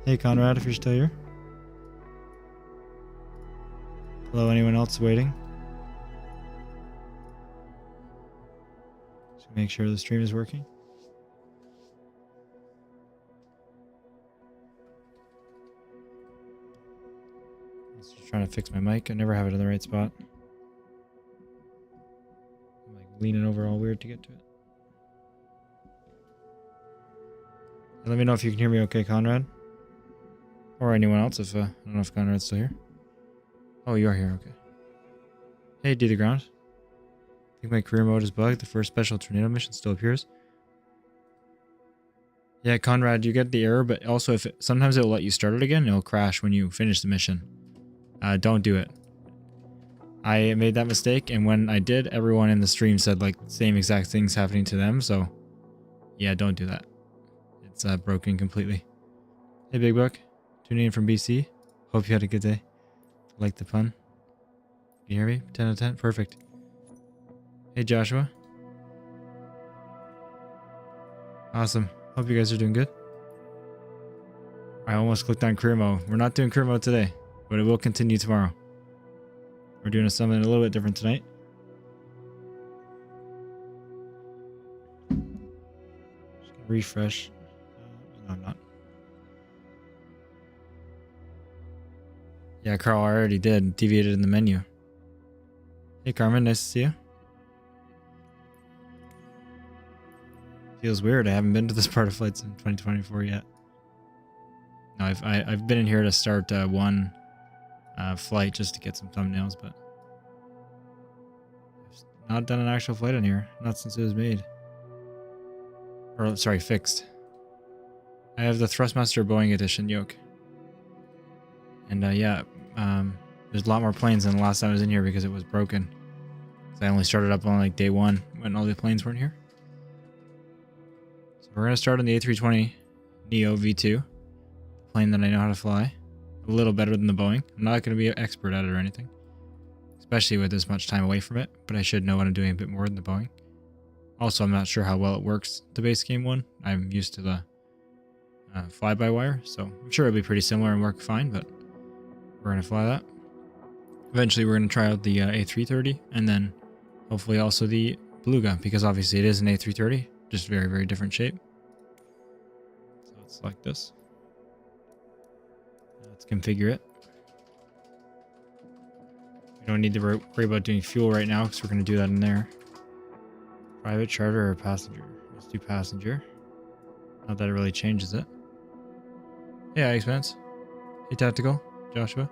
Hey Conrad, if you're still here. Hello, anyone else waiting? Just make sure the stream is working. Just trying to fix my mic. I never have it in the right spot. I'm like leaning over all weird to get to it. Let me know if you can hear me okay, Conrad. Or anyone else if, I don't know if Conrad's still here. Oh, you are here, okay. Hey, D the ground. I think my career mode is bugged. The first special tornado mission still appears. Yeah, Conrad, you get the error, but also if sometimes it'll let you start it again, it'll crash when you finish the mission. Don't do it. I made that mistake, and when I did, everyone in the stream said like same exact things happening to them, so yeah, don't do that. It's broken completely. Hey, Big Buck. Tuning in from BC. Hope you had a good day. Like the pun. Can you hear me? 10 out of 10? Perfect. Hey, Joshua. Awesome. Hope you guys are doing good. I almost clicked on career mode. We're not doing career mode today, but it will continue tomorrow. We're doing something a little bit different tonight. Just gonna refresh. No, I'm not. Yeah, Carl, I already did. Deviated in the menu. Hey, Carmen. Nice to see you. Feels weird. I haven't been to this part of flights in 2024 yet. No, I've been in here to start one flight just to get some thumbnails, but I've not done an actual flight in here. Not since it was made. Or, sorry, fixed. I have the Thrustmaster Boeing Edition yoke. And yeah, there's a lot more planes than the last time I was in here because it was broken. So I only started up on like day one when all the planes weren't here. So we're going to start on the A320 Neo V2. Plane that I know how to fly. A little better than the Boeing. I'm not going to be an expert at it or anything. Especially with this much time away from it. But I should know what I'm doing a bit more than the Boeing. Also, I'm not sure how well it works, the base game one. I'm used to the fly-by-wire. So I'm sure it'll be pretty similar and work fine. But we're going to fly that. Eventually, we're going to try out the A330. And then hopefully also the Beluga. Because obviously it is an A330. Just very, very different shape. So it's like this. Let's configure it. We don't need to worry about doing fuel right now because we're going to do that in there. Private, charter, or passenger? Let's do passenger. Not that it really changes it. Hey, Expanse. Hey, Tactical. Joshua.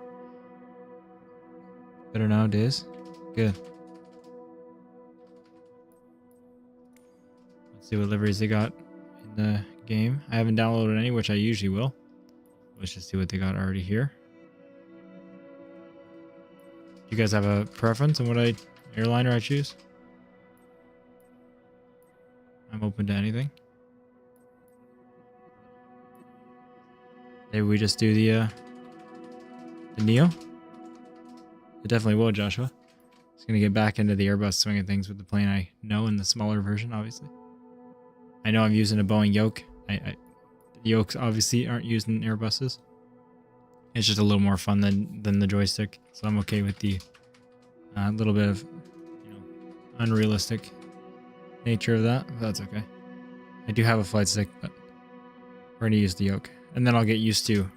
Better nowadays. Good. Let's see what liveries they got in the game. I haven't downloaded any, which I usually will. Let's just see what they got already here. You guys have a preference on what airliner I choose? I'm open to anything. Maybe we just do the Neo? It definitely will, Joshua. Just gonna get back into the Airbus swing of things with the plane I know in the smaller version, obviously. I know I'm using a Boeing yoke. The yokes obviously aren't used in Airbuses. It's just a little more fun than the joystick, so I'm okay with the little bit of unrealistic nature of that. But that's okay. I do have a flight stick, but we're gonna use the yoke, and then I'll get used to.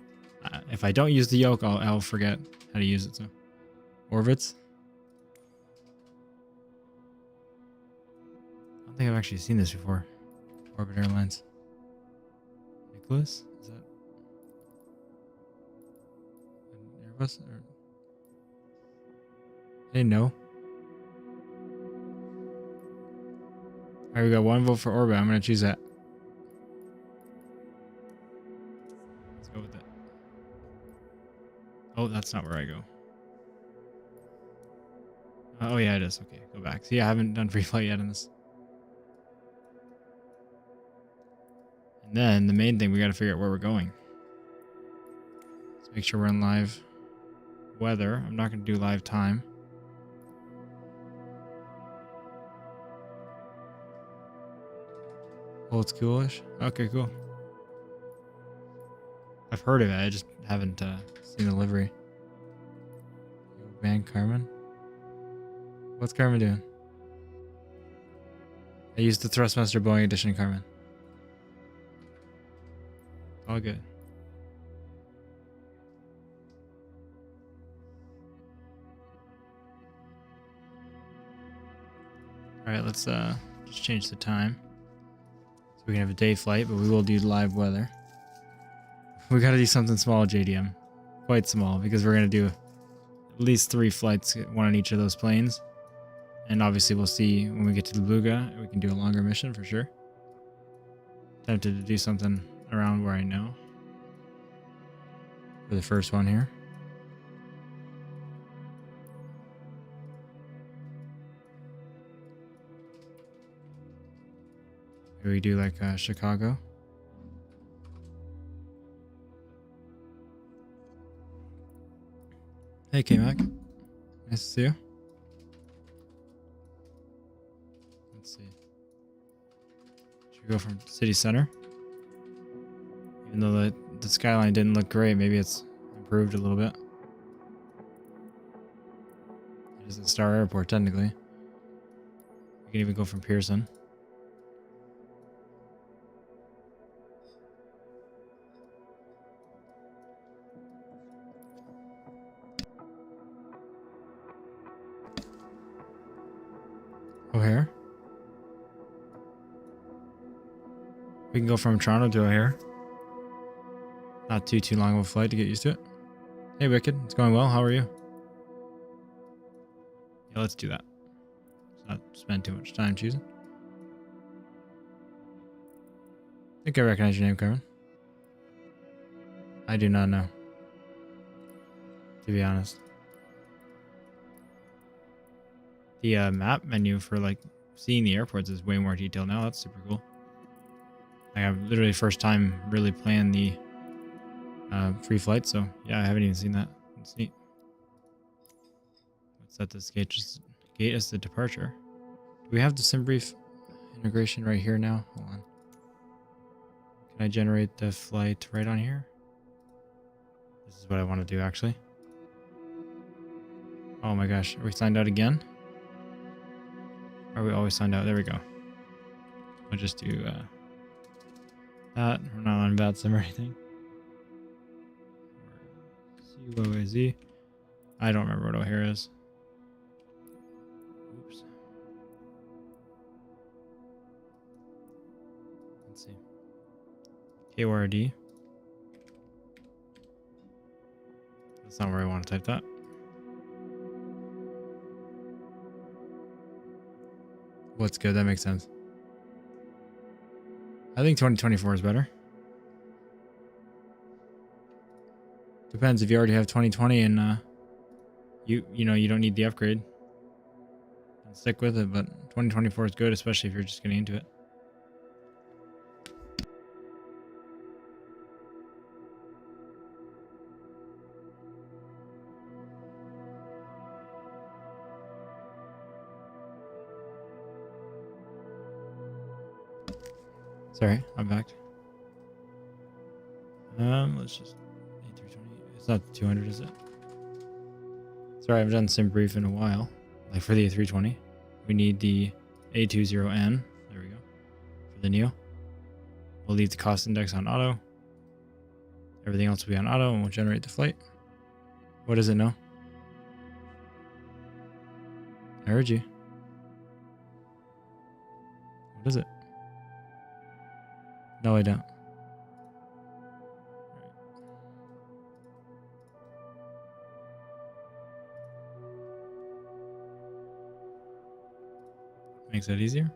If I don't use the yoke, I'll forget how to use it. So, Orbits. I don't think I've actually seen this before. Orbit Airlines. Nicholas? Is that an Airbus? Or... Hey, no. Alright, we got one vote for Orbit. I'm gonna choose that. Let's go with it. Oh, that's not where I go. Oh yeah, it is. Okay, go back. See, I haven't done free flight yet in this. And then the main thing, we got to figure out where we're going. Let's make sure we're in live weather. I'm not going to do live time. Oh, it's coolish. Okay, cool. I've heard of it. I just haven't seen the livery. Man, Carmen. What's Carmen doing? I used the Thrustmaster Boeing Edition, Carmen. All good. Alright, let's just change the time. So we can have a day flight, but we will do live weather. We gotta do something small, JDM. Quite small, because we're gonna do at least 3 flights, one on each of those planes. And obviously we'll see when we get to the Beluga, we can do a longer mission for sure. Tempted to do something around where I know. For the first one here. Maybe we do like Chicago. Hey K-Mac. Nice to see you. Let's see. Should we go from city center? Even though the skyline didn't look great, maybe it's improved a little bit. It is a Star Airport, technically. We can even go from Pearson. O'Hare. We can go from Toronto to O'Hare. Not too long of a flight to get used to it. Hey Wicked, it's going well. How are you? Yeah, let's do that. Let's not spend too much time choosing. I think I recognize your name, Carmen. I do not know. To be honest. The map menu for like seeing the airports is way more detailed now. That's super cool. Like, I've literally first time really playing the free flight, so yeah, I haven't even seen that. It's neat. Let's set this gate as the departure. Do we have the SimBrief integration right here now? Hold on. Can I generate the flight right on here? This is what I want to do actually. Oh my gosh, are we signed out again? Are we always signed out? There we go. We'll just do that. We're not on VATSIM or anything. CUOAZ. I don't remember what O'Hare is. Oops. Let's see. KORD. That's not where I want to type that. What's good? That makes sense. I think 2024 is better. Depends if you already have 2020 and you know you don't need the upgrade. Then stick with it, but 2024 is good, especially if you're just getting into it. Sorry, I'm back. Let's just A320. It's not the 200, is it? Sorry, I've done SimBrief in a while. Like for the A320, we need the A20N. There we go. For the Neo, we'll leave the cost index on auto. Everything else will be on auto, and we'll generate the flight. What is it now? I heard you. What is it? No, I don't. Makes that easier.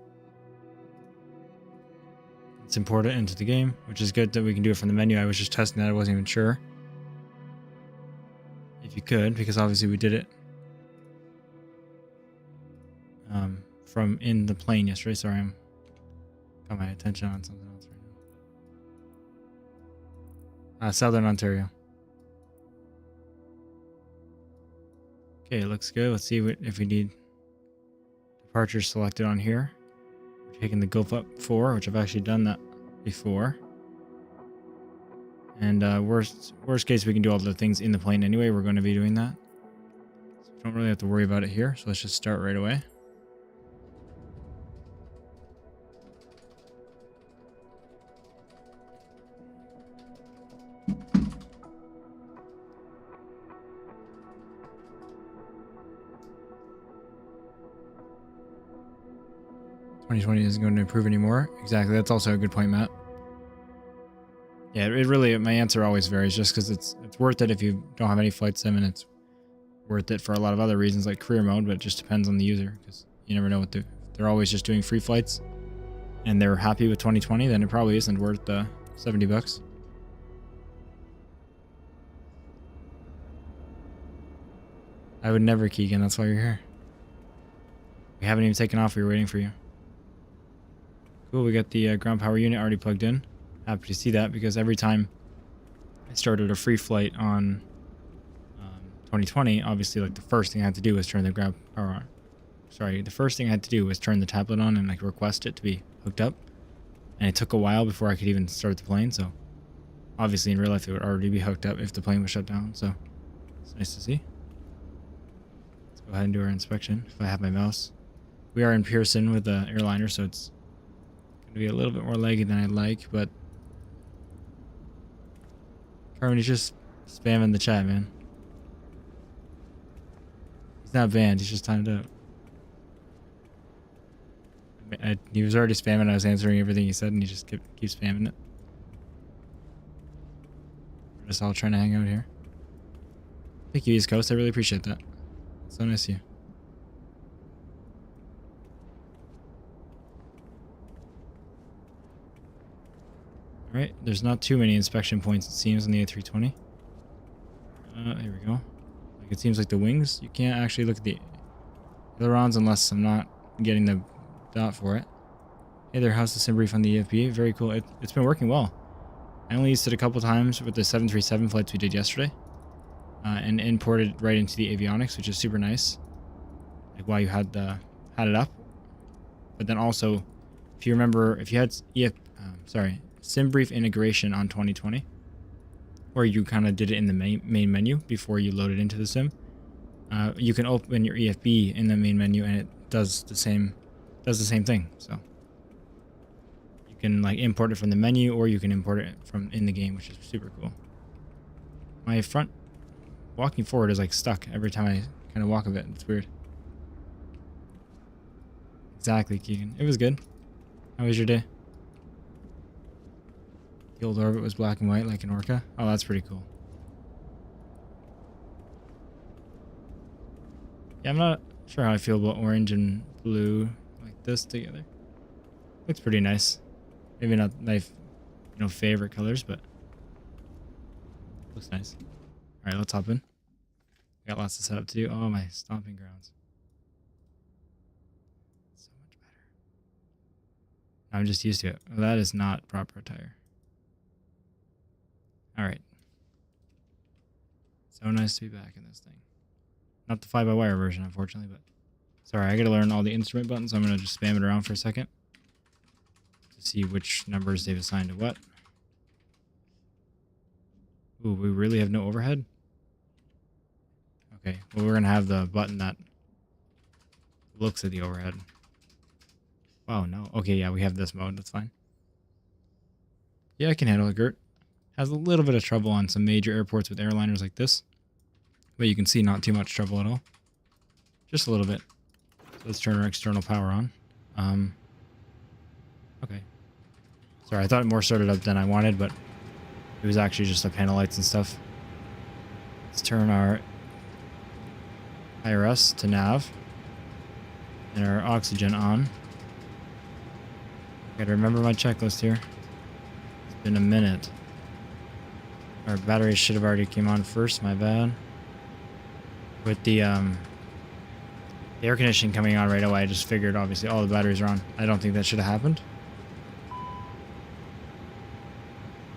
Let's import it into the game, which is good that we can do it from the menu. I was just testing that. I wasn't even sure if you could, because obviously we did it from in the plane yesterday. Sorry, I'm got my attention on something else right now. Southern Ontario. Okay, it looks good. Let's see if we need departures selected on here. We're taking the Gulf Up 4, which I've actually done that before. And worst case, we can do all the things in the plane anyway. We're going to be doing that. So we don't really have to worry about it here. So let's just start right away. $2020 isn't going to improve anymore. Exactly. That's also a good point, Matt. Yeah, it really, my answer always varies just because it's worth it if you don't have any flight sim, and it's worth it for a lot of other reasons like career mode, but it just depends on the user because you never know what they're always just doing free flights and they're happy with 2020, then it probably isn't worth $70. I would never, Keegan. That's why you're here. We haven't even taken off. We were waiting for you. Cool. We got the ground power unit already plugged in. Happy to see that because every time I started a free flight on 2020, obviously, like the first thing I had to do was turn the ground power on. Sorry, the first thing I had to do was turn the tablet on and like request it to be hooked up. And it took a while before I could even start the plane. So obviously in real life, it would already be hooked up if the plane was shut down. So it's nice to see. Let's go ahead and do our inspection if I have my mouse. We are in Pearson with the airliner, so it's going to be a little bit more laggy than I'd like, but Carmen, he's just spamming the chat, man. He's not banned, he's just timed out. He was already spamming, I was answering everything he said, and he just keeps spamming it. We're just all trying to hang out here. Thank you, East Coast, I really appreciate that. So nice of you. Alright, there's not too many inspection points, it seems, on the A320. Here we go. Like, it seems like the wings, you can't actually look at the ailerons unless I'm not getting the dot for it. Hey there, how's the sim brief on the EFB? Very cool. It's been working well. I only used it a couple times with the 737 flights we did yesterday. And imported right into the avionics, which is super nice. Like while you had it up. But then also, if you remember, if you had sim brief integration on 2020, where you kind of did it in the main menu before you load it into the sim, you can open your EFB in the main menu and it does the same thing. So you can like import it from the menu, or you can import it from in the game, which is super cool. My front walking forward is like stuck every time I kind of walk a bit. It's weird. Exactly, Keegan. It was good. How was your day? The old orbit was black and white like an Orca. Oh, that's pretty cool. Yeah, I'm not sure how I feel about orange and blue like this together. Looks pretty nice. Maybe not my favorite colors, but looks nice. All right, let's hop in. Got lots of setup to do. Oh, my stomping grounds. So much better. I'm just used to it. Well, that is not proper attire. All right. So nice to be back in this thing. Not the fly-by-wire version, unfortunately, but sorry, I gotta learn all the instrument buttons. So I'm gonna just spam it around for a second to see which numbers they've assigned to what. Ooh, we really have no overhead? Okay, well, we're gonna have the button that looks at the overhead. Oh, no. Okay, yeah, we have this mode. That's fine. Yeah, I can handle it, Gert. Has a little bit of trouble on some major airports with airliners like this. But you can see not too much trouble at all. Just a little bit. So let's turn our external power on. Okay. Sorry, I thought more started up than I wanted, but it was actually just the panel lights and stuff. Let's turn our IRS to nav. And our oxygen on. Gotta remember my checklist here. It's been a minute. Our batteries should have already came on first, my bad. With the air conditioning coming on right away, I just figured obviously all the batteries are on. I don't think that should have happened.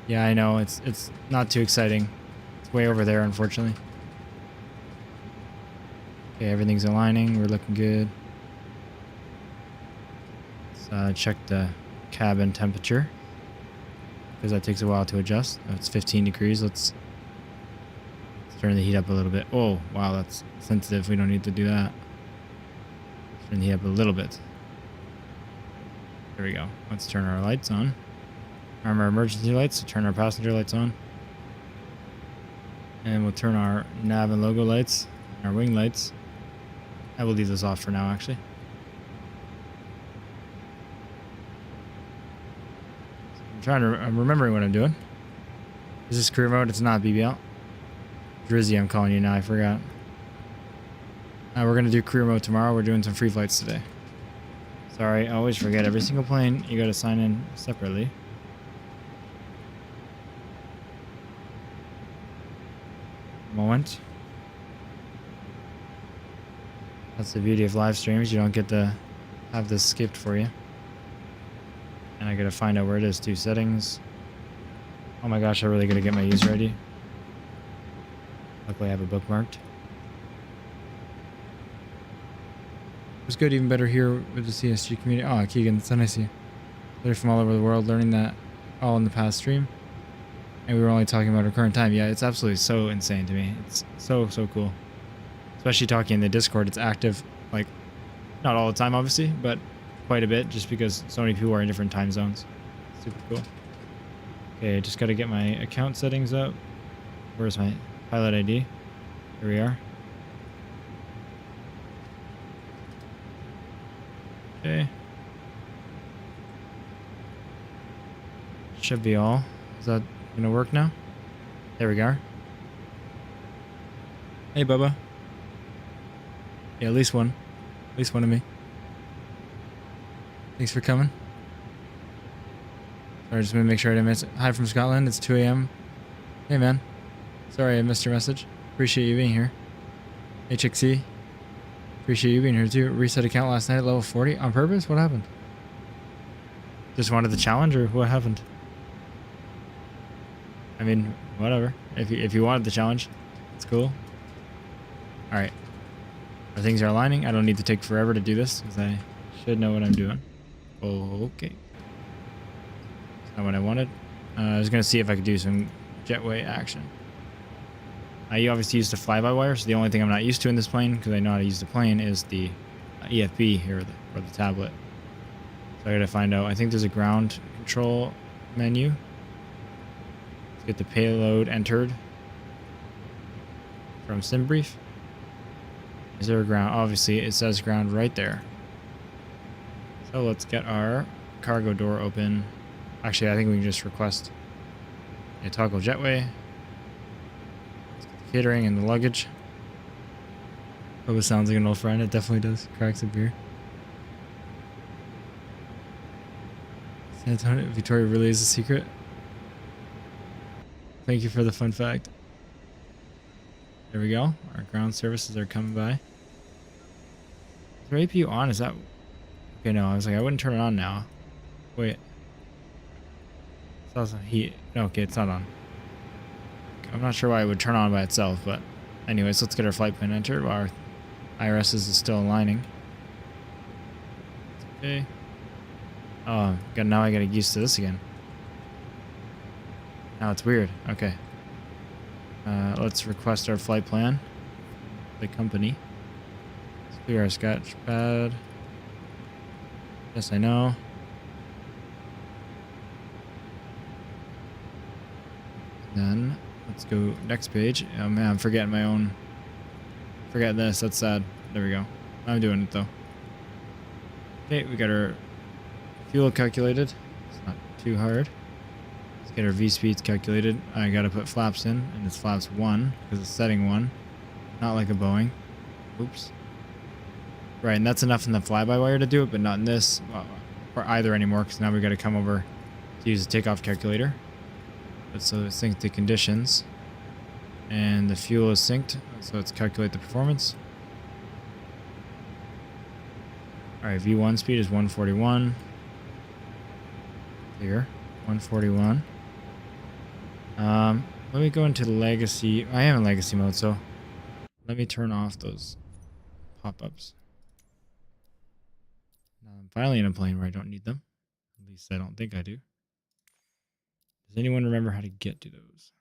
Yeah, I know, it's not too exciting. It's way over there, unfortunately. Okay, everything's aligning, we're looking good. Let's check the cabin temperature. because that takes a while to adjust. Oh, it's 15 degrees. Let's turn the heat up a little bit. Oh, wow, that's sensitive. We don't need to do that. Turn the heat up a little bit. There we go. Let's turn our lights on. Arm our emergency lights. Turn our passenger lights on. And we'll turn our nav and logo lights, our wing lights. I will leave this off for now, actually. I'm remembering what I'm doing. Is this career mode? It's not BBL. Drizzy, I'm calling you now. I forgot. We're going to do career mode tomorrow. We're doing some free flights today. Sorry, I always forget. Every single plane, you got to sign in separately. Moment. That's the beauty of live streams. You don't get to have this skipped for you. And I gotta find out where it is too. Settings. Oh my gosh, I really gotta get my user ID. Luckily I have it bookmarked. It was good, even better here with the CSG community. Oh, Keegan, it's so nice to see you. They're from all over the world, learning that all in the past stream. And we were only talking about our current time. Yeah, it's absolutely so insane to me. It's so cool. Especially talking in the Discord, it's active, like, not all the time, obviously, but quite a bit, just because so many people are in different time zones. Super cool. Okay, just got to get my account settings up. Where's my pilot ID? Here we are. Okay. Should be all. Is that gonna work now? There we go. Hey, Bubba. Yeah, at least one. At least one of me. Thanks for coming. Sorry, just want to make sure I didn't miss it. Hi from Scotland. It's 2 a.m. Hey, man. Sorry I missed your message. Appreciate you being here. HXC. Appreciate you being here too. Reset account last night at level 40 on purpose? What happened? Just wanted the challenge, or what happened? I mean, whatever. If you wanted the challenge, it's cool. All right. Our things are aligning. I don't need to take forever to do this because I should know what I'm doing. Okay. That's not what I wanted. I was going to see if I could do some jetway action. I obviously used the fly-by-wire, so the only thing I'm not used to in this plane, because I know how to use the plane, is the EFB here, or the tablet. So I got to find out. I think there's a ground control menu. Let's get the payload entered from SimBrief. Is there a ground? Obviously, it says ground right there. So let's get our cargo door open. Actually, I think we can just request a toggle jetway. Let's get the catering and the luggage. Oh, it sounds like an old friend. It definitely does. Cracks a beer. San Antonio, Victoria really is a secret. Thank you for the fun fact. There we go. Our ground services are coming by. Is their APU on? Is that... Okay, no. I was like, I wouldn't turn it on now. Wait. It's also heat. No, okay, it's not on. I'm not sure why it would turn on by itself, but... Anyways, let's get our flight plan entered while our IRS is still aligning. Okay. Oh, now I gotta get used to this again. Now it's weird. Okay. Let's request our flight plan. The company. Let's clear our sketch pad. Yes, I know. Then let's go next page. Oh man, I'm forgetting my own. Forget this. That's sad. There we go. I'm doing it though. Okay, we got our fuel calculated. It's not too hard. Get our V-speeds calculated. I gotta put flaps in, and it's flaps 1 because it's setting 1, not like a Boeing. Oops. Right, and that's enough in the fly-by-wire to do it, but not in this or either anymore, because now we gotta come over to use the takeoff calculator. But so it's sync the conditions, and the fuel is synced, so let's calculate the performance. All right, V1 speed is 141. Here, 141. Let me go into legacy. I am in legacy mode, so let me turn off those pop-ups. Now I'm finally in a plane where I don't need them. At least I don't think I do. Does Does anyone remember how to get to those?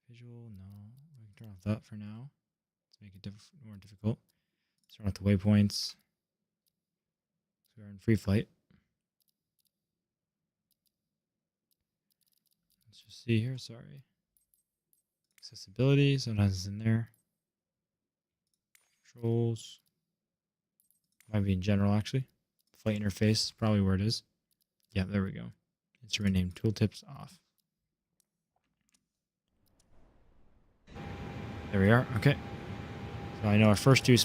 Visual, no. We can turn off that for now. Let's make it more difficult. Let's turn off the waypoints. So we're in free flight. Let's just see here, sorry. Accessibility, sometimes it's in there. Controls. Might be in general, actually. Flight interface is probably where it is. Yeah, there we go. Instrument name, tooltips off. There we are. Okay. So I know our first two...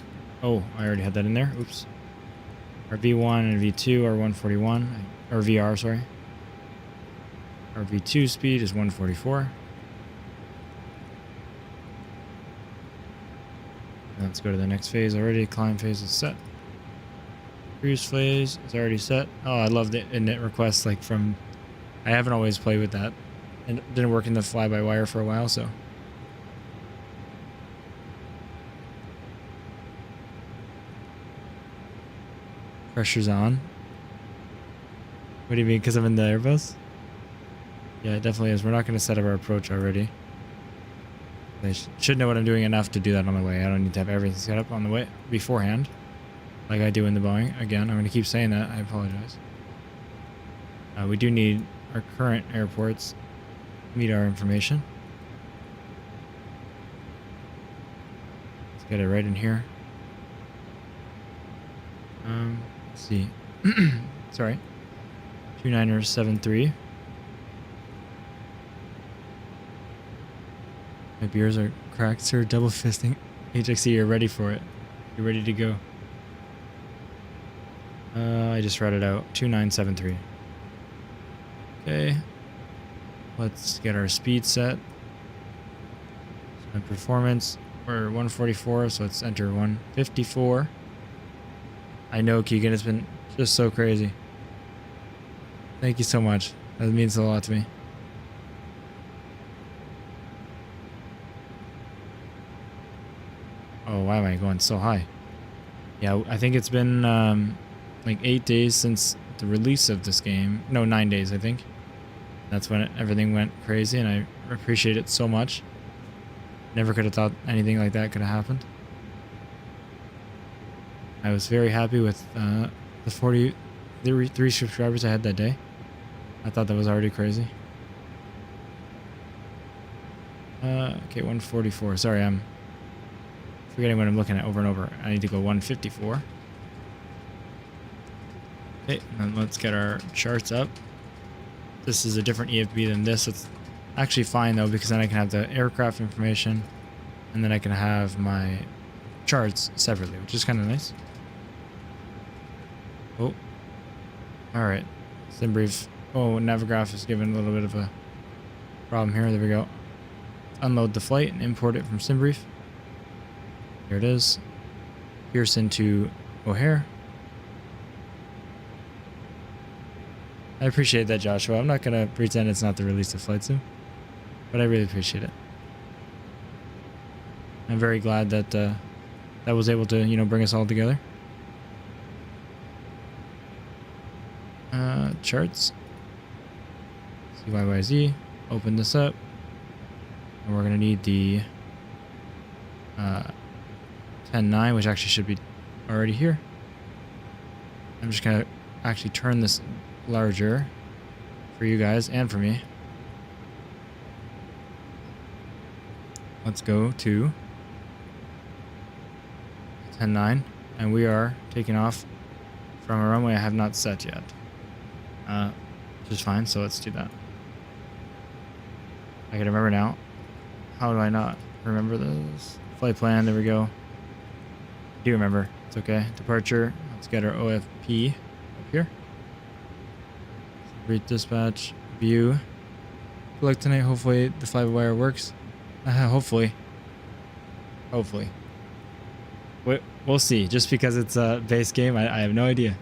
Oh, I already had that in there. Oops. Our V1 and V2 are 141. Or VR, sorry. Our V2 speed is 144. Let's go to the next phase already. Climb phase is set. Cruise phase is already set. Oh, I love the init requests like from... I haven't always played with that. And it didn't work in the fly-by-wire for a while, so... Pressure's on. What do you mean? Because I'm in the Airbus? Yeah, it definitely is. We're not going to set up our approach already. I should know what I'm doing enough to do that on the way. I don't need to have everything set up on the way beforehand, like I do in the Boeing. Again, I'm going to keep saying that. I apologize. We do need our current airports to meet our information. Let's get it right in here. Let's see. Sorry. 2973. My beers are cracked, sir. Double fisting. HXC, you're ready for it. You're ready to go. I just read it out. 2973. Okay. Let's get our speed set. So performance, we're 144, so let's enter 154. I know, Keegan, it's been just so crazy. Thank you so much. That means a lot to me. Oh, why am I going so high? Yeah, I think it's been like 8 days since the release of this game. No, 9 days, I think. That's when everything went crazy, and I appreciate it so much. Never could have thought anything like that could have happened. I was very happy with the 43 subscribers I had that day. I thought that was already crazy. Okay, 144. Sorry, I'm forgetting what I'm looking at over and over. I need to go 154. Okay, and let's get our charts up. This is a different EFB than this. It's actually fine though, because then I can have the aircraft information and then I can have my charts separately, which is kind of nice. Oh, all right. SimBrief. Oh, Navigraph is giving a little bit of a problem here. There we go. Unload the flight and import it from SimBrief. Here it is. Pearson to O'Hare. I appreciate that, Joshua. I'm not going to pretend it's not the release of Flight Sim, but I really appreciate it. I'm very glad that that was able to, you know, bring us all together. Charts. CYYZ. Open this up. And we're going to need the 10.9, which actually should be already here. I'm just going to actually turn this larger for you guys and for me. Let's go to 10.9, and we are taking off from a runway I have not set yet. Which is fine, so let's do that. I can remember now. How do I not remember this? Flight plan, there we go. I do remember. It's okay. Departure. Let's get our OFP up here. Read dispatch. View. Collect tonight. Hopefully the fly-by-wire works. Hopefully. Hopefully. We'll see. Just because it's a base game, I have no idea.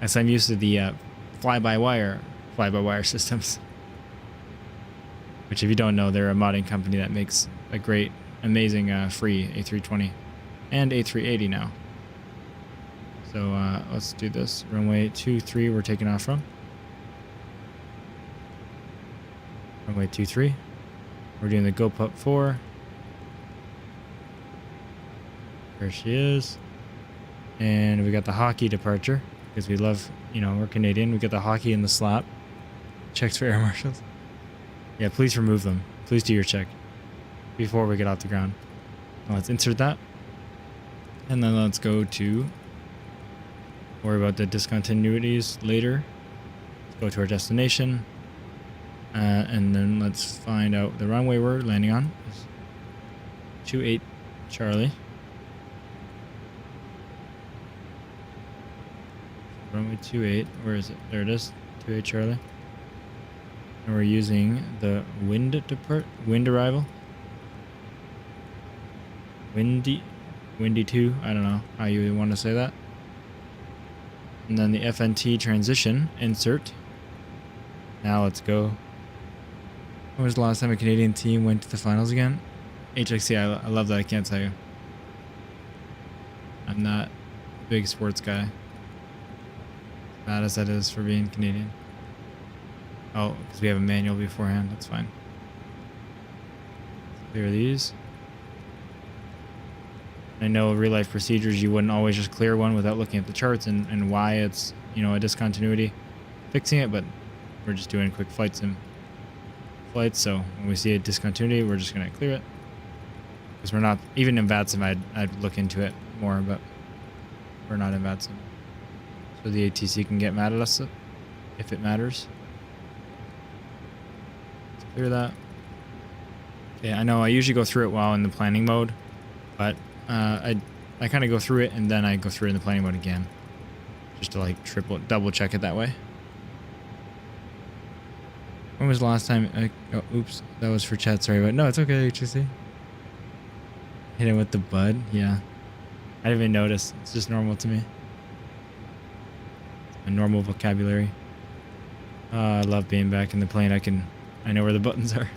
As I'm used to the fly-by-wire systems. Which, if you don't know, they're a modding company that makes a great, amazing, free A320 and A380 now. So let's do this. Runway 23 we're taking off from. Runway 23. We're doing the go pup 4. There she is. And we got the hockey departure because we love, you know, we're Canadian. We got the hockey and the slap. Checks for air marshals. Yeah, please remove them. Please do your check before we get off the ground. Now let's insert that. And then let's go to worry about the discontinuities later. Let's go to our destination. And then let's find out the runway we're landing on. 28 Charlie. Runway 28. Where is it? There it is. 28 Charlie. And we're using the wind arrival. Windy 2. I don't know how you want to say that. And then the FNT transition insert. Now let's go. When was the last time a Canadian team went to the finals again? HXC, I love that. I can't tell you. I'm not a big sports guy. As bad as that is for being Canadian. Oh, because we have a manual beforehand. That's fine. Clear these. I know real life procedures, you wouldn't always just clear one without looking at the charts and why it's, you know, a discontinuity fixing it, but we're just doing quick flight sim flights, so when we see a discontinuity, we're just going to clear it. Because we're not, even in VATSIM, I'd look into it more, but we're not in VATSIM. So the ATC can get mad at us if it matters. Let's clear that. Okay, I know I usually go through it while in the planning mode, but I kind of go through it and then I go through it in the planning mode again, just to like double check it that way. When was the last time? Oh, oops, that was for chat. Sorry, but no, it's okay. HTC. Hit it with the bud. Yeah, I didn't even notice. It's just normal to me. A normal vocabulary. I love being back in the plane. I know where the buttons are.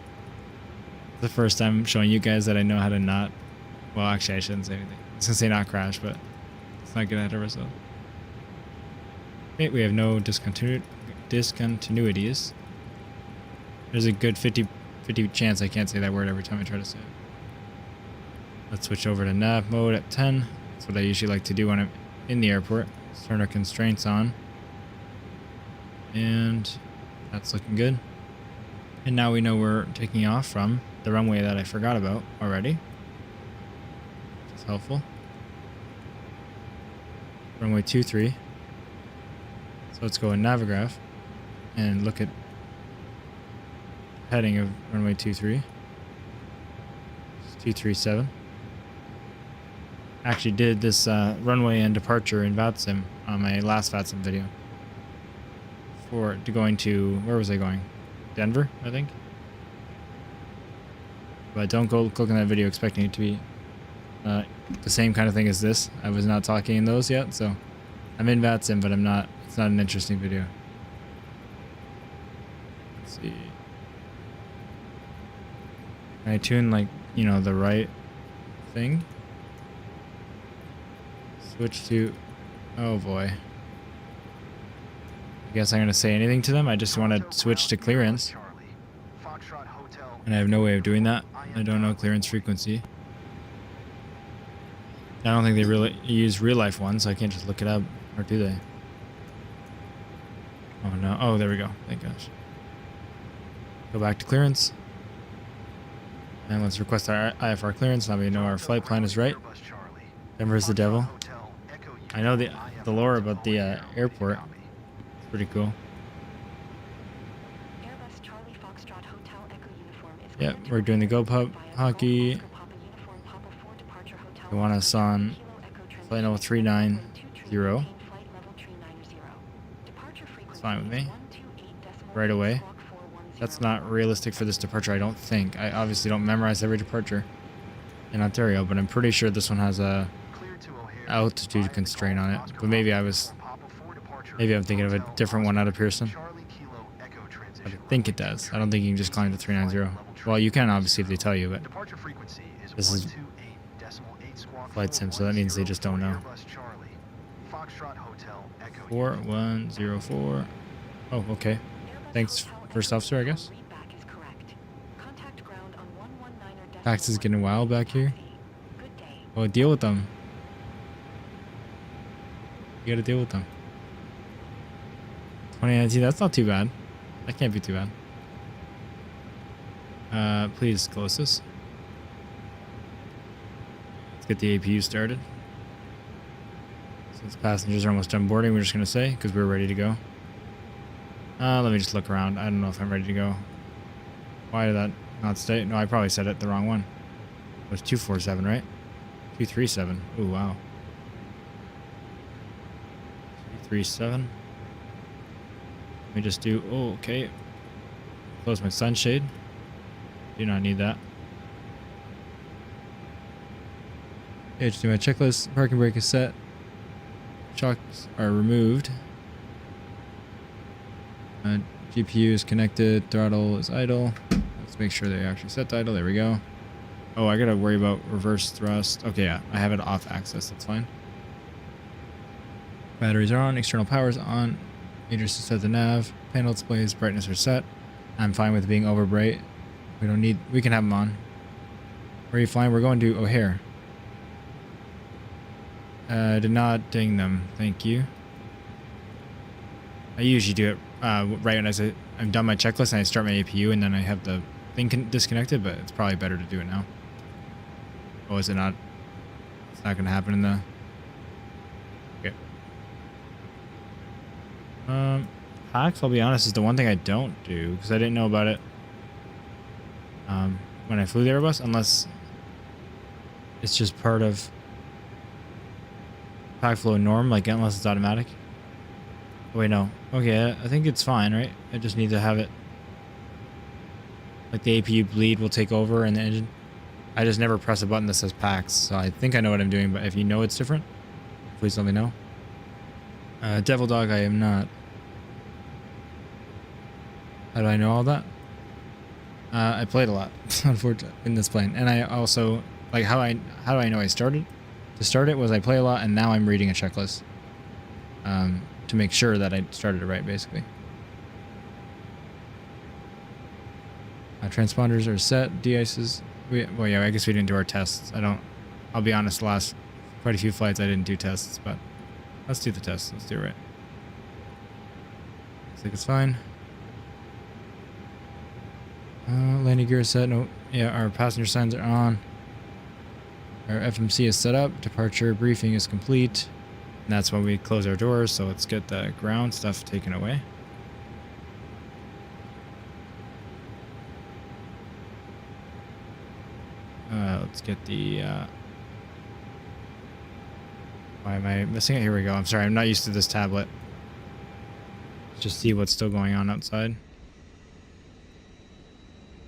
It's the first time I'm showing you guys that I know how to not. Well, actually, I shouldn't say anything. I was gonna say not crash, but let's not get ahead of ourselves. Okay, we have no discontinuities. There's a good 50 chance I can't say that word every time I try to say it. Let's switch over to nav mode at 10. That's what I usually like to do when I'm in the airport. Let's turn our constraints on. And that's looking good. And now we know we're taking off from the runway that I forgot about already. Which is helpful. Runway 23. So let's go in Navigraph and look at heading of runway 23. It's 237. Actually did this runway and departure in VATSIM on my last VATSIM video. Going to, where was I going? Denver, I think. But don't go click on that video expecting it to be the same kind of thing as this. I was not talking in those yet, so I'm in VATSIM, but I'm not. It's not an interesting video. Let's see. Can I tune, like, you know, the right thing? Switch to, oh boy. I guess I'm going to say anything to them. I just want to switch to clearance. And I have no way of doing that. I don't know clearance frequency. I don't think they really use real life ones, so I can't just look it up. Or do they? Oh no. Oh, there we go. Thank gosh. Go back to clearance. And let's request our IFR clearance. Now we know our flight plan is right. Denver's the devil. I know the lore about the airport. It's pretty cool. Yeah, we're doing the Go Pub hockey. They want us on flight level 390. It's fine with me. Right away. That's not realistic for this departure, I don't think. I obviously don't memorize every departure in Ontario, but I'm pretty sure this one has a altitude constraint on it. But maybe I'm thinking of a different one out of Pearson. I think it does. I don't think you can just climb to 390. Well, you can obviously if they tell you, but this is flight sim, so that means they just don't know. 4104. Oh, okay. Thanks, first officer, I guess. Pax is getting wild back here. Oh, deal with them. You gotta deal with them. 2019, that's not too bad. That can't be too bad. Please close this. Let's get the APU started. Since passengers are almost done boarding, we're just gonna say, because we're ready to go. Let me just look around. I don't know if I'm ready to go. Why did that not stay? No, I probably said it the wrong one. It was 247, right? 237. Oh, wow. 237. Let me just do, oh, okay. Close my sunshade. Do not need that. Okay, just do my checklist. Parking brake is set. Shocks are removed. GPU is connected. Throttle is idle. Let's make sure they actually set to idle. There we go. Oh, I gotta worry about reverse thrust. Okay, yeah, I have it off axis. That's fine. Batteries are on. External power is on. Meters to set the nav. Panel displays. Brightness are set. I'm fine with being over bright. We don't need. We can have them on. Where are you flying? We're going to O'Hare. Did not ding them. Thank you. I usually do it right when I'm done my checklist and I start my APU and then I have the thing disconnected, but it's probably better to do it now. Oh, is it not? It's not going to happen in the... Okay. Hacks, I'll be honest, is the one thing I don't do because I didn't know about it when I flew the Airbus, unless it's just part of pack flow norm, like unless it's automatic. Oh, wait, no. Okay, I think it's fine, right? I just need to have it. Like the APU bleed will take over and the engine. I just never press a button that says PAX, so I think I know what I'm doing, but if you know it's different, please let me know. Devil Dog, I am not. How do I know all that? I played a lot, unfortunately, in this plane. And I also, like, how do I know I started? To start it was I play a lot, and now I'm reading a checklist. To make sure that I started it right, basically. Transponders are set. De-ices. Well, yeah, I guess we didn't do our tests. I'll be honest, the last quite a few flights I didn't do tests, but let's do the tests. Let's do it right. Looks like it's fine. Landing gear is set. No, yeah, our passenger signs are on. Our FMC is set up. Departure briefing is complete. And that's when we close our doors, so let's get the ground stuff taken away. Let's get the... why am I missing it? Here we go. I'm sorry, I'm not used to this tablet. Let's just see what's still going on outside.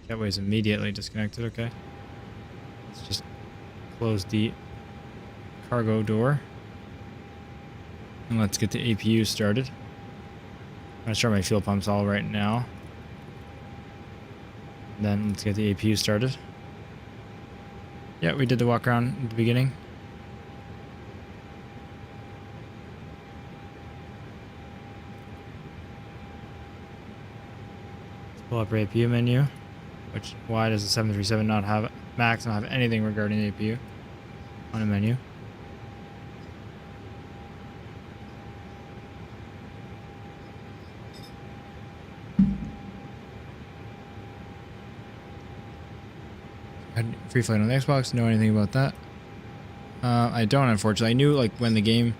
Jetway is immediately disconnected, okay. Let's just close the cargo door. And let's get the APU started. I'm gonna start my fuel pumps all right now. And then let's get the APU started. Yeah, we did the walk around at the beginning. Let's pull up our APU menu. Why does the 737 not have Max not have anything regarding the APU on a menu? Free flight on the Xbox, know anything about that? I don't, unfortunately. I knew, like, when the game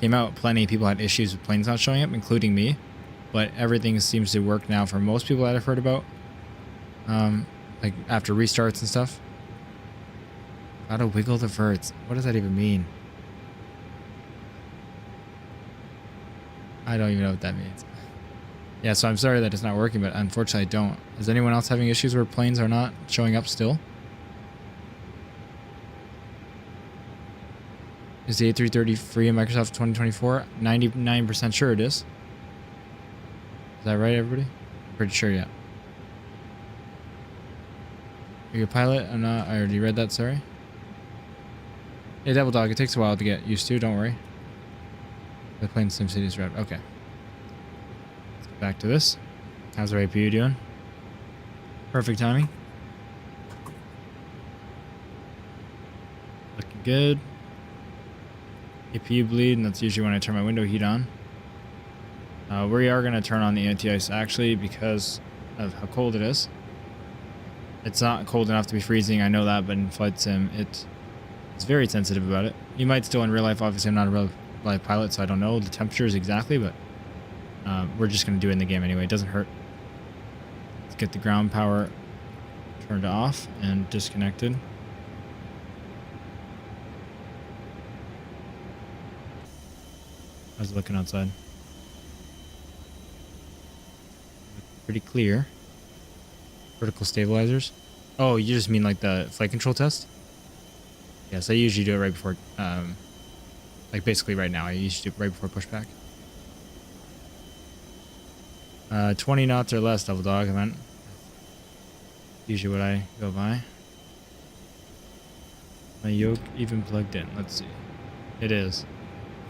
came out, plenty of people had issues with planes not showing up, including me. But everything seems to work now for most people that I've heard about. Like, after restarts and stuff. Gotta wiggle the verts. What does that even mean? I don't even know what that means. Yeah, so I'm sorry that it's not working, but unfortunately I don't. Is anyone else having issues where planes are not showing up still? Is the A330 free in Microsoft 2024? 99% sure it is. Is that right, everybody? Pretty sure, yeah. Are you a pilot? I'm not. I already read that, sorry. Hey, Devil Dog, it takes a while to get used to, don't worry. The plane SimCity is red. Okay. Let's get back to this. How's our APU doing? Perfect timing. Good. APU bleed, and that's usually when I turn my window heat on. We are going to turn on the anti-ice actually because of how cold it is. It's not cold enough to be freezing, I know that, but in flight sim, it's very sensitive about it. You might still in real life, obviously I'm not a real life pilot, so I don't know the temperatures exactly, but we're just going to do it in the game anyway. It doesn't hurt. Let's get the ground power turned off and disconnected. How's it looking outside? Pretty clear. Vertical stabilizers. Oh, you just mean like the flight control test? Yes, I usually do it right before, like basically right now. I usually do it right before pushback. 20 knots or less, double dog. I meant usually what I go by. My yoke even plugged in. Let's see. It is.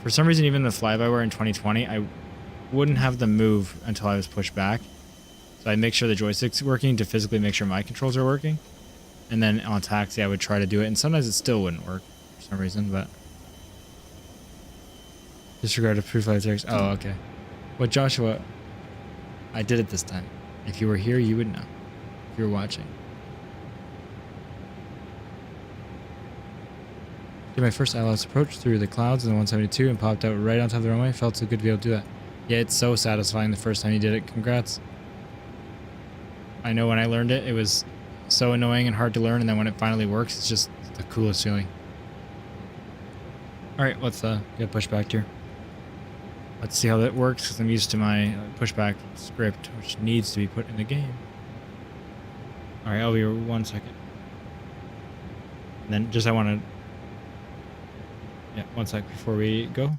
For some reason, even the fly-by-wire in 2020, I wouldn't have them move until I was pushed back. So I make sure the joystick's working to physically make sure my controls are working. And then on taxi, I would try to do it. And sometimes it still wouldn't work for some reason, but... Disregard of pre-flight checks. Oh, okay. Well, Joshua, I did it this time. If you were here, you would know. If you were watching. Did my first ILS approach through the clouds in the 172 and popped out right on top of the runway. Felt so good to be able to do that. Yeah, it's so satisfying the first time you did it. Congrats. I know when I learned it, it was so annoying and hard to learn, and then when it finally works, it's just the coolest feeling. Alright, let's get pushback here. Let's see how that works, because I'm used to my pushback script, which needs to be put in the game. Alright, I'll be 1 second. And then just I want to... Yeah, 1 sec before we go.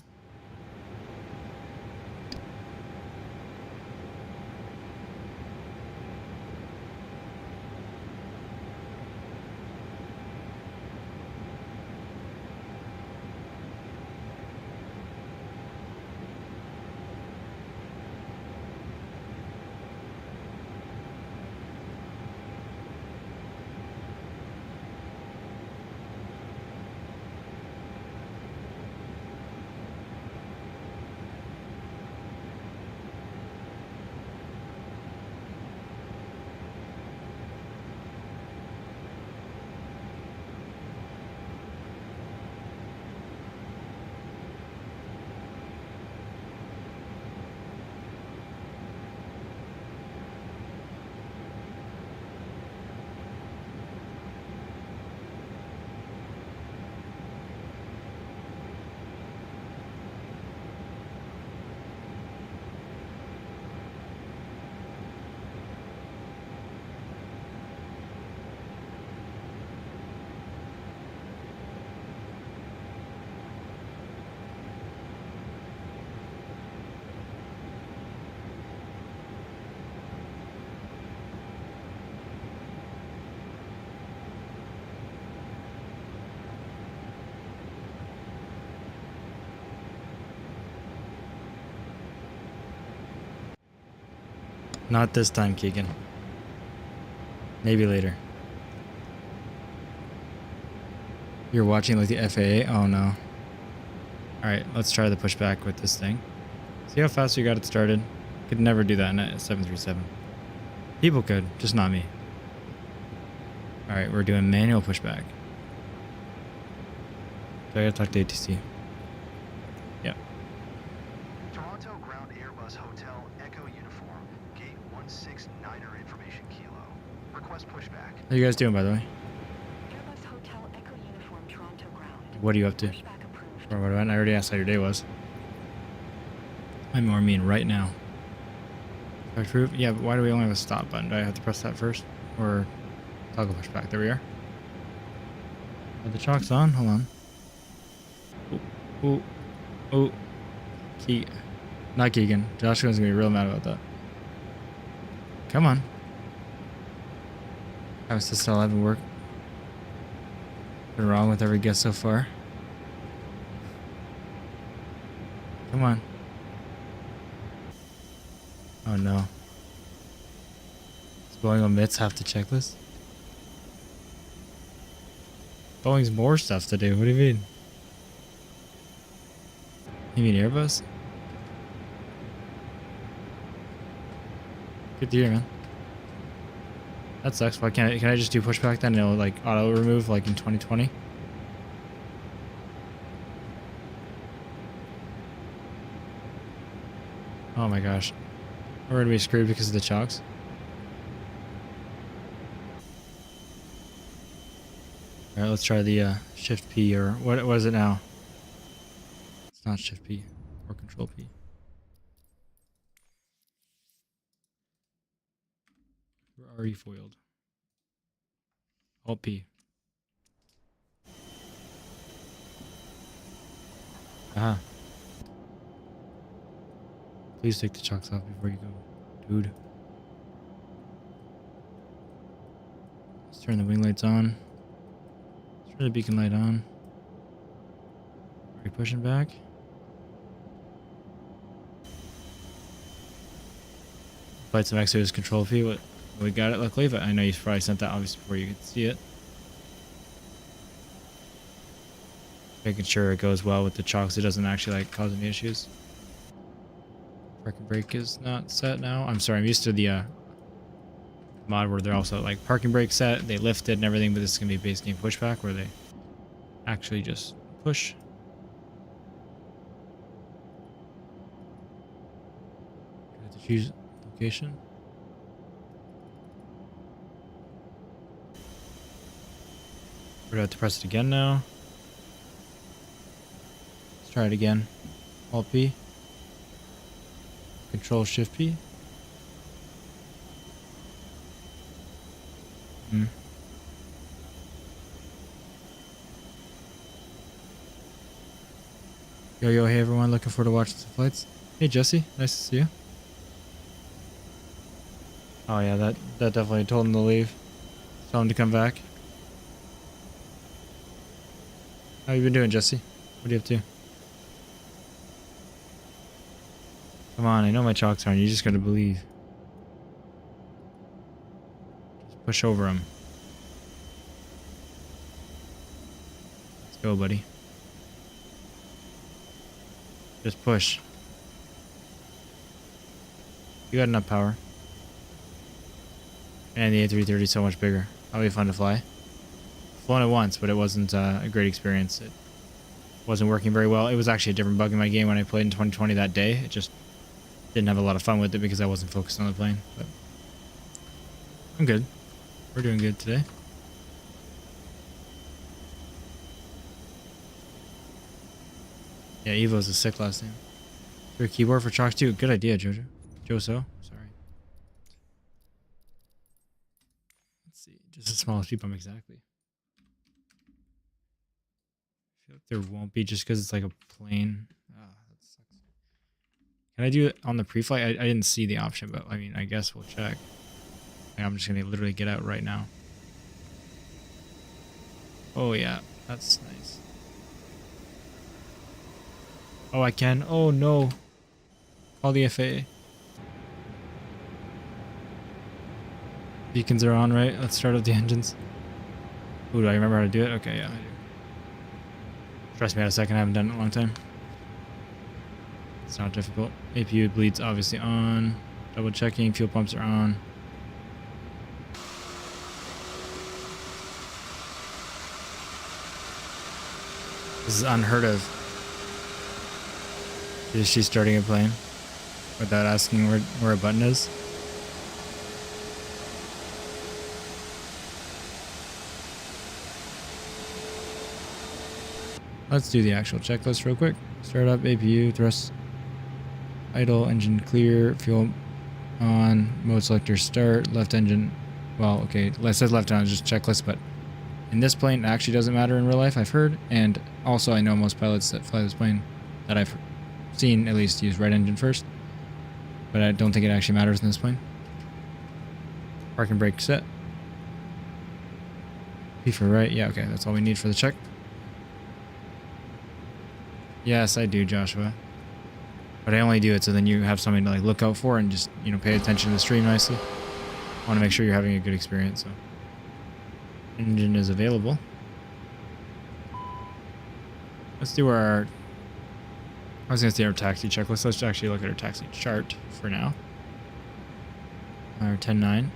Not this time, Keegan. Maybe later. You're watching like the FAA? Oh no. Alright, let's try the pushback with this thing. See how fast we got it started? Could never do that in a 737. People could, just not me. Alright, we're doing manual pushback. So I gotta talk to ATC. Yep. Toronto Ground Airbus Hotel Echo Uniform, Gate 169er information kilo. Request pushback. How you guys doing, by the way? Airbus Hotel Echo Uniform Toronto Ground. What are you up to? Pushback approved. Or what I already asked how your day was. I more mean right now. Approve? Yeah, but why do we only have a stop button? Do I have to press that first? Or toggle pushback? There we are. Are the chalks on? Hold on. Ooh. Ooh. Not Keegan. Joshua's gonna be real mad about that. Come on. How is this still having work? Been wrong with every guess so far. Come on. Oh no. Is Boeing omits half the checklist? Boeing's more stuff to do. What do you mean? You mean Airbus? Good to hear, man. That sucks. Why can't I? Can I just do pushback then? It'll like auto remove like in 2020. Oh my gosh, we're gonna be screwed because of the chocks. All right, let's try the shift P or what is it now? It's not shift P or control P. We're already foiled. Alt P. Aha. Please take the chocks off before you go, dude. Let's turn the wing lights on. Let's turn the beacon light on. Are you pushing back? Flight some X is control P. What? We got it luckily, but I know you probably sent that obviously before you could see it. Making sure it goes well with the chocks. It doesn't actually like cause any issues. Parking brake is not set now. I'm sorry, I'm used to the mod where they're also like parking brake set, they lifted and everything, but this is gonna be base game pushback where they actually just push. Have to choose location. We're gonna have to press it again now. Let's try it again. Alt P. Control Shift P. Yo, hey everyone, looking forward to watching some flights. Hey Jesse, nice to see you. Oh yeah, that definitely told him to leave. Tell him to come back. How you been doing, Jesse? What are you up to? Come on, I know my chalks aren't. You just gotta believe. Just push over them. Let's go, buddy. Just push. You got enough power. And the A330 is so much bigger. That'll be fun to fly. Flown it once, but it wasn't a great experience. It wasn't working very well. It was actually a different bug in my game when I played in 2020 that day. It just didn't have a lot of fun with it because I wasn't focused on the plane. But I'm good. We're doing good today. Yeah, Evo's a sick last name. Is there a keyboard for chalks too? Good idea, Jojo. Joso. Sorry. Let's see. Just a small speed bump, exactly. I feel like there won't be just because it's like a plane. Ah, that sucks. Can I do it on the pre-flight? I didn't see the option, but I mean, I guess we'll check. I'm just going to literally get out right now. Oh, yeah. That's nice. Oh, I can. Oh, no. Call the FAA. Beacons are on, right? Let's start up the engines. Ooh, do I remember how to do it? Okay, yeah, I do. Trust me, out a second. I haven't done it in a long time. It's not difficult. APU bleeds obviously on. Double checking. Fuel pumps are on. This is unheard of. Is she starting a plane without asking where a button is? Let's do the actual checklist real quick. Start up, APU, thrust, idle, engine clear, fuel on, mode selector start, left engine. Well, okay, it says left on, just checklist, but in this plane, it actually doesn't matter in real life, I've heard. And also, I know most pilots that fly this plane that I've seen at least use right engine first. But I don't think it actually matters in this plane. Parking brake set. P for right. Yeah, okay, that's all we need for the check. Yes, I do, Joshua. But I only do it so then you have something to like look out for and just, you know, pay attention to the stream nicely. I want to make sure you're having a good experience. So, engine is available. let's do our... I was going to say our taxi checklist. Let's actually look at our taxi chart for now. Our 10-9.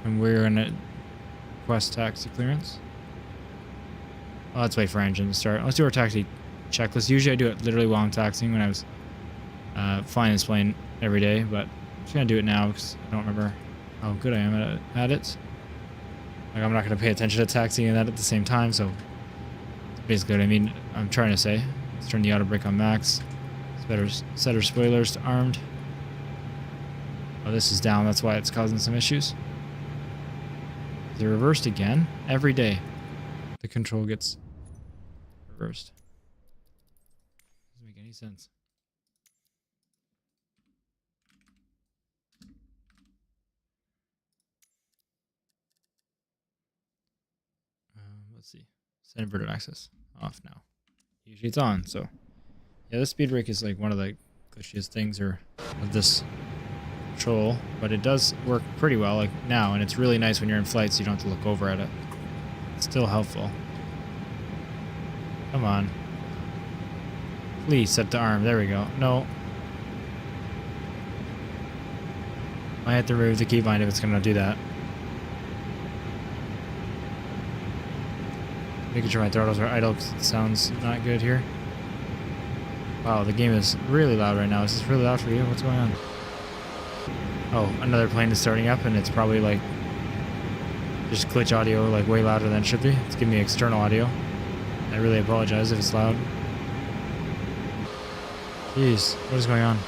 And we're going to request taxi clearance. Oh, let's wait for engine to start. Let's do our taxi checklist. Usually I do it literally while I'm taxiing when I was flying this plane every day, but I'm just going to do it now because I don't remember how good I am at it. Like, I'm not going to pay attention to taxiing and that at the same time, so that's basically what I mean. I'm trying to say. Let's turn the auto brake on max. Set our spoilers to armed. Oh, this is down. That's why it's causing some issues. Is it reversed again? Every day the control gets reversed. Doesn't make any sense. Let's see. Set inverted access off now. Usually it's on, so yeah, the speed brake is like one of the glitchiest things of this control, but it does work pretty well like now, and it's really nice when you're in flight so you don't have to look over at it. It's still helpful. Come on. Please set to arm. There we go. No. I have to remove the keybind if it's going to do that. Making sure my throttles are idle because it sounds not good here. Wow, the game is really loud right now. Is this really loud for you? What's going on? Oh, another plane is starting up and it's probably like just glitch audio, like way louder than it should be. It's giving me external audio. I really apologize if it's loud. Jeez, what is going on?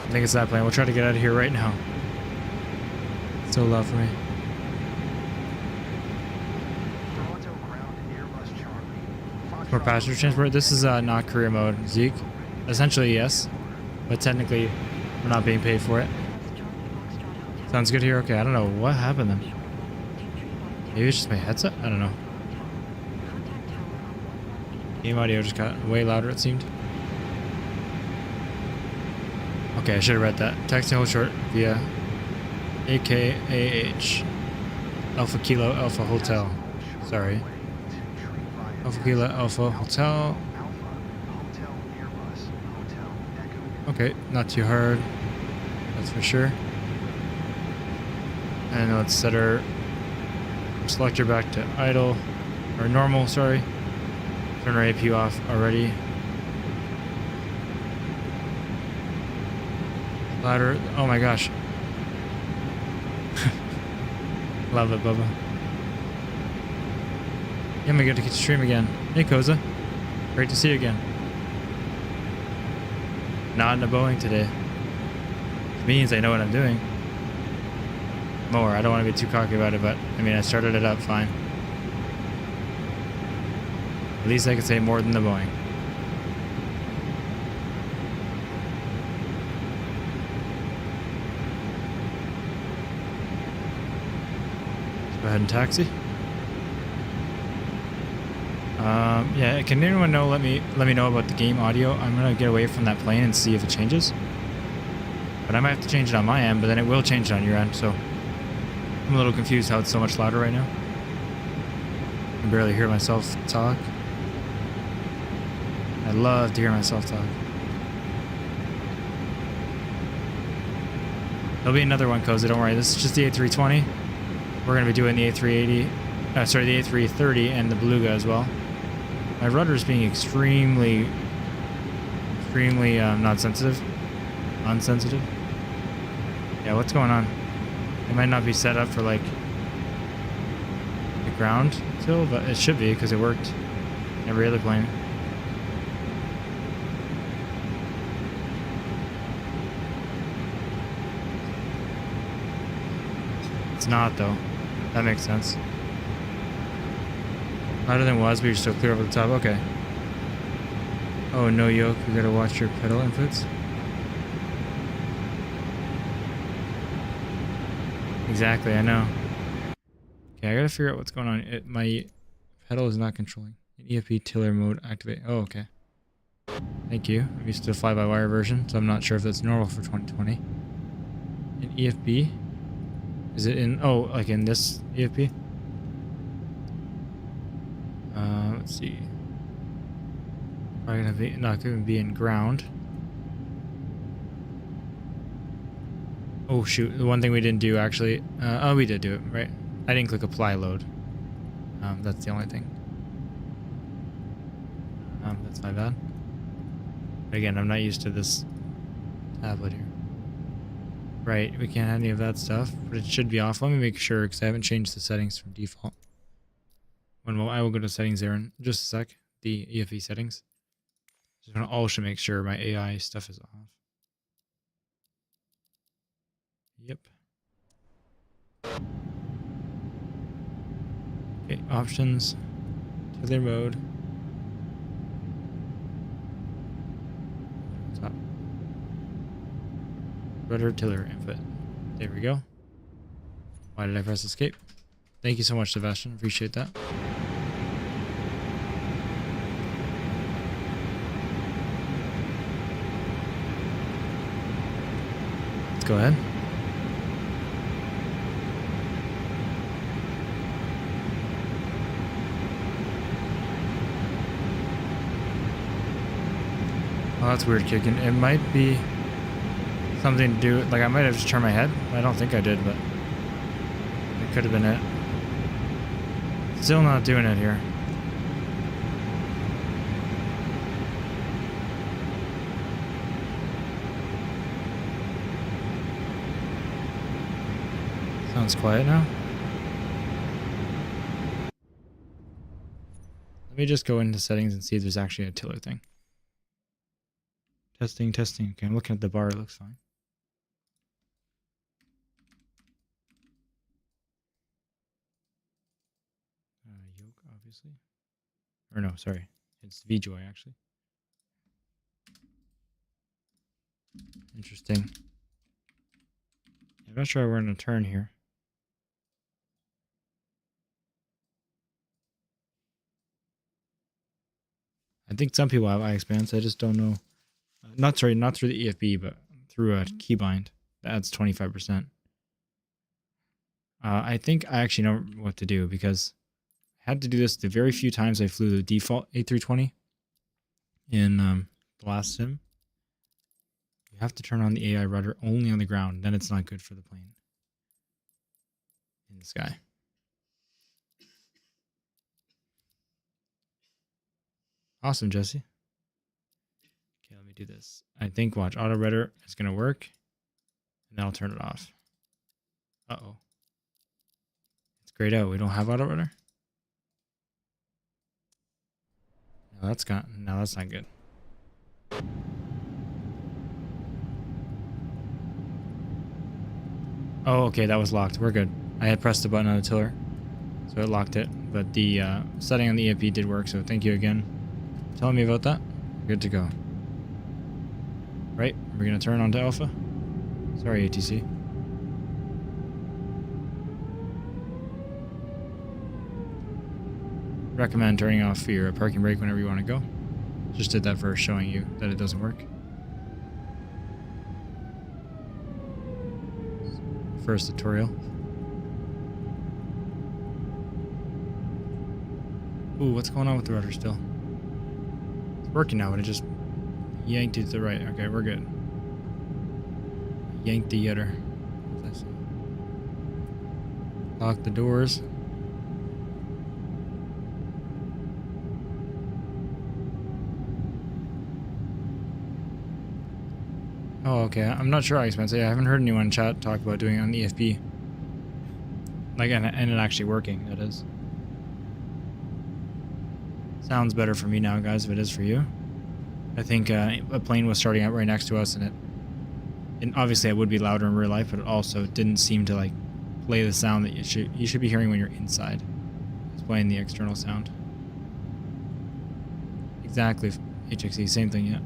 I think it's that plane. We'll try to get out of here right now. It's so loud for me. For passenger transport, this is not career mode, Zeke. Essentially, yes, but technically, we're not being paid for it. Sounds good here. Okay, I don't know what happened then. Maybe it's just my headset. I don't know. Game audio just got way louder. It seemed. Okay, I should have read that. Taxi hold short via AKAH Alpha Kilo Alpha Hotel. Sorry. Alpha Kilo Alpha Hotel. Okay, not too hard. That's for sure. And let's set our selector back to idle. Or normal, sorry. Turn our APU off already. Louder. Oh my gosh. Love it, Bubba. Yeah, I'm good to get to stream again. Hey, Koza. Great to see you again. Not in a Boeing today. It means I know what I'm doing. More. I don't want to be too cocky about it, but I mean, I started it up fine. At least I could say more than the Boeing. Let's go ahead and taxi. Yeah, can anyone know? Let me know about the game audio. I'm gonna get away from that plane and see if it changes. But I might have to change it on my end, but then it will change it on your end. So I'm a little confused how it's so much louder right now. I can barely hear myself talk. I love to hear myself talk. There'll be another one, Koza, don't worry. This is just the A320. We're gonna be doing the A380, the A330 and the Beluga as well. My rudder is being extremely not sensitive. Unsensitive. Yeah, what's going on? It might not be set up for like the ground still, but it should be because it worked every other plane. It's not though. That makes sense. Louder than was, but you're still clear over the top. Okay. Oh, no yoke. We gotta watch your pedal inputs. Exactly, I know. Okay, I gotta figure out what's going on. My pedal is not controlling. An EFP tiller mode activate. Oh, okay. Thank you. I'm used to the fly-by-wire version, so I'm not sure if that's normal for 2020. An EFP? Is it in... Oh, like in this EFP? let's see. Probably gonna be not gonna be in ground. Oh shoot! The one thing we didn't do actually. Oh, we did do it right. I didn't click apply load. That's the only thing. That's my bad. Again, I'm not used to this tablet here. Right, we can't have any of that stuff, but it should be off. Let me make sure because I haven't changed the settings from default. I will go to settings there in just a sec. The EFE settings. Just want to also make sure my AI stuff is off. Yep. Okay, options. Tiller mode. Top. Rudder tiller input. There we go. Why did I press escape? Thank you so much, Sebastian. Appreciate that. Let's go ahead. Oh, that's weird kicking. It might be something to do, like I might have just turned my head. I don't think I did, but it could have been it. Still not doing it here. Sounds quiet now. Let me just go into settings and see if there's actually a tiller thing. Testing, testing. Okay, I'm looking at the bar. It looks fine. Yoke, obviously. Or no, sorry. It's VJoy, actually. Interesting. I'm not sure we're in a turn here. I think some people have eye expanse. I just don't know. Not through the EFB, but through a keybind. That adds 25%. I think I actually know what to do because I had to do this the very few times I flew the default A320 in the last sim. You have to turn on the AI rudder only on the ground. Then it's not good for the plane in the sky. Awesome, Jesse. Okay, let me do this. I think, watch, auto rudder is going to work. And then I'll turn it off. Uh-oh. It's grayed out. We don't have auto rudder? No, that's not good. Oh, okay, that was locked. We're good. I had pressed the button on the tiller, so it locked it. But the setting on the EFP did work, so thank you again for telling me about that. Good to go. Right, we're going to turn on to alpha. Sorry, ATC. Recommend turning off your parking brake whenever you want to go. Just did that for showing you that it doesn't work. First tutorial. Ooh, what's going on with the rudder still? It's working now, but it just yanked it to the right. Okay, we're good. Yanked the rudder. Lock the doors. Oh, okay. I'm not sure how expensive. I haven't heard anyone in chat talk about doing it on the EFP. Like, and it actually working, that is. Sounds better for me now, guys, if it is for you. I think a plane was starting out right next to us, and obviously it would be louder in real life, but it also didn't seem to, like, play the sound that you should be hearing when you're inside. It's playing the external sound. Exactly, HXE, same thing, yeah.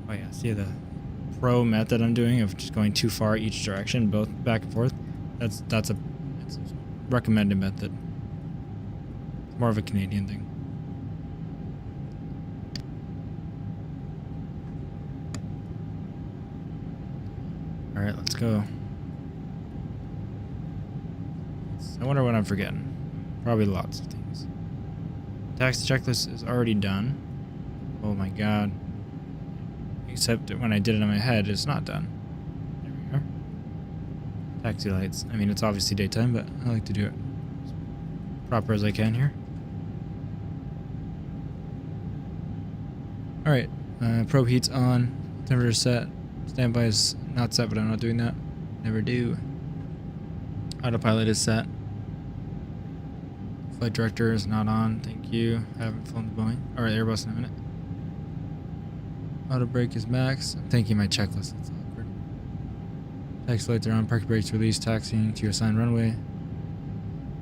Oh yeah, see the pro method I'm doing of just going too far each direction, both back and forth. It's a recommended method. It's more of a Canadian thing. Alright, let's go. I wonder what I'm forgetting. Probably lots of things. Taxi checklist is already done. Oh my god. Except when I did it in my head, it's not done. There we are. Taxi lights. I mean, it's obviously daytime, but I like to do it as proper as I can here. Alright. Probe heat's on. Temperature set. Standby is not set, but I'm not doing that. Never do. Autopilot is set. Flight director is not on. Thank you. I haven't flown the Boeing or Airbus in a minute. Auto brake is max. I'm thinking my checklist. That's awkward. Taxi lights are on. Parking brakes released. Taxiing to your assigned runway.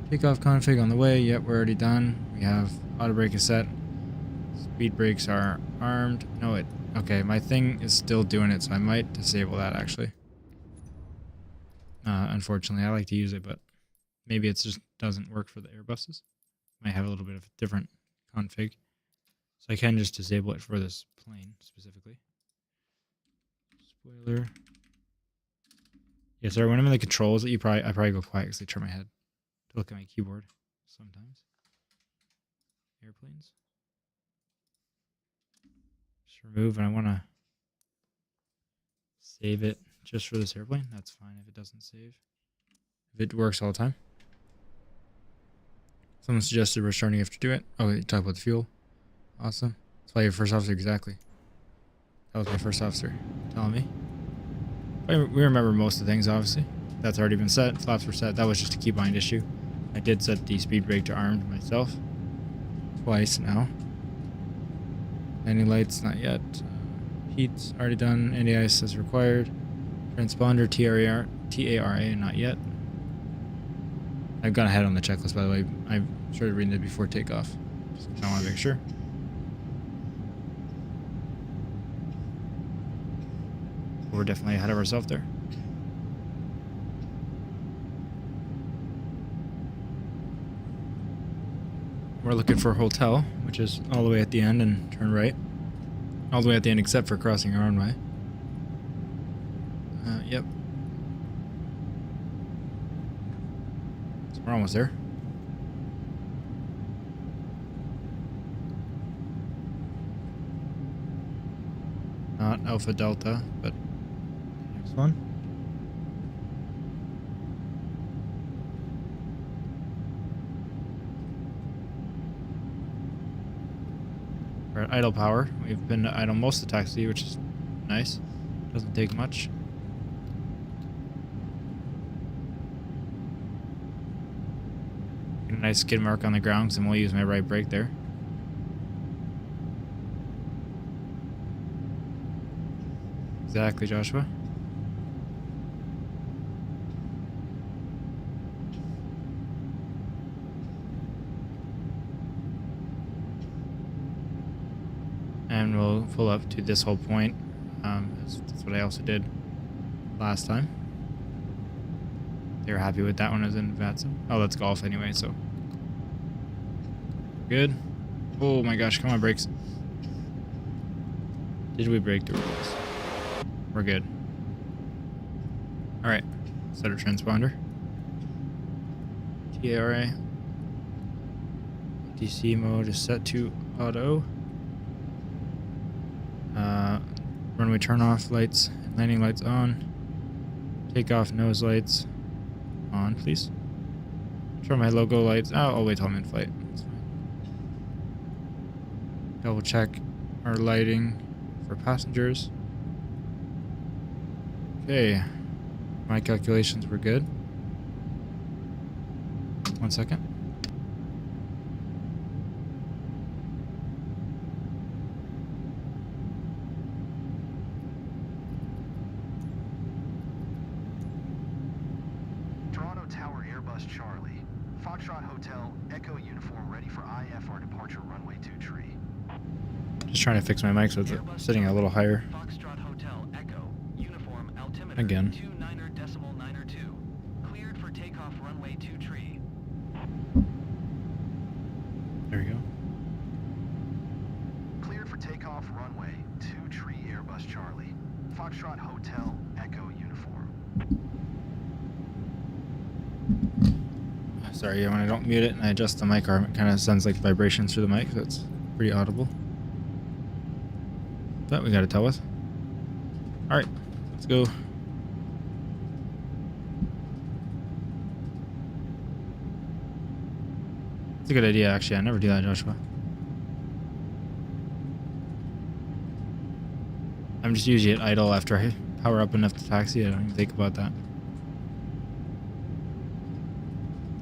Takeoff config on the way. Yep, we're already done. We have auto brake is set. Speed brakes are armed. No, it. Okay, my thing is still doing it, so I might disable that actually. Unfortunately, I like to use it, but maybe it just doesn't work for the Airbuses. Might have a little bit of a different config. So I can just disable it for this plane specifically. Spoiler. Yeah, sorry, when I'm in the controls, I probably go quiet because I turn my head to look at my keyboard sometimes. Airplanes. Just remove, and I want to save it just for this airplane. That's fine if it doesn't save. If it works all the time. Someone suggested restarting after do it. Oh, you talk about the fuel. Awesome. That's why you're first officer, exactly. That was my first officer telling me. We remember most of the things, obviously. That's already been set. Flaps were set. That was just a keybind issue. I did set the speed brake to armed myself. Twice now. Landing lights, not yet. Heat's already done. Anti-ice as required. Transponder, TARA, not yet. I've gone ahead on the checklist, by the way. I started reading it before takeoff. Just 'cause I want to make sure. We're definitely ahead of ourselves there. We're looking for a hotel, which is all the way at the end, and turn right. All the way at the end except for crossing our runway. Yep. So we're almost there. Not Alpha Delta, but next one. We're at idle power. We've been to idle most of the taxi, which is nice. Doesn't take much. Get a nice skid mark on the ground because I'm only using my right brake there. Exactly, Joshua. And we'll pull up to this whole point. That's what I also did last time. They were happy with that one as in Vatson. Oh, that's golf anyway, so. Good. Oh my gosh, come on, brakes. Did we break the rules? We're good. Alright, set a transponder. TARA. DC mode is set to auto. Runway turn-off lights, landing lights on. Takeoff nose lights on, please. Show my logo lights. Oh, I'll wait till I'm in flight. That's fine. Double check our lighting for passengers. Okay. My calculations were good. 1 second. Toronto Tower Airbus Charlie. Foxtrot Hotel, Echo uniform ready for IFR departure runway 23. Just trying to fix my mic so it's sitting a little higher. Foxtrot Hotel, Echo, uniform altimeter Again. 29.92. Cleared for takeoff runway 23. There we go. Cleared for takeoff runway 23 Airbus Charlie. Foxtrot Hotel Echo Uniform. Sorry, when I don't mute it and I adjust the mic arm, it kind of sounds like vibrations through the mic. That's pretty audible. But we got to tell us. All right, let's go. It's a good idea, actually. I never do that, Joshua. I'm just usually at idle after I power up enough to taxi. I don't even think about that.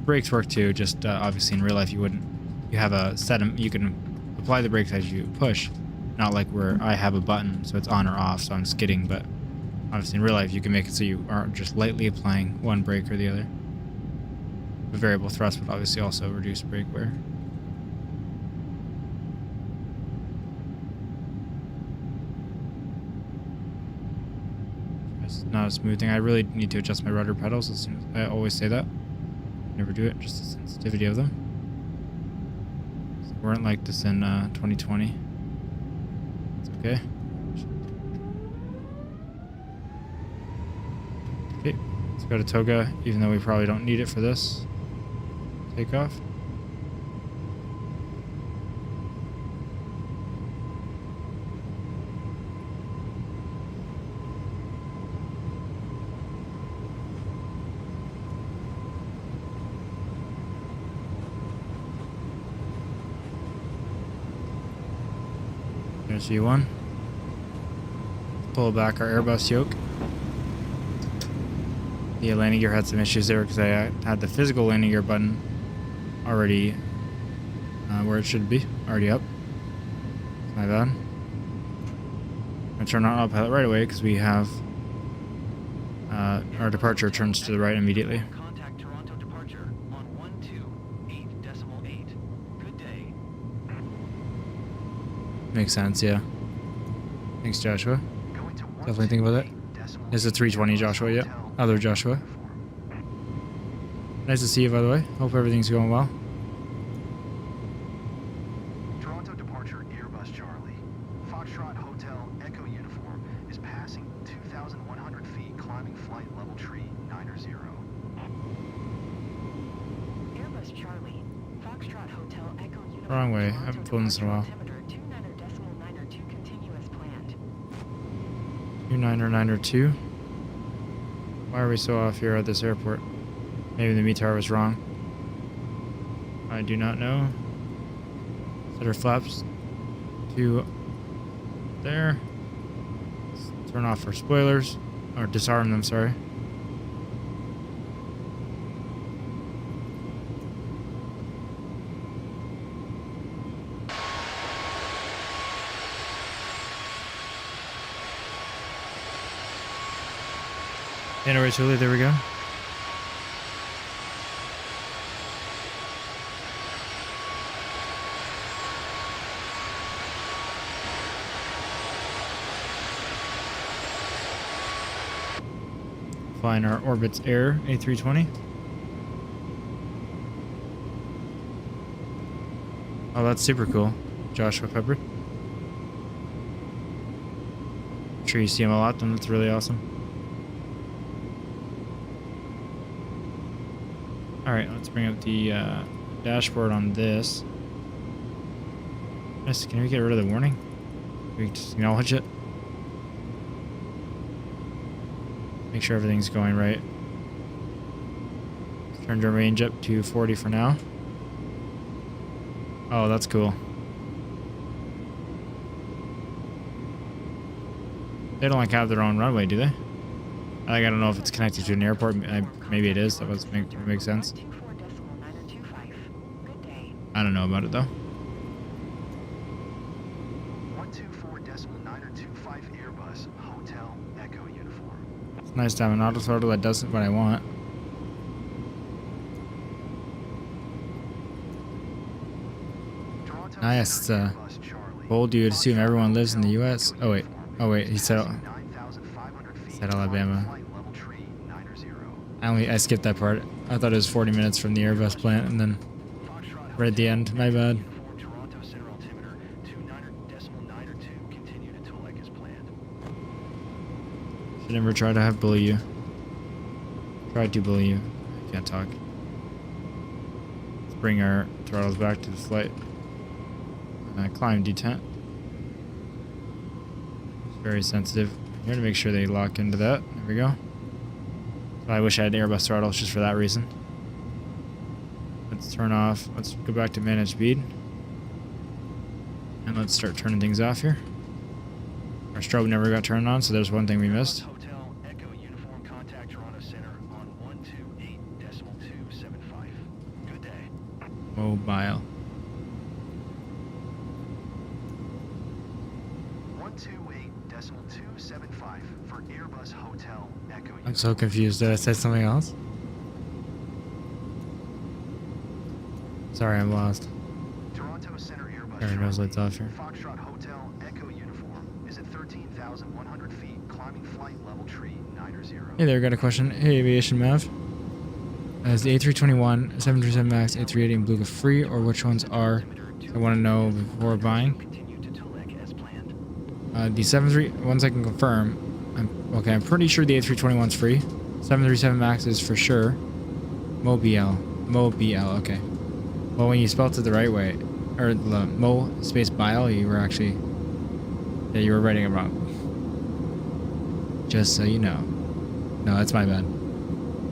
Brakes work too, just obviously in real life you wouldn't. You have a set, you can apply the brakes as you push, not like where I have a button so it's on or off, so I'm skidding, but obviously in real life you can make it so you aren't just lightly applying one brake or the other. The variable thrust would obviously also reduce brake wear. It's not a smooth thing. I really need to adjust my rudder pedals as soon as I always say that. Never do it, just the sensitivity of them. So weren't like this in 2020. It's okay. Okay, let's go to Toga, even though we probably don't need it for this takeoff. There's V1. Pull back our Airbus yoke. The landing gear had some issues there because I had the physical landing gear button already where it should be, already up. My bad. I'm gonna turn on autopilot right away because we have our departure turns to the right immediately. Contact Toronto departure on 128.8. Good day. Makes sense, yeah. Thanks, Joshua. Going to Definitely think about that. It's a 320, Joshua, yeah. Other Joshua. Nice to see you, by the way. Hope everything's going well. Toronto departure Airbus Charlie. Foxtrot Hotel Echo Uniform is passing 2,100 feet climbing flight level tree 90. Airbus Charlie. Foxtrot Hotel Echo Uniform. Wrong way. I Toronto haven't flown this in a while. altimeter 29.92 continuous planned. 2992. Why are we so off here at this airport? Maybe the METAR was wrong. I do not know. Set our flaps to there. Let's turn off our spoilers. Or disarm them, sorry. Anyway, Julie, there we go. Flying our Orbit's Air A320. Oh, that's super cool. Joshua Pepper. I'm sure you see him a lot, then that's really awesome. Alright, let's bring up the dashboard on this. Yes, can we get rid of the warning? Can we just acknowledge it? Make sure everything's going right. Turned our range up to 40 for now. Oh, that's cool. They don't like have their own runway, do they? I don't know if it's connected to an airport. Maybe it is. That would make sense. I don't know about it though. 124.925 Airbus Hotel Echo Uniform. It's nice to have an auto throttle that does what I want. Nice. It's bold. You would assume everyone lives in the U.S. Oh wait. He said Alabama. I skipped that part. I thought it was 40 minutes from the Airbus plant, and then right at the end. My bad. Should never try to bully you. Tried to bully you. I can't talk. Let's bring our throttles back to the flight. Climb detent. It's very sensitive. Here to make sure they lock into that. There we go. I wish I had Airbus throttles just for that reason. Let's turn off. Let's go back to manage speed. And let's start turning things off here. Our strobe never got turned on, so there's one thing we missed. Hotel Echo Uniform, contact Toronto Center on 128.275. Good day. Mobile. 128.275 for Airbus Hotel Echo. I'm so confused. Did I say something else? Sorry, I'm lost. Toronto Center Airbus. There, nose lights off here. Foxtrot Hotel Echo Uniform is at 13,100 feet, climbing flight level tree 90. Hey there, got a question. Hey, Aviation Mav. Is the A321, 737 MAX, A380, and Beluga free, or which ones are? I want to know before buying. The 73 ones I can confirm. I'm pretty sure the A321's free. 737 MAX is for sure. Mobile, okay. Well, when you spelled it the right way, or the Mo space Bile, you were actually, yeah, you were writing it wrong. Just so you know. No, that's my bad.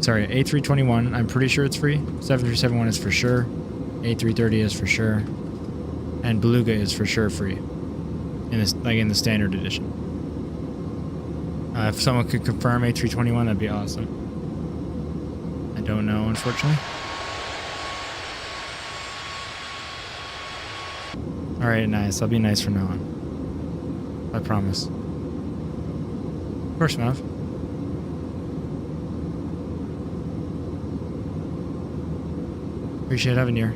Sorry, A321, I'm pretty sure it's free. 737 is for sure. A330 is for sure. And Beluga is for sure free. In this, like in the standard edition. If someone could confirm A321, that'd be awesome. I don't know, unfortunately. Alright, nice. I'll be nice from now on. I promise. Of course, Mav. Appreciate having you here.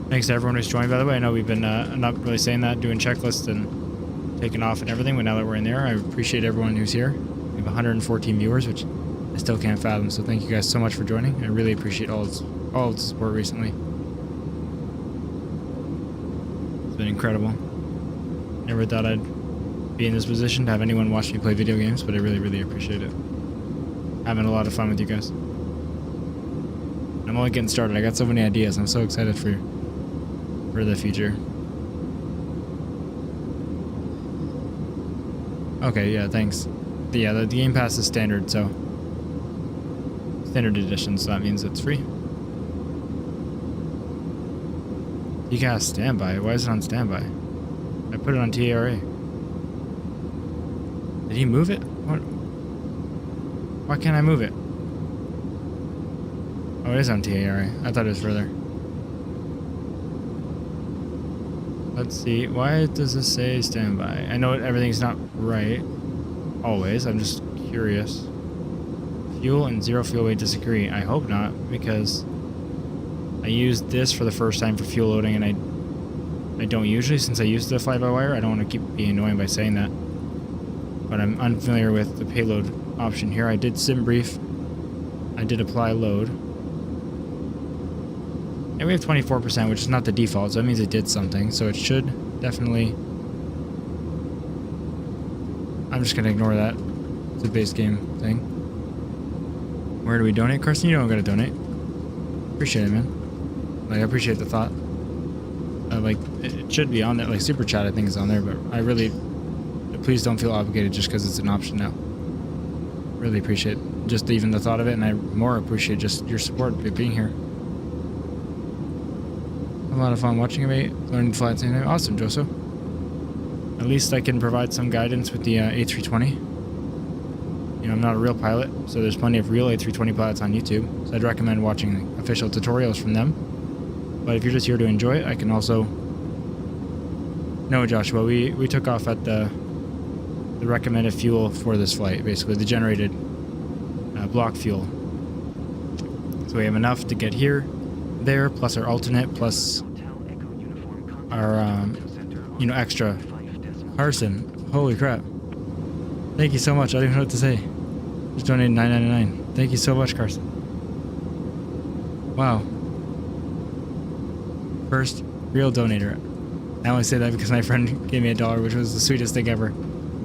Thanks to everyone who's joined, by the way. I know we've been not really saying that, doing checklists and taking off and everything, but now that we're in there, I appreciate everyone who's here. We have 114 viewers, which I still can't fathom, so thank you guys so much for joining. I really appreciate all of the support recently. It's been incredible. Never thought I'd be in this position to have anyone watch me play video games, but I really, really appreciate it. Having a lot of fun with you guys. I'm only getting started. I got so many ideas. I'm so excited for the future. Okay, yeah, thanks. The Game Pass is standard, so standard edition, so that means it's free. You got standby. Why is it on standby? I put it on TARA. Did he move it? What? Why can't I move it? Oh, it is on TARA. I thought it was further. Let's see. Why does this say standby? I know everything's not right. Always. I'm just curious. Fuel and zero fuel weight disagree. I hope not, because I used this for the first time for fuel loading, and I don't usually, since I used the fly-by-wire. I don't want to keep being annoying by saying that. But I'm unfamiliar with the payload option here. I did sim brief. I did apply load. And we have 24%, which is not the default, so that means it did something. So it should definitely... I'm just going to ignore that. It's a base game thing. Where do we donate, Carson? You don't got to donate. Appreciate it, man. Like, I appreciate the thought. Like, it should be on there. Like, Super Chat, I think, is on there, but I really... Please don't feel obligated just because it's an option now. Really appreciate just even the thought of it, and I more appreciate just your support by being here. A lot of fun watching me learning to fly at the same time. Awesome, Joseph. At least I can provide some guidance with the A320. You know, I'm not a real pilot, so there's plenty of real A320 pilots on YouTube. So I'd recommend watching official tutorials from them. But if you're just here to enjoy it, I can also... No, Joshua, we took off at the recommended fuel for this flight, basically the generated block fuel. So we have enough to get here, there, plus our alternate, plus our extra. Carson, holy crap! Thank you so much. I don't even know what to say. Just donated $9.99. Thank you so much, Carson. Wow. First real donator. I only say that because my friend gave me $1, which was the sweetest thing ever.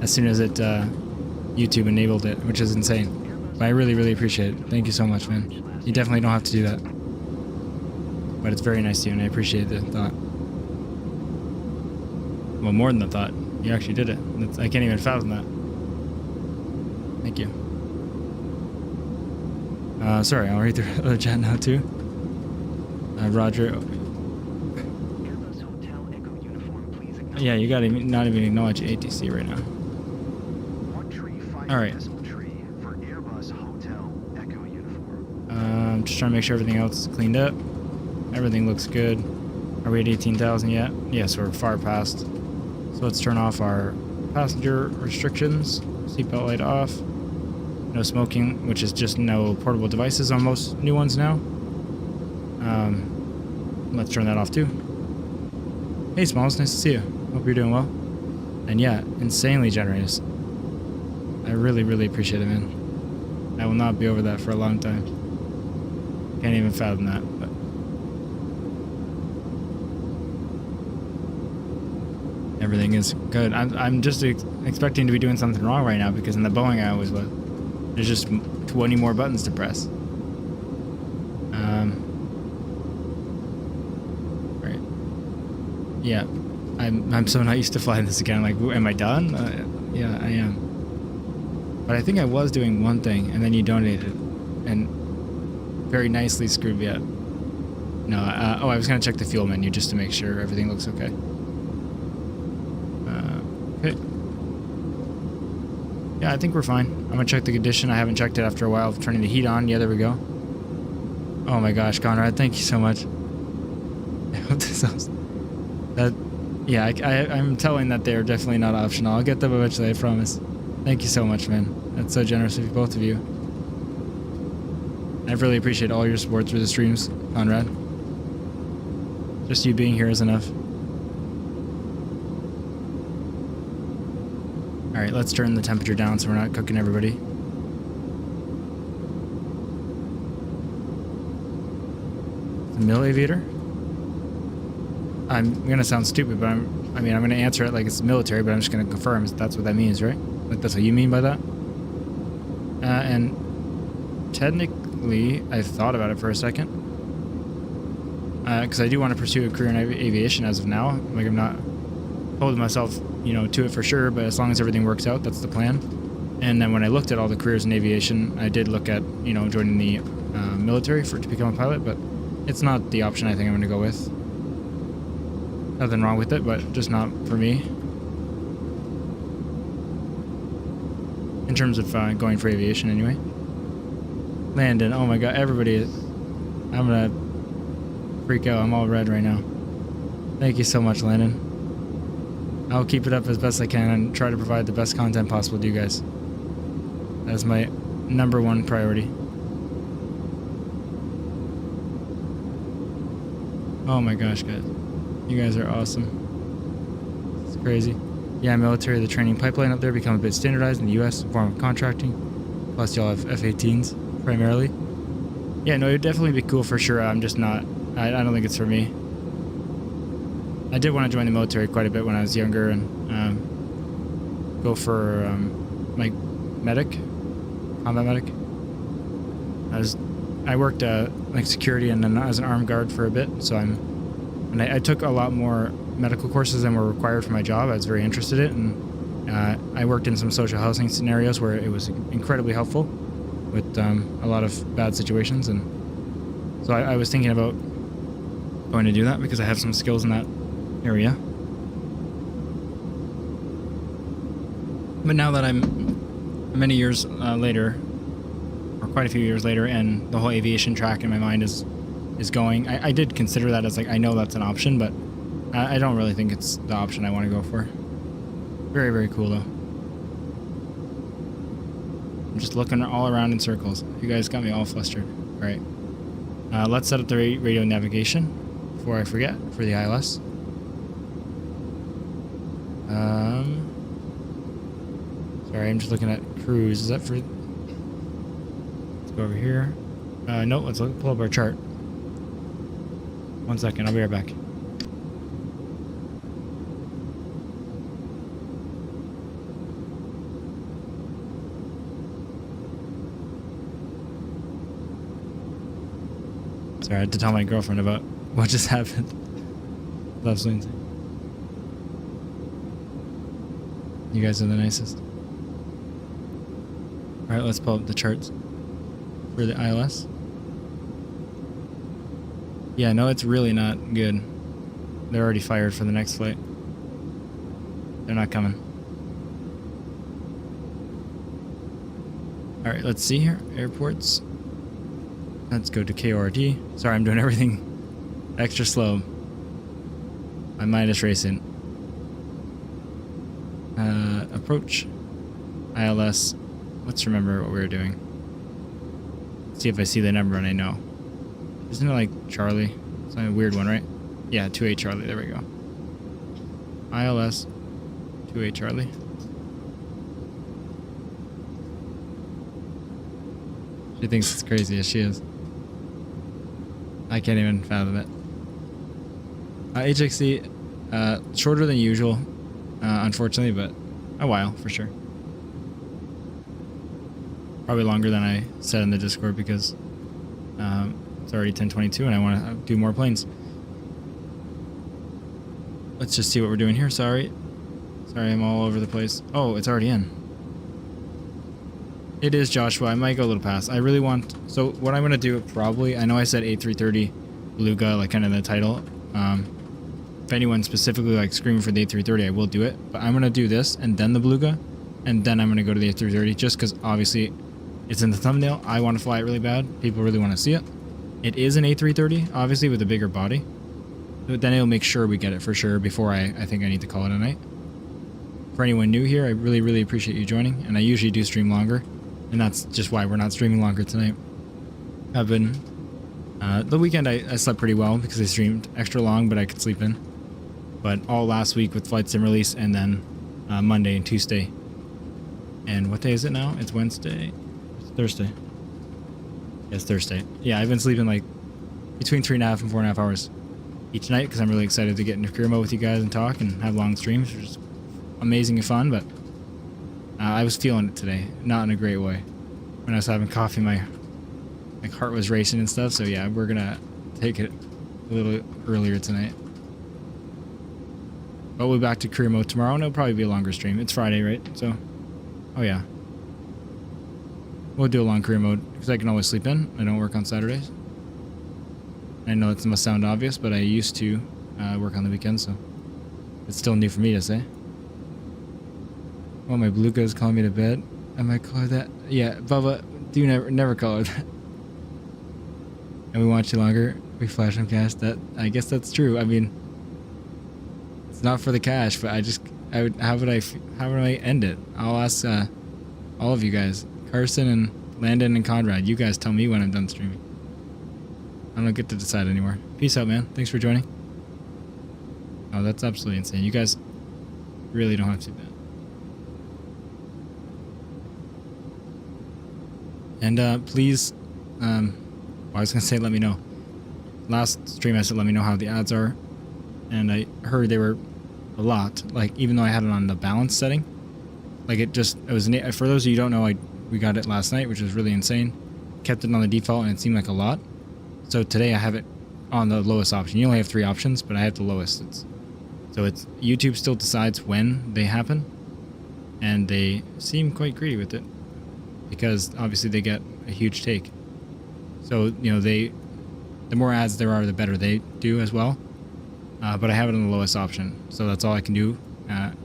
as soon as it YouTube enabled it, which is insane. But I really, really appreciate it. Thank you so much, man. You definitely don't have to do that. But it's very nice of you, and I appreciate the thought. Well, more than the thought. You actually did it. I can't even fathom that. Thank you. Sorry, I'll read the other chat now, too. Roger. Airbus Hotel Echo Uniform, please acknowledge. Yeah, you gotta not even acknowledge ATC right now. One tree, 5 All right. decimal tree for Airbus Hotel Echo Uniform. I'm just trying to make sure everything else is cleaned up. Everything looks good. Are we at 18,000 yet? Yes, we're far past. So let's turn off our passenger restrictions. Seatbelt light off. No smoking, which is just no portable devices on most new ones now. Let's turn that off too. Hey Smalls, nice to see you. Hope you're doing well. And yeah, insanely generous. I really, really appreciate it, man. I will not be over that for a long time. Can't even fathom that. But everything is good. I'm just expecting to be doing something wrong right now because in the Boeing I always was. There's just 20 more buttons to press. Right. Yeah. I'm so not used to flying this again. Like, am I done? Yeah, I am. But I think I was doing one thing, and then you donated, and very nicely screwed me up. No, I was gonna check the fuel menu just to make sure everything looks okay. Okay. Yeah, I think we're fine. I'm gonna check the condition. I haven't checked it after a while of turning the heat on. Yeah, there we go. Oh my gosh, Conrad, thank you so much. I hope this helps. Yeah, I'm telling that they're definitely not optional. I'll get them eventually, I promise. Thank you so much, man. That's so generous of you, both of you. I really appreciate all your support through the streams, Conrad. Just you being here is enough. Alright, let's turn the temperature down so we're not cooking everybody. The mill aviator? I'm gonna sound stupid, but I'm gonna answer it like it's military, but I'm just gonna confirm that's what that means, right? Like that's what you mean by that? And technically, I've thought about it for a second. Because I do want to pursue a career in aviation as of now. Like I'm not holding myself, to it for sure, but as long as everything works out, that's the plan. And then when I looked at all the careers in aviation, I did look at, joining the military to become a pilot, but it's not the option I think I'm going to go with. Nothing wrong with it, but just not for me. In terms of going for aviation anyway. Landon, oh my god, everybody is... I'm gonna freak out, I'm all red right now. Thank you so much, Landon. I'll keep it up as best I can and try to provide the best content possible to you guys. That is my #1 priority. Oh my gosh, guys. You guys are awesome. It's crazy. Yeah, military, the training pipeline up there become a bit standardized in the US in the form of contracting. Plus y'all have F-18s, primarily. Yeah, no, it'd definitely be cool for sure. I'm just not... I don't think it's for me. I did want to join the military quite a bit when I was younger and go for like medic, combat medic. I worked like security and then as an armed guard for a bit, so I took a lot more medical courses than were required for my job. I was very interested in it, and I worked in some social housing scenarios where it was incredibly helpful with a lot of bad situations, and so I was thinking about going to do that because I have some skills in that area. But now that I'm many years later, or quite a few years later, and the whole aviation track in my mind is going, I did consider that as like, I know that's an option, but I don't really think it's the option I want to go for. Very, very cool though. I'm just looking all around in circles. You guys got me all flustered. All right. Let's set up the radio navigation before I forget for the ILS. Sorry, I'm just looking at cruise. Is that for... Let's go over here. No, let's pull up our chart. 1 second, I'll be right back. Sorry, I had to tell my girlfriend about what just happened. That's absolutely insane. You guys are the nicest. Alright, let's pull up the charts for the ILS. Yeah, no, it's really not good. They're already fired for the next flight. They're not coming. Alright, let's see here. Airports. Let's go to KORD. Sorry, I'm doing everything extra slow. My mind is racing. Approach. ILS. Let's remember what we were doing. See if I see the number and I know. Isn't it like Charlie? It's like a weird one, right? Yeah, 28 Charlie. There we go. ILS 28 Charlie. She thinks it's crazy as she is. I can't even fathom it. HXC, shorter than usual, unfortunately, but a while for sure. Probably longer than I said in the Discord because it's already 10:22 and I want to do more planes. Let's just see what we're doing here. Sorry, I'm all over the place. Oh, it's already in. It is Joshua. I might go a little past. I really want. So what I'm gonna do probably. I know I said A330 Beluga, like kind of the title. If anyone specifically like screaming for the A330, I will do it. But I'm gonna do this and then the Beluga, and then I'm gonna go to the A330 just because obviously it's in the thumbnail. I want to fly it really bad. People really want to see it. It is an A330, obviously with a bigger body. But then it'll make sure we get it for sure before I think I need to call it a night. For anyone new here, I really, really appreciate you joining. And I usually do stream longer. And that's just why we're not streaming longer tonight. I've been... the weekend I slept pretty well because I streamed extra long, but I could sleep in. But all last week with Flight Sim release and then Monday and Tuesday. And what day is it now? It's Wednesday. It's Thursday. It's Thursday. Yeah, I've been sleeping like between 3.5 and 4.5 hours each night because I'm really excited to get into career mode with you guys and talk and have long streams, which is amazing and fun. But I was feeling it today, not in a great way. When I was having coffee, my heart was racing and stuff. So yeah, we're gonna take it a little earlier tonight. But we'll be back to career mode tomorrow, and it'll probably be a longer stream. It's Friday, right? So, oh yeah. We'll do a long career mode, because I can always sleep in. I don't work on Saturdays. I know it must sound obvious, but I used to work on the weekends, so it's still new for me to say. Well, my Beluga is calling me to bed. I might call her that. Yeah, Bubba, do never call her that. And we want you longer. We flash on cash. I guess that's true. I mean, it's not for the cash, but how would I end it? I'll ask all of you guys, Carson and Landon and Conrad. You guys tell me when I'm done streaming. I don't get to decide anymore. Peace out, man. Thanks for joining. Oh, that's absolutely insane. You guys really don't have to do that. And please, I was gonna say let me know. Last stream I said let me know how the ads are, and I heard they were a lot. Like even though I had it on the balance setting, like it was. For those of you who don't know, we got it last night, which was really insane. Kept it on the default, and it seemed like a lot. So today I have it on the lowest option. You only have 3 options, but I have the lowest. So it's YouTube still decides when they happen, and they seem quite greedy with it. Because obviously they get a huge take. So, you know, the more ads there are, the better they do as well. But I have it on the lowest option. So that's all I can do.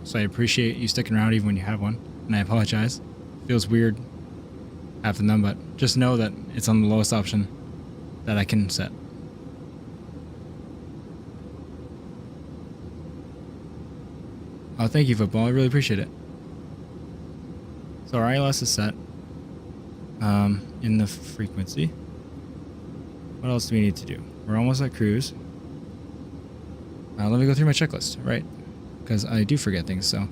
So I appreciate you sticking around even when you have one. And I apologize. It feels weird having them, but just know that it's on the lowest option that I can set. Oh, thank you, football. I really appreciate it. So our ILS is set. In the frequency. What else do we need to do? We're almost at cruise. Let me go through my checklist, right? Because I do forget things, so.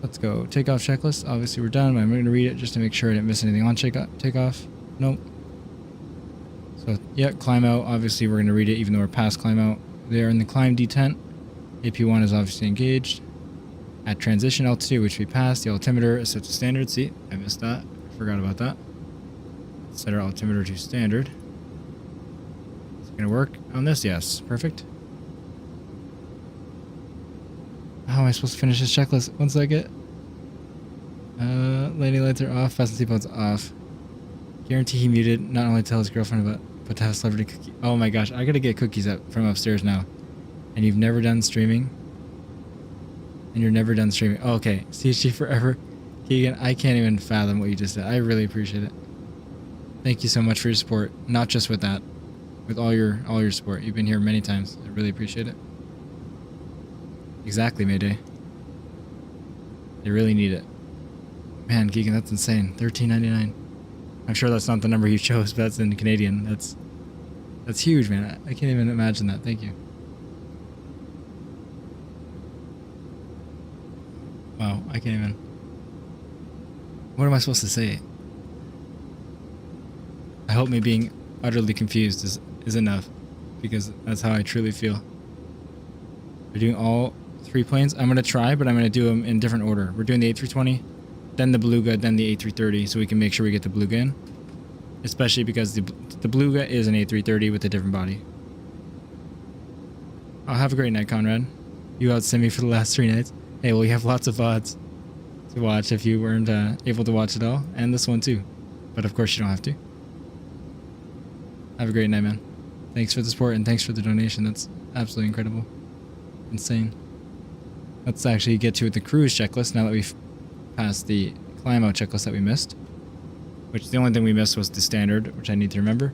Let's go. Takeoff checklist. Obviously we're done, but I'm going to read it just to make sure I didn't miss anything on takeoff. Nope. So, yeah, climb out. Obviously we're going to read it even though we're past climb out. They are in the climb detent. AP1 is obviously engaged. At transition altitude, which we passed, the altimeter is set to standard. See, I missed that. Forgot about that. Set our altimeter to standard. Gonna work on this? Yes. Perfect. How am I supposed to finish this checklist? 1 second. Landing lights are off. Fasten seatbelts off. Guarantee he muted not only to tell his girlfriend but to have celebrity cookie. Oh my gosh, I gotta get cookies up from upstairs now. And you've never done streaming? And you're never done streaming. Oh, okay. CHG forever. Keegan, I can't even fathom what you just said. I really appreciate it. Thank you so much for your support. Not just with that. With all your support. You've been here many times. I really appreciate it. Exactly, Mayday. They really need it. Man, Keegan, that's insane. $13.99. I'm sure that's not the number you chose, but that's in Canadian. That's huge, man. I can't even imagine that. Thank you. Wow, I can't even. What am I supposed to say? I hope me being utterly confused is enough, because that's how I truly feel. We're doing all 3 planes. I'm going to try, but I'm going to do them in different order. We're doing the A320, then the Beluga, then the A330, so we can make sure we get the Beluga in. Especially because the Beluga is an A330 with a different body. Oh, have a great night, Conrad. You outsent me for the last 3 nights. Hey, well, you have lots of VODs to watch if you weren't able to watch it all, and this one too. But of course you don't have to. Have a great night, man. Thanks for the support and thanks for the donation. That's absolutely incredible. Insane. Let's actually get to the cruise checklist now that we've passed the climb out checklist that we missed. Which the only thing we missed was the standard, which I need to remember.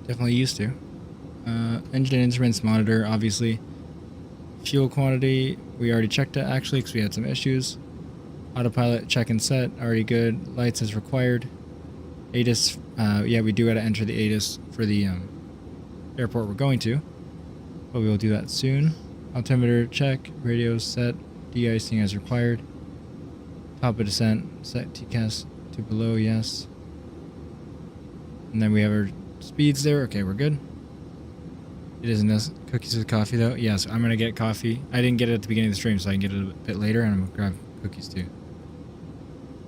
Definitely used to. Engine instruments monitor, obviously. Fuel quantity, we already checked it actually because we had some issues. Autopilot check and set, already good. Lights as required. ATIS, yeah, we do got to enter the ATIS for the airport we're going to. But we will do that soon. Altimeter check, radio set, de-icing as required. Top of descent, set TCAS to below, yes. And then we have our speeds there. Okay, we're good. It isn't this cookies with coffee though. Yes, I'm gonna get coffee. I didn't get it at the beginning of the stream, so I can get it a bit later, and I'm gonna grab cookies too.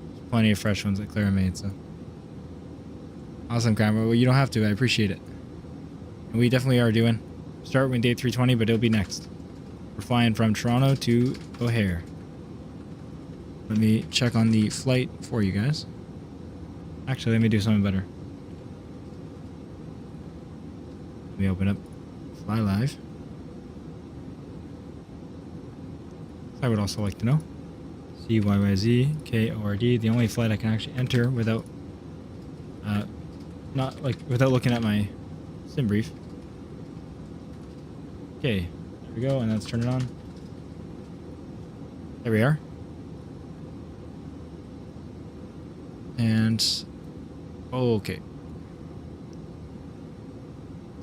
There's plenty of fresh ones that Clara made, so. Awesome, Grandma. Well, you don't have to. I appreciate it. And we definitely are doing. Start with day 320, but it'll be next. We're flying from Toronto to O'Hare. Let me check on the flight for you guys. Actually, let me do something better. Let me open up Fly Live. I would also like to know. CYYZ KORD. The only flight I can actually enter without without looking at my sim brief. Okay, there we go, and let's turn it on. There we are. And okay.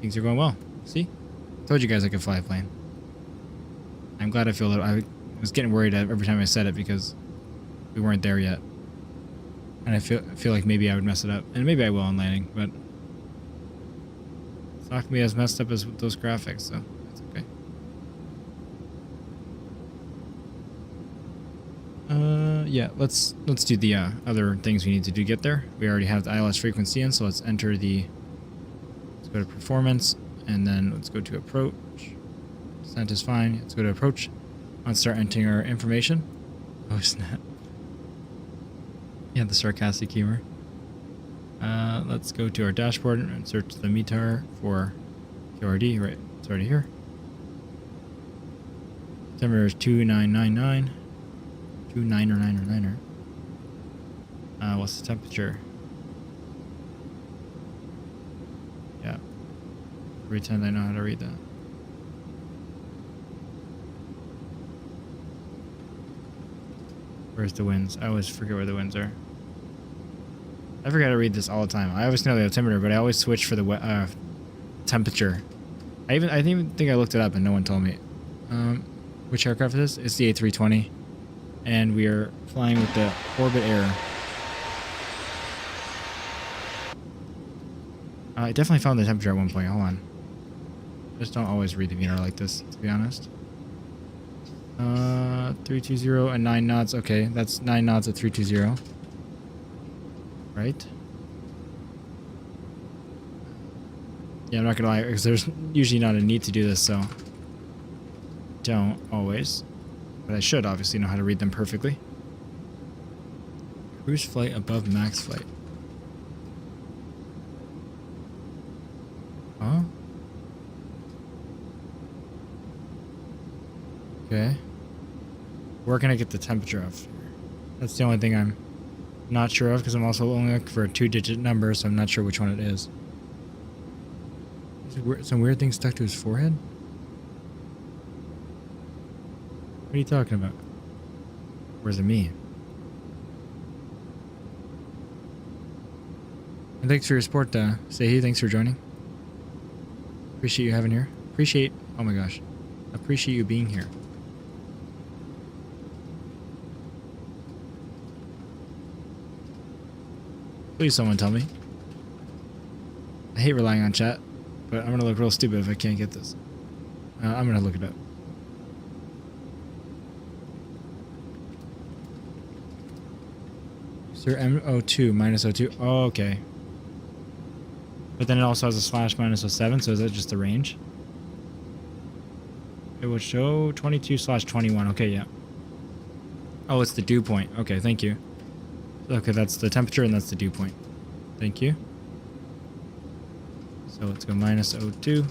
Things are going well. See? Told you guys I could fly a plane. I'm glad I feel that I was getting worried every time I said it because we weren't there yet. And I feel like maybe I would mess it up. And maybe I will on landing, but it's not gonna be as messed up as those graphics, so it's okay. Yeah, let's do the other things we need to do to get there. We already have the ILS frequency in, so let's enter the. Let's go to performance, and then let's go to approach. Descent is fine. Let's go to approach. Let's start entering our information. Oh snap! Yeah, the sarcastic humor. Let's go to our dashboard and search the METAR for QRD. Right, it's already here. Temperature is 2999. 29er. What's the temperature? Yeah. Pretend I know how to read that. Where's the winds? I always forget where the winds are. I forget to read this all the time. I always know the altimeter, but I always switch for the temperature. I didn't even think I looked it up and no one told me. Which aircraft is this? It's the A320. And we are flying with the Orbit Air. I definitely found the temperature at one point. Hold on. Just don't always read the meter like this, to be honest. 320 and 9 knots. Okay, that's 9 knots at 320. Right? Yeah, I'm not gonna lie, because there's usually not a need to do this, so don't always. But I should obviously know how to read them perfectly. Cruise flight above max flight. Huh? Okay. Where can I get the temperature of? That's the only thing I'm not sure of, because I'm also only looking for a 2-digit number, so I'm not sure which one it is. Some weird thing stuck to his forehead? What are you talking about? Where's it me? And thanks for your support, Sehi. Thanks for joining. Appreciate you having here. Oh my gosh. Appreciate you being here. Please someone tell me. I hate relying on chat, but I'm gonna look real stupid if I can't get this. I'm gonna look it up. Sir M02 minus 02. Oh, okay. But then it also has a slash minus 07, so is that just the range? It will show 22/21. Okay, yeah. Oh, it's the dew point. Okay, thank you. Okay, that's the temperature and that's the dew point. Thank you. So let's go minus 02.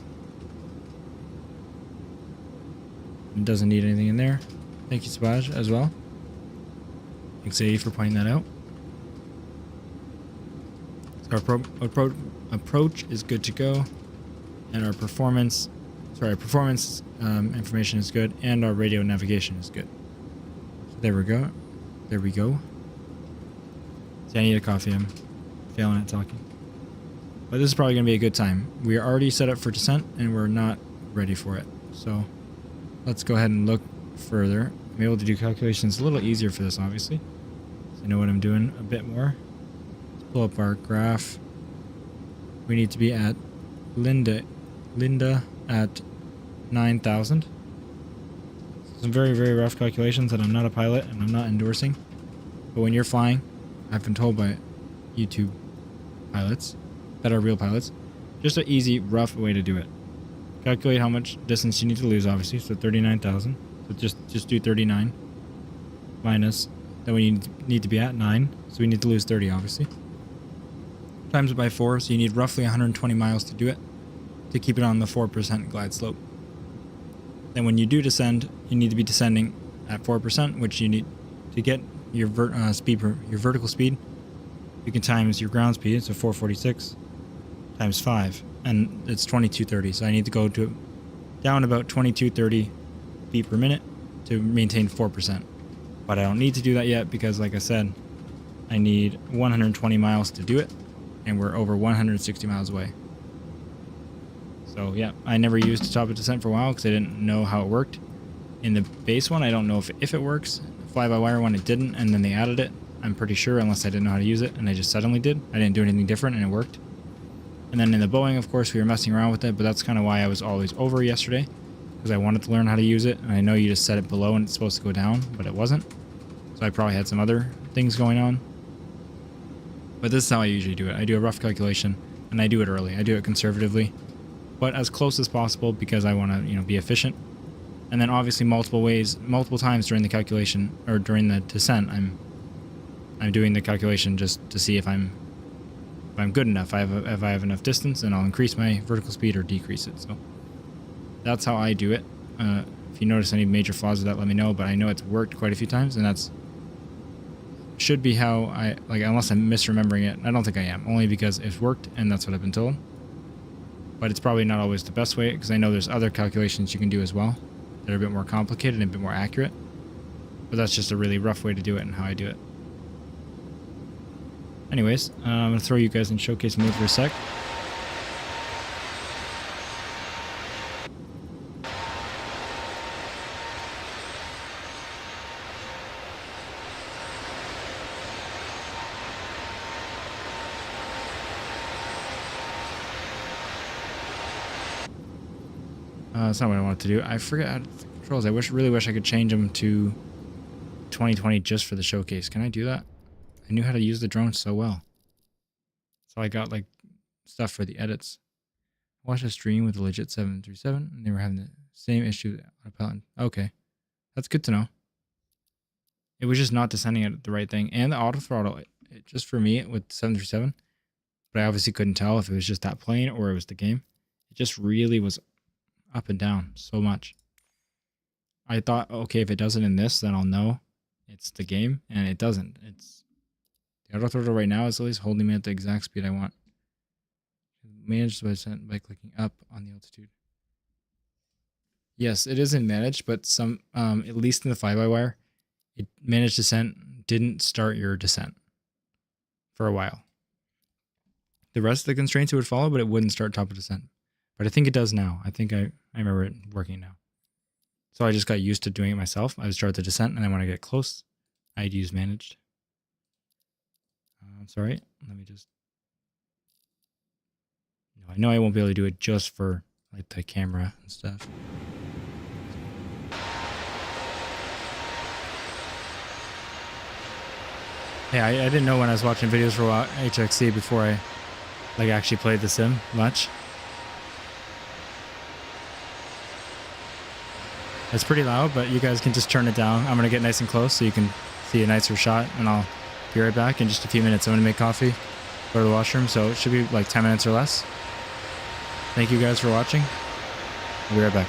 It doesn't need anything in there. Thank you, Spaj, as well. Thanks, A, for pointing that out. So our approach is good to go. And our performance information is good. And our radio navigation is good. So there we go. There we go. See, I need a coffee. I'm failing at talking. But this is probably going to be a good time. We are already set up for descent, and we're not ready for it. So let's go ahead and look further. I'm able to do calculations a little easier for this, obviously. So I know what I'm doing a bit more. Let's pull up our graph. We need to be at Linda at 9,000. Some very, very rough calculations that I'm not a pilot and I'm not endorsing. But when you're flying, I've been told by YouTube pilots that are real pilots, just an easy, rough way to do it. Calculate how much distance you need to lose, obviously, so 39,000. So just do 39 minus, then we need to be at 9, so we need to lose 30, obviously. Times it by 4, so you need roughly 120 miles to do it, to keep it on the 4% glide slope. Then when you do descend, you need to be descending at 4%, which you need to get your vertical speed. You can times your ground speed, so 446 times 5, and it's 2230. So I need to go to down about 2230 feet per minute to maintain 4%. But I don't need to do that yet because, like I said, I need 120 miles to do it, and we're over 160 miles away. So yeah, I never used top of descent for a while because I didn't know how it worked. In the base one, I don't know if it works. Fly-by-wire one, it didn't, and then they added it. I'm pretty sure, unless I didn't know how to use it, and I just suddenly did. I didn't do anything different, and it worked. And then in the Boeing, of course, we were messing around with it, but that's kind of why I was always over yesterday, because I wanted to learn how to use it, and I know you just set it below and it's supposed to go down, but it wasn't. So I probably had some other things going on. But this is how I usually do it. I do a rough calculation, and I do it early. I do it conservatively, but as close as possible because I want to, be efficient. And then obviously multiple times during the calculation or during the descent, I'm doing the calculation just to see if I'm good enough. If I have enough distance, and I'll increase my vertical speed or decrease it. So that's how I do it. If you notice any major flaws with that, let me know. But I know it's worked quite a few times, and that's should be how I unless I'm misremembering it. I don't think I am, only because it's worked and that's what I've been told. But it's probably not always the best way because I know there's other calculations you can do as well that are a bit more complicated and a bit more accurate. But that's just a really rough way to do it and how I do it. Anyways, I'm going to throw you guys in showcase mode for a sec. That's not what I wanted to do. I forgot the controls. I really wish I could change them to 2020 just for the showcase. Can I do that? I knew how to use the drone so well. So I got like stuff for the edits. Watched a stream with a legit 737, and they were having the same issue on a pilot. Okay, that's good to know. It was just not descending at the right thing, and the auto throttle. Just for me with 737, but I obviously couldn't tell if it was just that plane or it was the game. It just really was up and down so much. I thought, okay, if it does it in this, then I'll know it's the game, and it doesn't. It's the auto throttle right now is at least holding me at the exact speed I want. Managed by clicking up on the altitude. Yes, it isn't managed, but some, at least in the fly-by-wire, it managed descent didn't start your descent for a while. The rest of the constraints it would follow, but it wouldn't start top of descent. But I think it does now. I think I remember it working now. So I just got used to doing it myself. I would start the descent, and then when I get close, I'd use managed. I'm sorry. Let me just... No, I know I won't be able to do it just for like the camera and stuff. Yeah, I didn't know when I was watching videos for HXC before I like actually played the sim much. It's pretty loud, but you guys can just turn it down. I'm gonna get nice and close so you can see a nicer shot, and I'll be right back in just a few minutes. I'm gonna make coffee, go to the washroom, so it should be like 10 minutes or less. Thank you guys for watching. I'll be right back.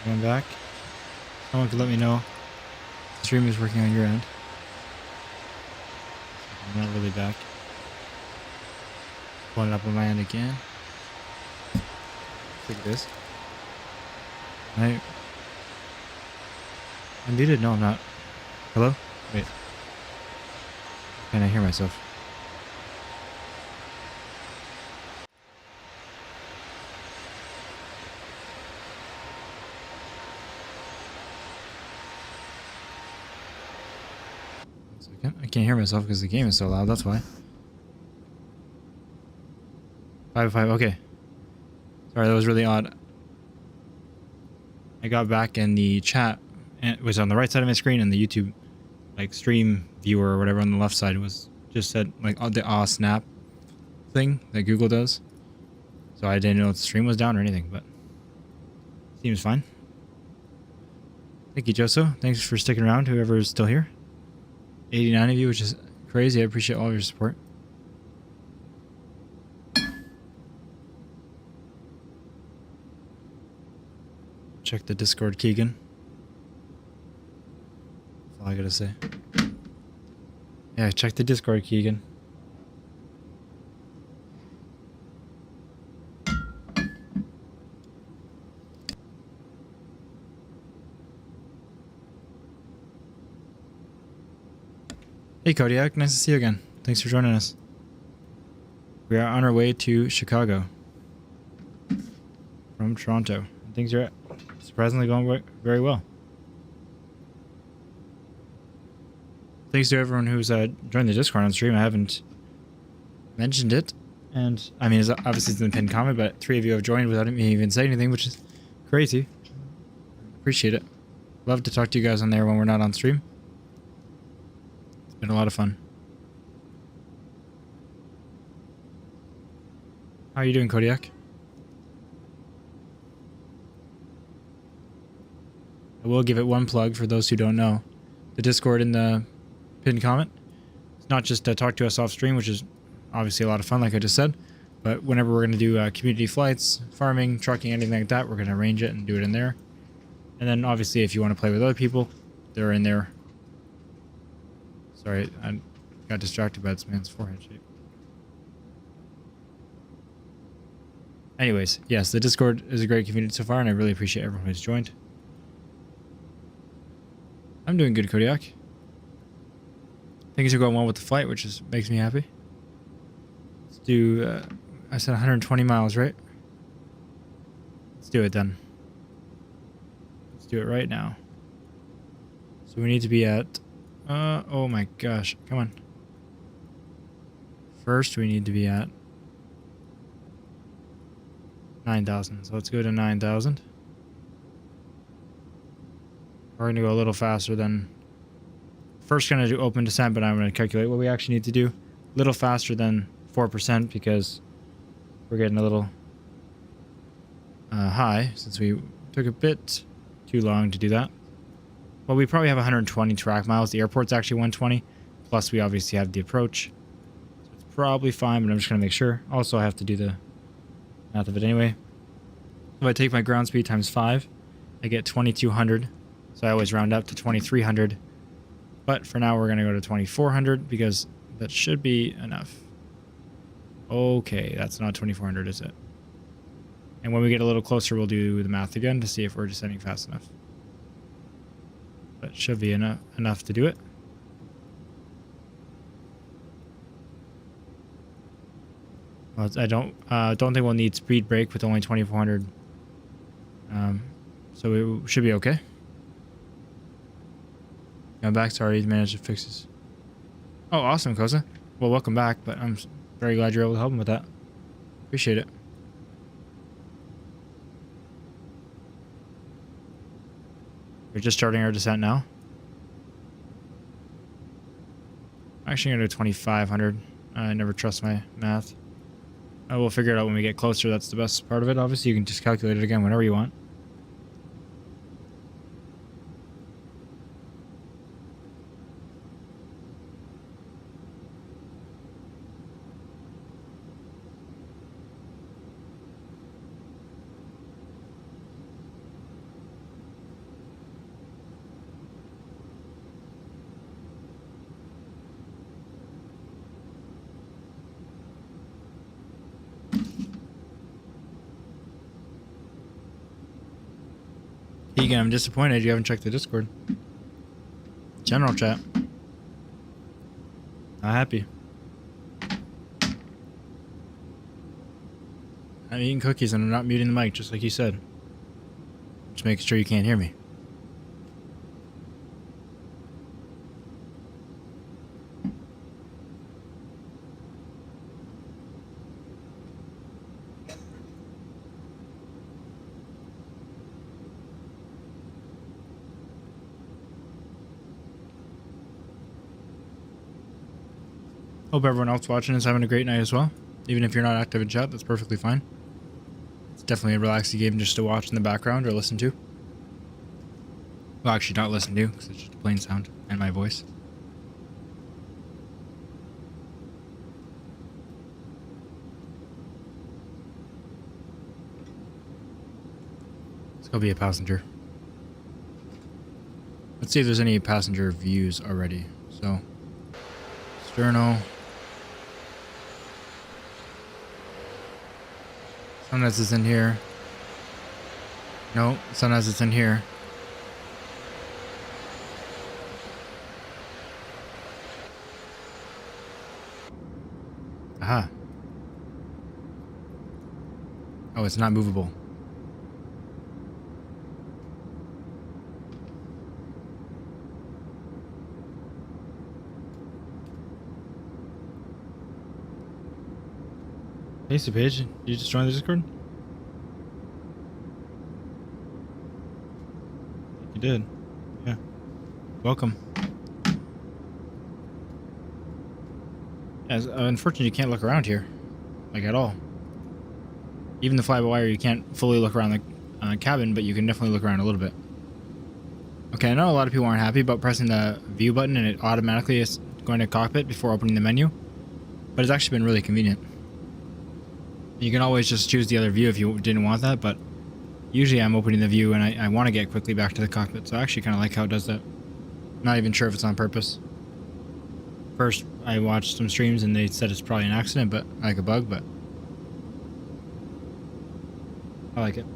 Going back. Someone could let me know if the stream is working on your end. I'm not really back. Pulling it up on my end again. Look at this. I'm muted? No, I'm not. Hello? Wait. Can I hear myself? I can't hear myself because the game is so loud, that's why. 5-5, okay. Sorry, that was really odd. I got back in the chat, and it was on the right side of my screen, and the YouTube like stream viewer or whatever on the left side was just said like the snap thing that Google does. So I didn't know if the stream was down or anything, but seems fine. Thank you, Joso. Thanks for sticking around, whoever is still here. 89 of you, which is crazy. I appreciate all your support. Check the Discord, Keegan. That's all I gotta say. Yeah, check the Discord, Keegan. Hey Kodiak, nice to see you again. Thanks for joining us. We are on our way to Chicago from Toronto. Things are surprisingly going very well. Thanks to everyone who's joined the Discord on stream. I haven't mentioned it, and I mean, obviously it's in the pinned comment, but 3 of you have joined without me even saying anything, which is crazy. Appreciate it. Love to talk to you guys on there when we're not on stream. Been a lot of fun. How are you doing, Kodiak? I will give it one plug for those who don't know. The Discord in the pinned comment. It's not just to talk to us off stream, which is obviously a lot of fun, like I just said. But whenever we're going to do community flights, farming, trucking, anything like that, we're going to arrange it and do it in there. And then obviously if you want to play with other people, they're in there. Sorry, I got distracted by this man's forehead shape. Anyways, yes, the Discord is a great community so far, and I really appreciate everyone who's joined. I'm doing good, Kodiak. Things are going well with the flight, which makes me happy. Let's do, I said 120 miles, right? Let's do it then. Let's do it right now. So we need to be at... oh my gosh, come on. First, we need to be at 9,000. So let's go to 9,000. We're going to go a little faster than... First, going to do open descent, but I'm going to calculate what we actually need to do. A little faster than 4% because we're getting a little high since we took a bit too long to do that. Well, we probably have 120 track miles. The airport's actually 120. Plus, we obviously have the approach. So it's probably fine, but I'm just going to make sure. Also, I have to do the math of it anyway. If I take my ground speed times 5, I get 2,200. So I always round up to 2,300. But for now, we're going to go to 2,400 because that should be enough. Okay, that's not 2,400, is it? And when we get a little closer, we'll do the math again to see if we're descending fast enough. That should be enough to do it. Well, I don't think we'll need speed brake with only 2,400. So it should be okay. I'm back. Sorry, you managed to fix this. Oh, awesome, Koza. Well, welcome back, but I'm very glad you're able to help him with that. Appreciate it. We're just starting our descent now. I'm actually going to do 2,500. I never trust my math. We'll figure it out when we get closer. That's the best part of it. Obviously, you can just calculate it again whenever you want. Keegan, I'm disappointed you haven't checked the Discord. General chat. Not happy. I'm eating cookies and I'm not muting the mic, just like you said. Just making sure you can't hear me. Hope everyone else watching is having a great night as well. Even if you're not active in chat, that's perfectly fine. It's definitely a relaxing game just to watch in the background or listen to. Well, actually not listen to, because it's just a plain sound and my voice. Let's go be a passenger. Let's see if there's any passenger views already. So, sterno. Sometimes it's in here. No, sometimes it's in here. Aha. Oh, it's not movable. Hey, Paige, did you just join the Discord? You did. Yeah. Welcome. As unfortunately, you can't look around here, like at all. Even the fly-by-wire, you can't fully look around the cabin, but you can definitely look around a little bit. Okay, I know a lot of people aren't happy about pressing the view button and it automatically is going to cockpit before opening the menu, but it's actually been really convenient. You can always just choose the other view if you didn't want that, but usually I'm opening the view and I want to get quickly back to the cockpit, so I actually kind of like how it does that. Not even sure if it's on purpose. First, I watched some streams and they said it's probably an accident, but like a bug, but I like it.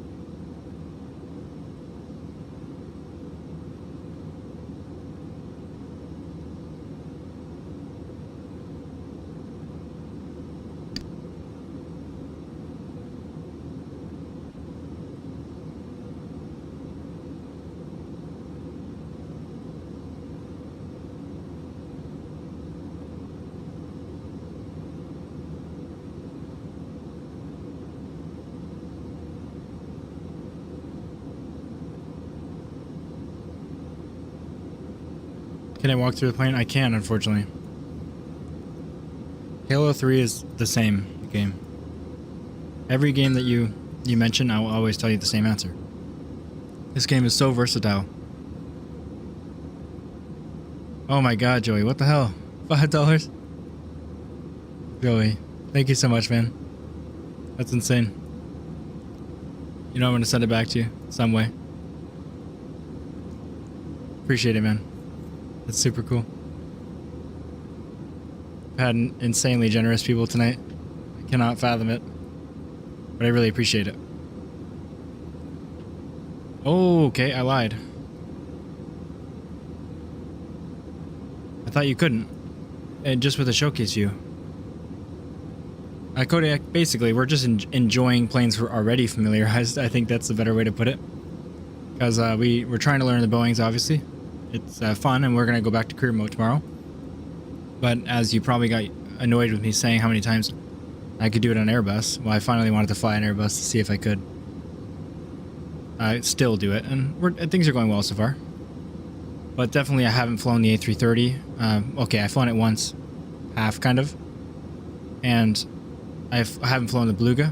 Can I walk through the plane? I can, unfortunately. Halo 3 is the same game. Every game that you mention, I will always tell you the same answer. This game is so versatile. Oh my god, Joey, what the hell? $5? Joey, thank you so much, man. That's insane. You know I'm gonna send it back to you some way. Appreciate it, man. That's super cool. I've had insanely generous people tonight. I cannot fathom it. But I really appreciate it. Oh, okay, I lied. I thought you couldn't. And just with a showcase view. Kodiak, basically, we're just enjoying planes we're already familiarized. I think that's the better way to put it. Because we're trying to learn the Boeings, obviously. It's fun, and we're going to go back to career mode tomorrow. But as you probably got annoyed with me saying how many times I could do it on Airbus, well, I finally wanted to fly an Airbus to see if I could. I still do it, and things are going well so far. But definitely I haven't flown the A330. Okay, I've flown it once, half kind of. And I haven't flown the Beluga.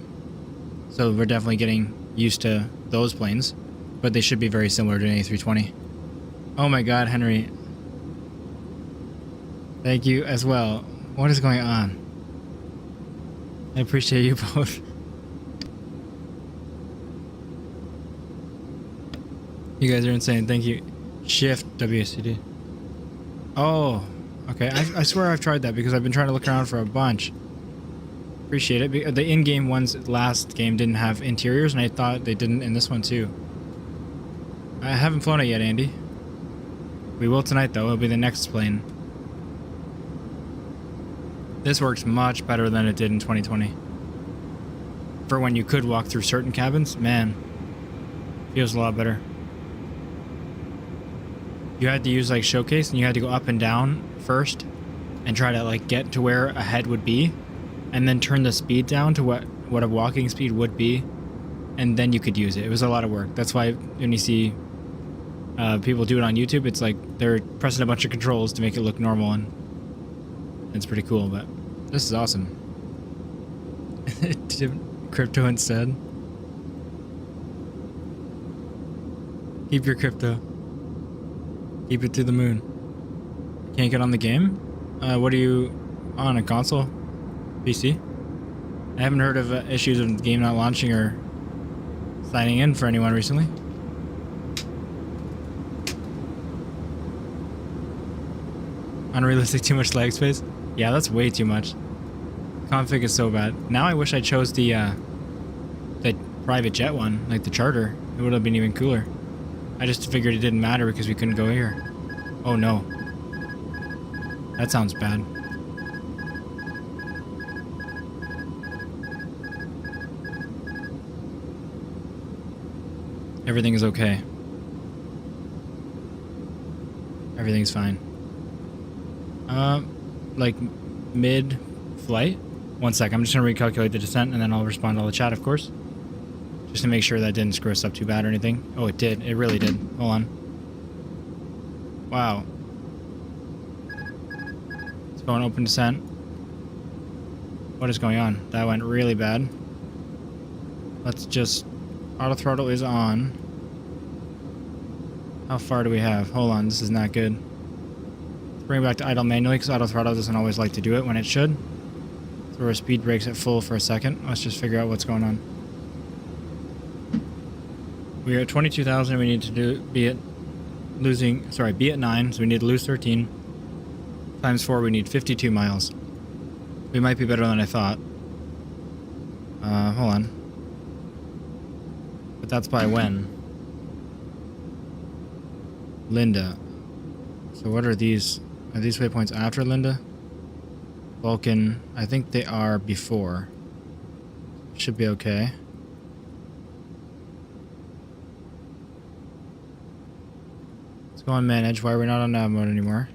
So we're definitely getting used to those planes. But they should be very similar to an A320. Oh my god, Henry. Thank you as well. What is going on? I appreciate you both. You guys are insane. Thank you. Shift WSCD. Oh, okay. I swear I've tried that because I've been trying to look around for a bunch. Appreciate it. The in-game ones last game didn't have interiors, and I thought they didn't in this one too. I haven't flown it yet, Andy. We will tonight, though. It'll be the next plane. This works much better than it did in 2020. For when you could walk through certain cabins, man, feels a lot better. You had to use like showcase, and you had to go up and down first and try to like get to where a head would be, and then turn the speed down to what a walking speed would be, and then you could use it. It was a lot of work. That's why when you see people do it on YouTube, it's like they're pressing a bunch of controls to make it look normal, and it's pretty cool. But this is awesome. Crypto instead. Keep your crypto. Keep it to the moon. Can't get on the game? What are you on, a console? PC? I haven't heard of issues of the game not launching or signing in for anyone recently. Unrealistic, too much lag space? Yeah, that's way too much. Config is so bad. Now I wish I chose the private jet one, like the charter. It would have been even cooler. I just figured it didn't matter because we couldn't go here. Oh no. That sounds bad. Everything is okay. Everything's fine. Like mid-flight? One sec, I'm just gonna recalculate the descent and then I'll respond to all the chat, of course. Just to make sure that didn't screw us up too bad or anything. Oh, it did. It really did. Hold on. Wow. Let's go on open descent. What is going on? That went really bad. Let's just... Auto throttle is on. How far do we have? Hold on, this is not good. Let's bring it back to idle manually because auto throttle doesn't always like to do it when it should. Throw our speed brakes at full for a second. Let's just figure out what's going on. We are at 22,000. We need to be at 9, so we need to lose 13. Times 4, we need 52 miles. We might be better than I thought. Hold on. But that's by when? Linda. So what are these? Are these waypoints after Linda? Vulcan. I think they are before. Should be okay. Let's go on manage. Why are we not on nav mode anymore?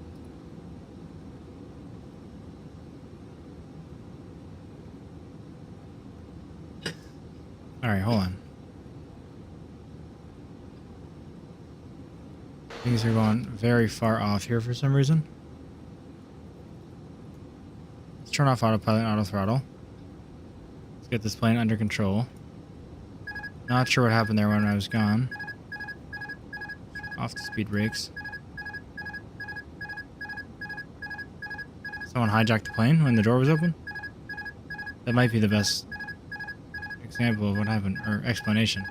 Alright, hold on. Things are going very far off here for some reason. Let's turn off autopilot and auto throttle. Let's get this plane under control. Not sure what happened there when I was gone. Off the speed brakes. Someone hijacked the plane when the door was open? That might be the best example of what happened, or explanation.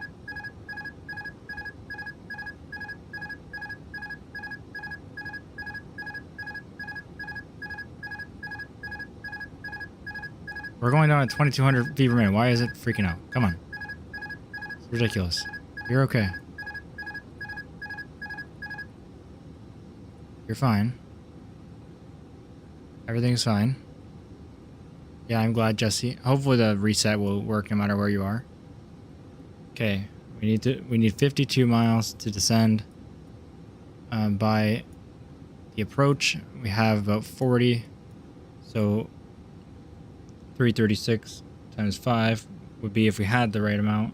We're going down at 2,200 feet per minute. Why is it freaking out? Come on. It's ridiculous. You're okay. You're fine. Everything's fine. Yeah, I'm glad, Jesse. Hopefully the reset will work no matter where you are. Okay, we need 52 miles to descend. By the approach, we have about 40. So 336 times 5 would be if we had the right amount.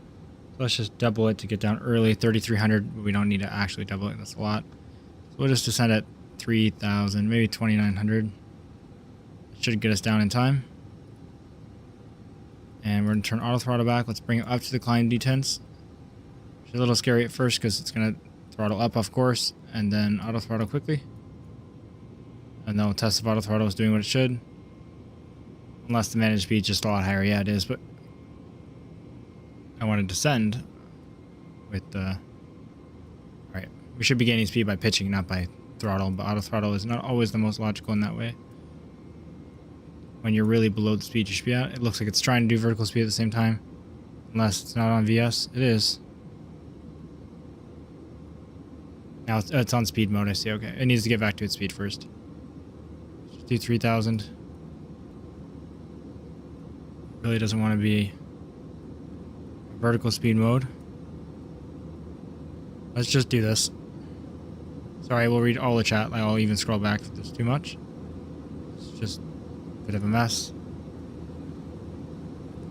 So let's just double it to get down early. 3,300, but we don't need to actually double it. That's a lot. So we'll just descend at 3,000, maybe 2,900. Should get us down in time. And we're going to turn auto throttle back. Let's bring it up to the climb detents. It's a little scary at first because it's going to throttle up, of course, and then auto throttle quickly. And then we'll test if auto throttle is doing what it should. Unless the managed speed is just a lot higher. Yeah, it is, but I want to descend with the... Alright, we should be gaining speed by pitching, not by throttle, but auto throttle is not always the most logical in that way. When you're really below the speed you should be at. It looks like it's trying to do vertical speed at the same time. Unless it's not on VS. It is. Now it's on speed mode, I see. Okay. It needs to get back to its speed first. Just do 3,000. Really doesn't want to be vertical speed mode. Let's just do this. Sorry, we'll read all the chat. I'll even scroll back if there's too much. It's just a bit of a mess.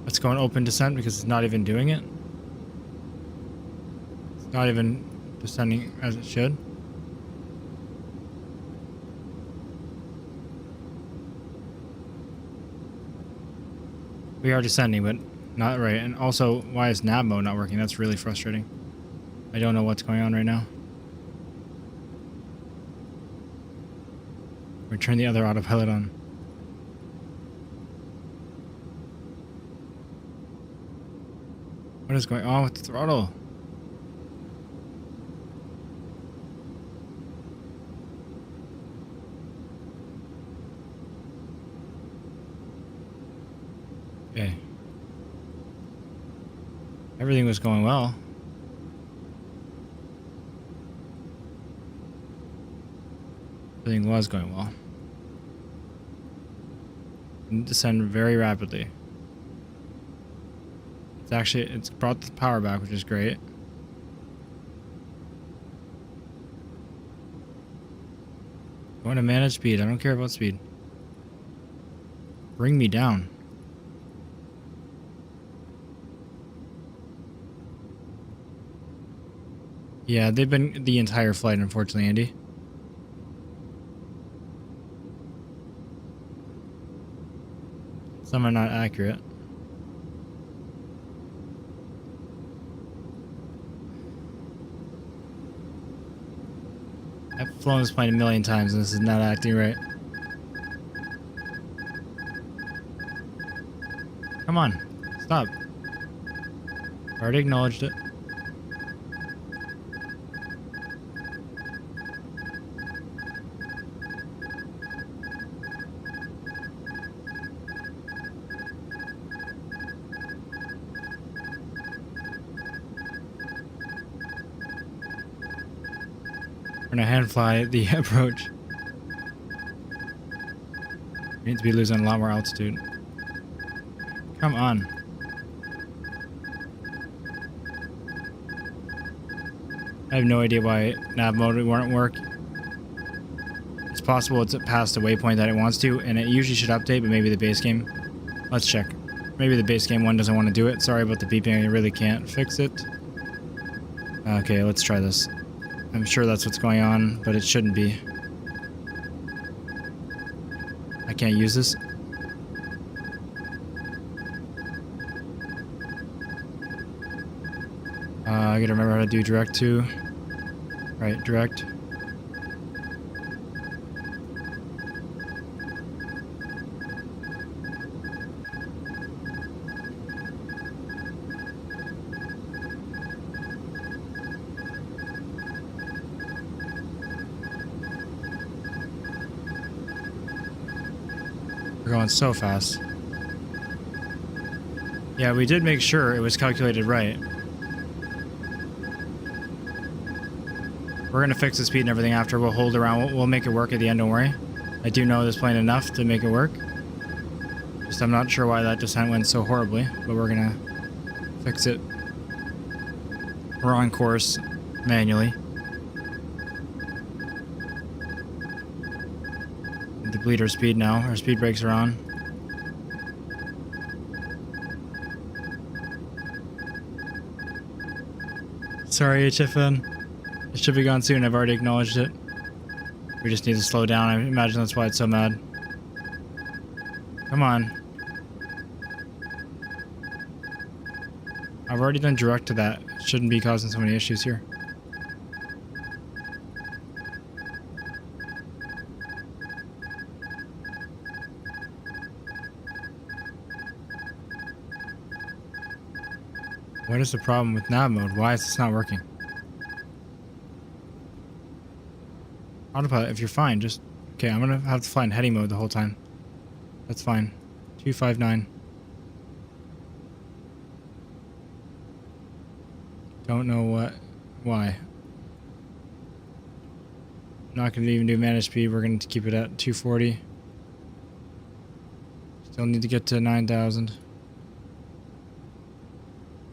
Let's go in open descent because it's not even doing it. It's not even descending as it should. We are descending, but not right. And also, why is nav mode not working? That's really frustrating. I don't know what's going on right now. We're turning the other autopilot on. What is going on with the throttle? Okay. Everything was going well. Everything was going well. And descend very rapidly. It's brought the power back, which is great. I want to manage speed. I don't care about speed. Bring me down. Yeah, they've been the entire flight, unfortunately, Andy. Some are not accurate. I've flown this plane a million times and this is not acting right. Come on, stop. Already acknowledged it. We're gonna hand fly the approach. We need to be losing a lot more altitude. Come on. I have no idea why nav mode won't work. It's possible it's past the waypoint that it wants to, and it usually should update, but maybe the base game. Let's check. Maybe the base game one doesn't want to do it. Sorry about the beeping, I really can't fix it. Okay, let's try this. I'm sure that's what's going on, but it shouldn't be. I can't use this. I gotta remember how to do direct to. Right, direct. We're going so fast. Yeah, we did make sure it was calculated right. We're gonna fix the speed and everything after. We'll hold around. We'll make it work at the end, don't worry. I do know this plane enough to make it work. Just I'm not sure why that descent went so horribly, but we're gonna fix it. We're on course manually. The bleeder speed now. Our speed brakes are on. Sorry, HFN. It should be gone soon. I've already acknowledged it. We just need to slow down. I imagine that's why it's so mad. Come on. I've already done direct to that. It shouldn't be causing so many issues here. What is the problem with nav mode? Why is this not working? Autopilot, if you're fine, just... Okay, I'm gonna have to fly in heading mode the whole time. That's fine. 259. Don't know what... Why. Not going to even do managed speed. We're going to keep it at 240. Still need to get to 9,000.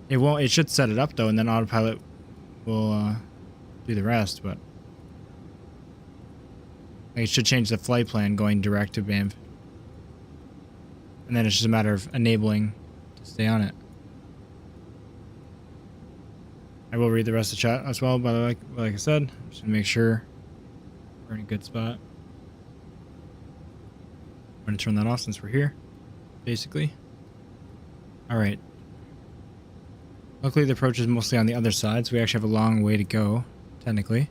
It won't. It should set it up though, and then autopilot will do the rest. But like, it should change the flight plan going direct to Banff, and then it's just a matter of enabling to stay on it. I will read the rest of the chat as well, but like I said, just to make sure we're in a good spot. I'm going to turn that off since we're here, basically. All right. Luckily, the approach is mostly on the other side, so we actually have a long way to go, technically.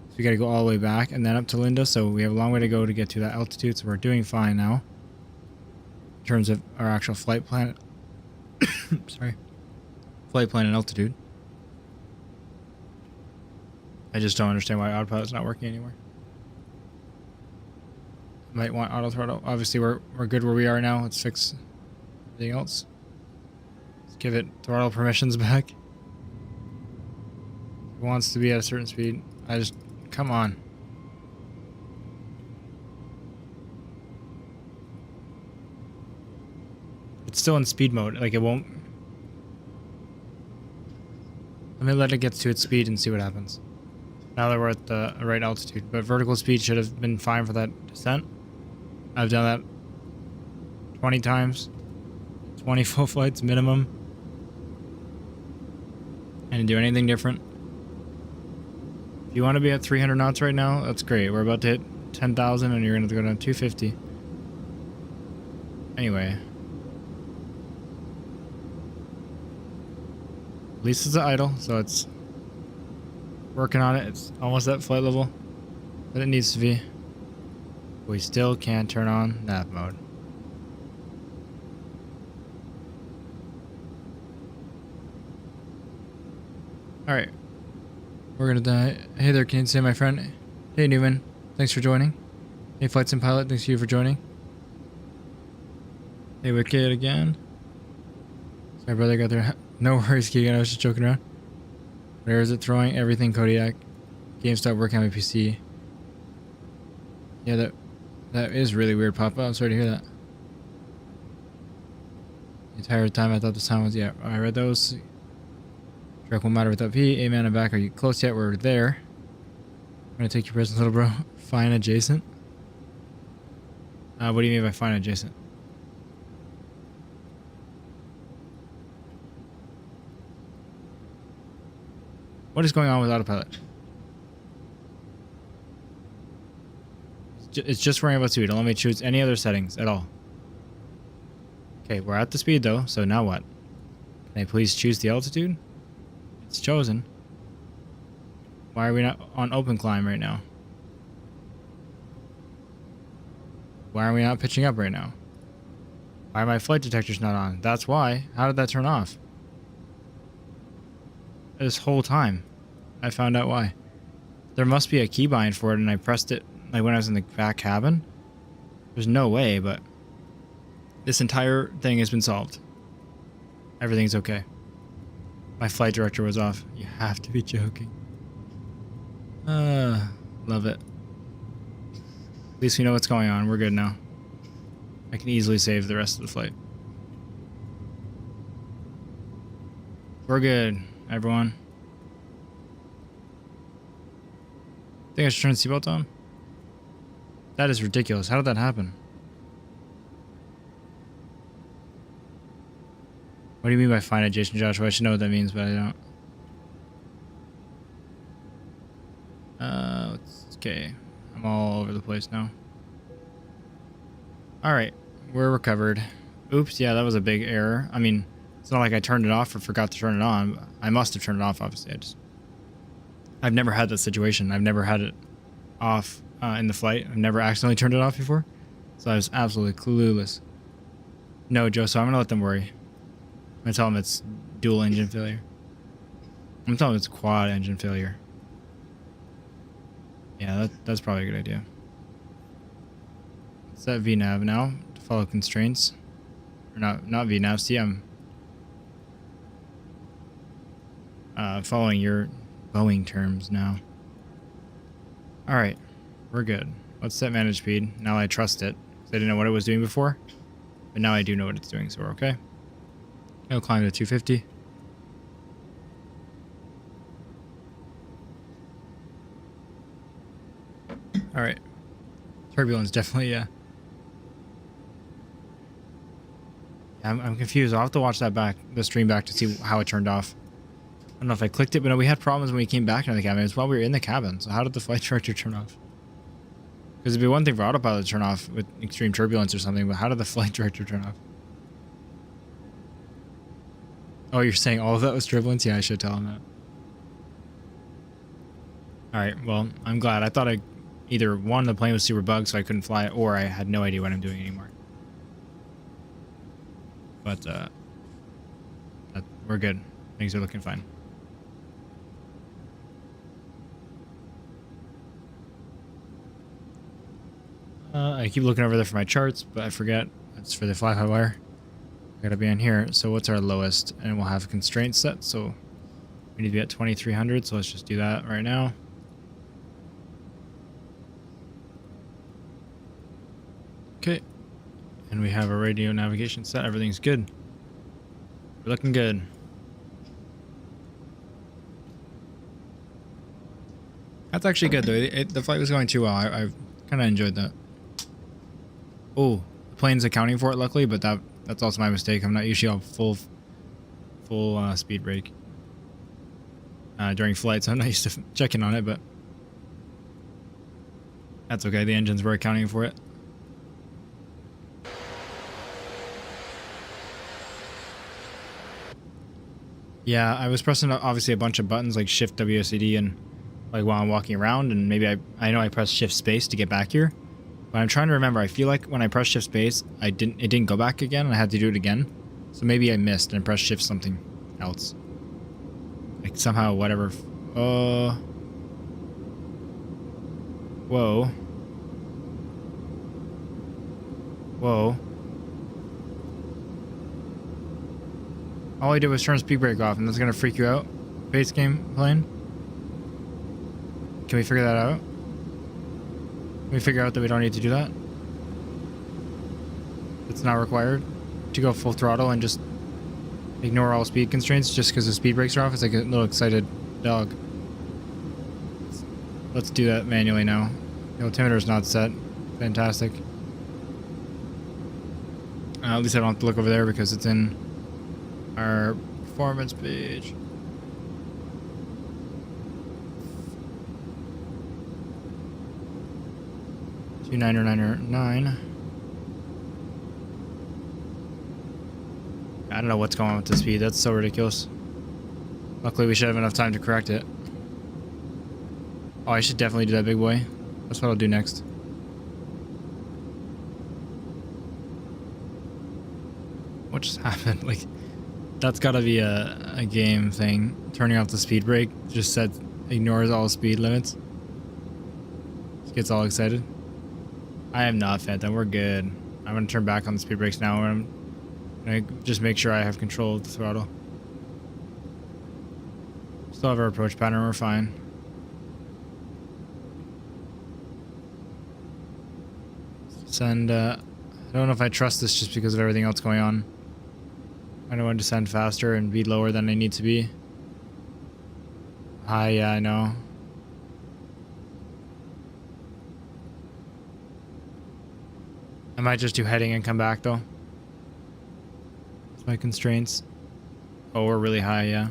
So we got to go all the way back and then up to Linda, so we have a long way to go to get to that altitude, so we're doing fine now. In terms of our actual flight plan. Sorry. Flight plan and altitude. I just don't understand why autopilot's not working anymore. Might want auto throttle. Obviously, we're good where we are now. Let's fix everything else. Let's give it throttle permissions back. It wants to be at a certain speed. Come on. It's still in speed mode. Like, it won't. Let me let it get to its speed and see what happens. Now that we're at the right altitude. But vertical speed should have been fine for that descent. I've done that 20 times. 20 full flights minimum. I didn't do anything different. If you want to be at 300 knots right now, that's great. We're about to hit 10,000 and you're going to go down to 250. Anyway. At least it's idle, so it's working on it. It's almost at flight level that it needs to be. We still can't turn on nav mode. Alright. We're gonna die. Hey there, can you say my friend? Hey Newman, thanks for joining. Hey Flight Sim Pilot, thanks to you for joining. Hey Wicked again. Sorry brother, got there. No worries, Keegan, I was just joking around. Where is it throwing? Everything Kodiak. Game stopped working on my PC. Yeah, that is really weird, Papa. I'm sorry to hear that. The entire time I thought the sound was, yeah, I read those. Track won't matter without P. Amen, I'm back. Are you close yet? We're there. I'm gonna take your presents, little bro. Fine adjacent? What do you mean by fine adjacent? What is going on with autopilot? It's just worrying about speed. Don't let me choose any other settings at all. Okay, we're at the speed though, so now what? Can I please choose the altitude? It's chosen. Why are we not on open climb right now? Why are we not pitching up right now? Why are my flight detectors not on? That's why. How did that turn off? This whole time. I found out why. There must be a keybind for it and I pressed it like when I was in the back cabin. There's no way, but this entire thing has been solved. Everything's okay. My flight director was off. You have to be joking. Love it. At least we know what's going on. We're good now. I can easily save the rest of the flight. We're good, everyone. Think I should turn the seatbelt on? That is ridiculous. How did that happen? What do you mean by fine adjacent, Joshua? I should know what that means, but I don't. Okay. I'm all over the place now. Alright. We're recovered. Oops, yeah, that was a big error. I mean, it's not like I turned it off or forgot to turn it on. I must have turned it off, obviously. I've never had that situation. I've never had it off in the flight. I've never accidentally turned it off before. So I was absolutely clueless. No, Joe, so I'm going to let them worry. I'm going to tell them it's dual engine failure. I'm going to tell them it's quad engine failure. Yeah, that's probably a good idea. Set VNAV now to follow constraints. Or not VNAV. See, I'm following your Boeing terms now. Alright, we're good. Let's set manage speed. Now I trust it. 'Cause I didn't know what it was doing before. But now I do know what it's doing, so we're okay. It'll climb to 250. Alright. Turbulence definitely, yeah. I'm confused. I'll have to watch that back, the stream back, to see how it turned off. I don't know if I clicked it, but no, we had problems when we came back into the cabin. It was while we were in the cabin. So how did the flight director turn off? Because it'd be one thing for autopilot to turn off with extreme turbulence or something, but how did the flight director turn off? Oh, you're saying all of that was turbulence? Yeah, I should tell him that. Alright, well, I'm glad. I thought either one, the plane was super bugged so I couldn't fly it, or I had no idea what I'm doing anymore. But, we're good. Things are looking fine. I keep looking over there for my charts, but I forget. That's for the fly-by-wire. I gotta be on here. So what's our lowest? And we'll have constraints set, so we need to be at 2300, so let's just do that right now. Okay. And we have our radio navigation set. Everything's good. We're looking good. That's actually good, though. The flight was going too well. I kind of enjoyed that. Oh, the plane's accounting for it, luckily, but that's also my mistake. I'm not usually on full speed brake during flight, so I'm not used to checking on it, but that's okay. The engines were accounting for it. Yeah, I was pressing obviously a bunch of buttons like Shift WSD and like while I'm walking around, and maybe I know I pressed Shift Space to get back here, but I'm trying to remember. I feel like when I pressed Shift Space, it didn't go back again, and I had to do it again. So maybe I missed and pressed Shift something else. Like somehow whatever. Whoa. Whoa. All I did was turn speed brake off, and that's gonna freak you out, base game plane. Can we figure that out? Can we figure out that we don't need to do that? It's not required to go full throttle and just ignore all speed constraints just because the speed brakes are off. It's like a little excited dog. Let's do that manually now. The altimeter is not set. Fantastic. At least I don't have to look over there because it's in our performance page. $2999. I don't know what's going on with the speed. That's so ridiculous. Luckily, we should have enough time to correct it. Oh, I should definitely do that, big boy. That's what I'll do next. What just happened? Like, that's gotta be a game thing. Turning off the speed brake just ignores all speed limits. Just gets all excited. I am not, Phantom. We're good. I'm gonna turn back on the speed brakes now, and I'm gonna just make sure I have control of the throttle. Still have our approach pattern. We're fine. Send. I don't know if I trust this just because of everything else going on. I don't want to descend faster and be lower than I need to be. Hi, yeah, I know. I might just do heading and come back though. That's my constraints. Oh, we're really high, yeah.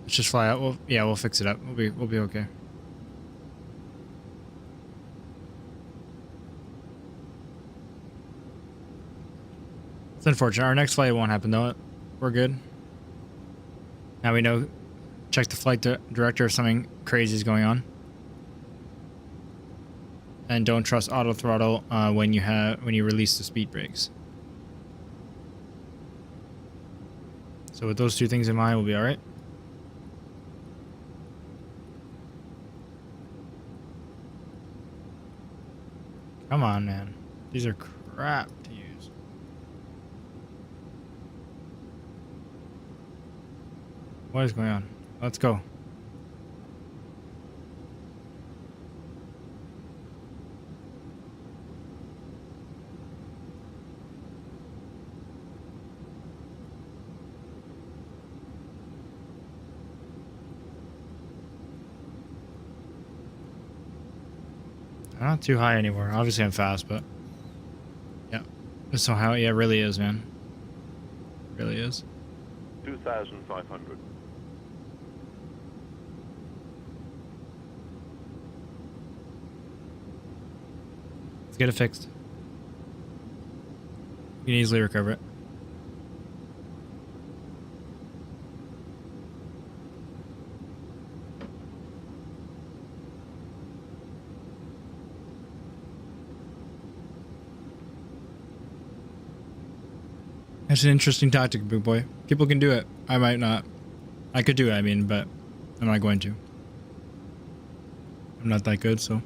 Let's just fly out. We'll fix it up. We'll be okay. It's unfortunate. Our next flight won't happen though. We're good. Now we know. Check the flight director if something crazy is going on. And don't trust auto throttle when you release the speed brakes. So with those two things in mind, we'll be all right. Come on, man. These are crap to use. What is going on? Let's go. I'm not too high anymore. Obviously I'm fast, but yeah. So how? Yeah, it really is, man. It really is. 2,500. Let's get it fixed. You can easily recover it. That's an interesting tactic, big boy. People can do it. I might not. I could do it, I mean, but I'm not going to. I'm not that good, so.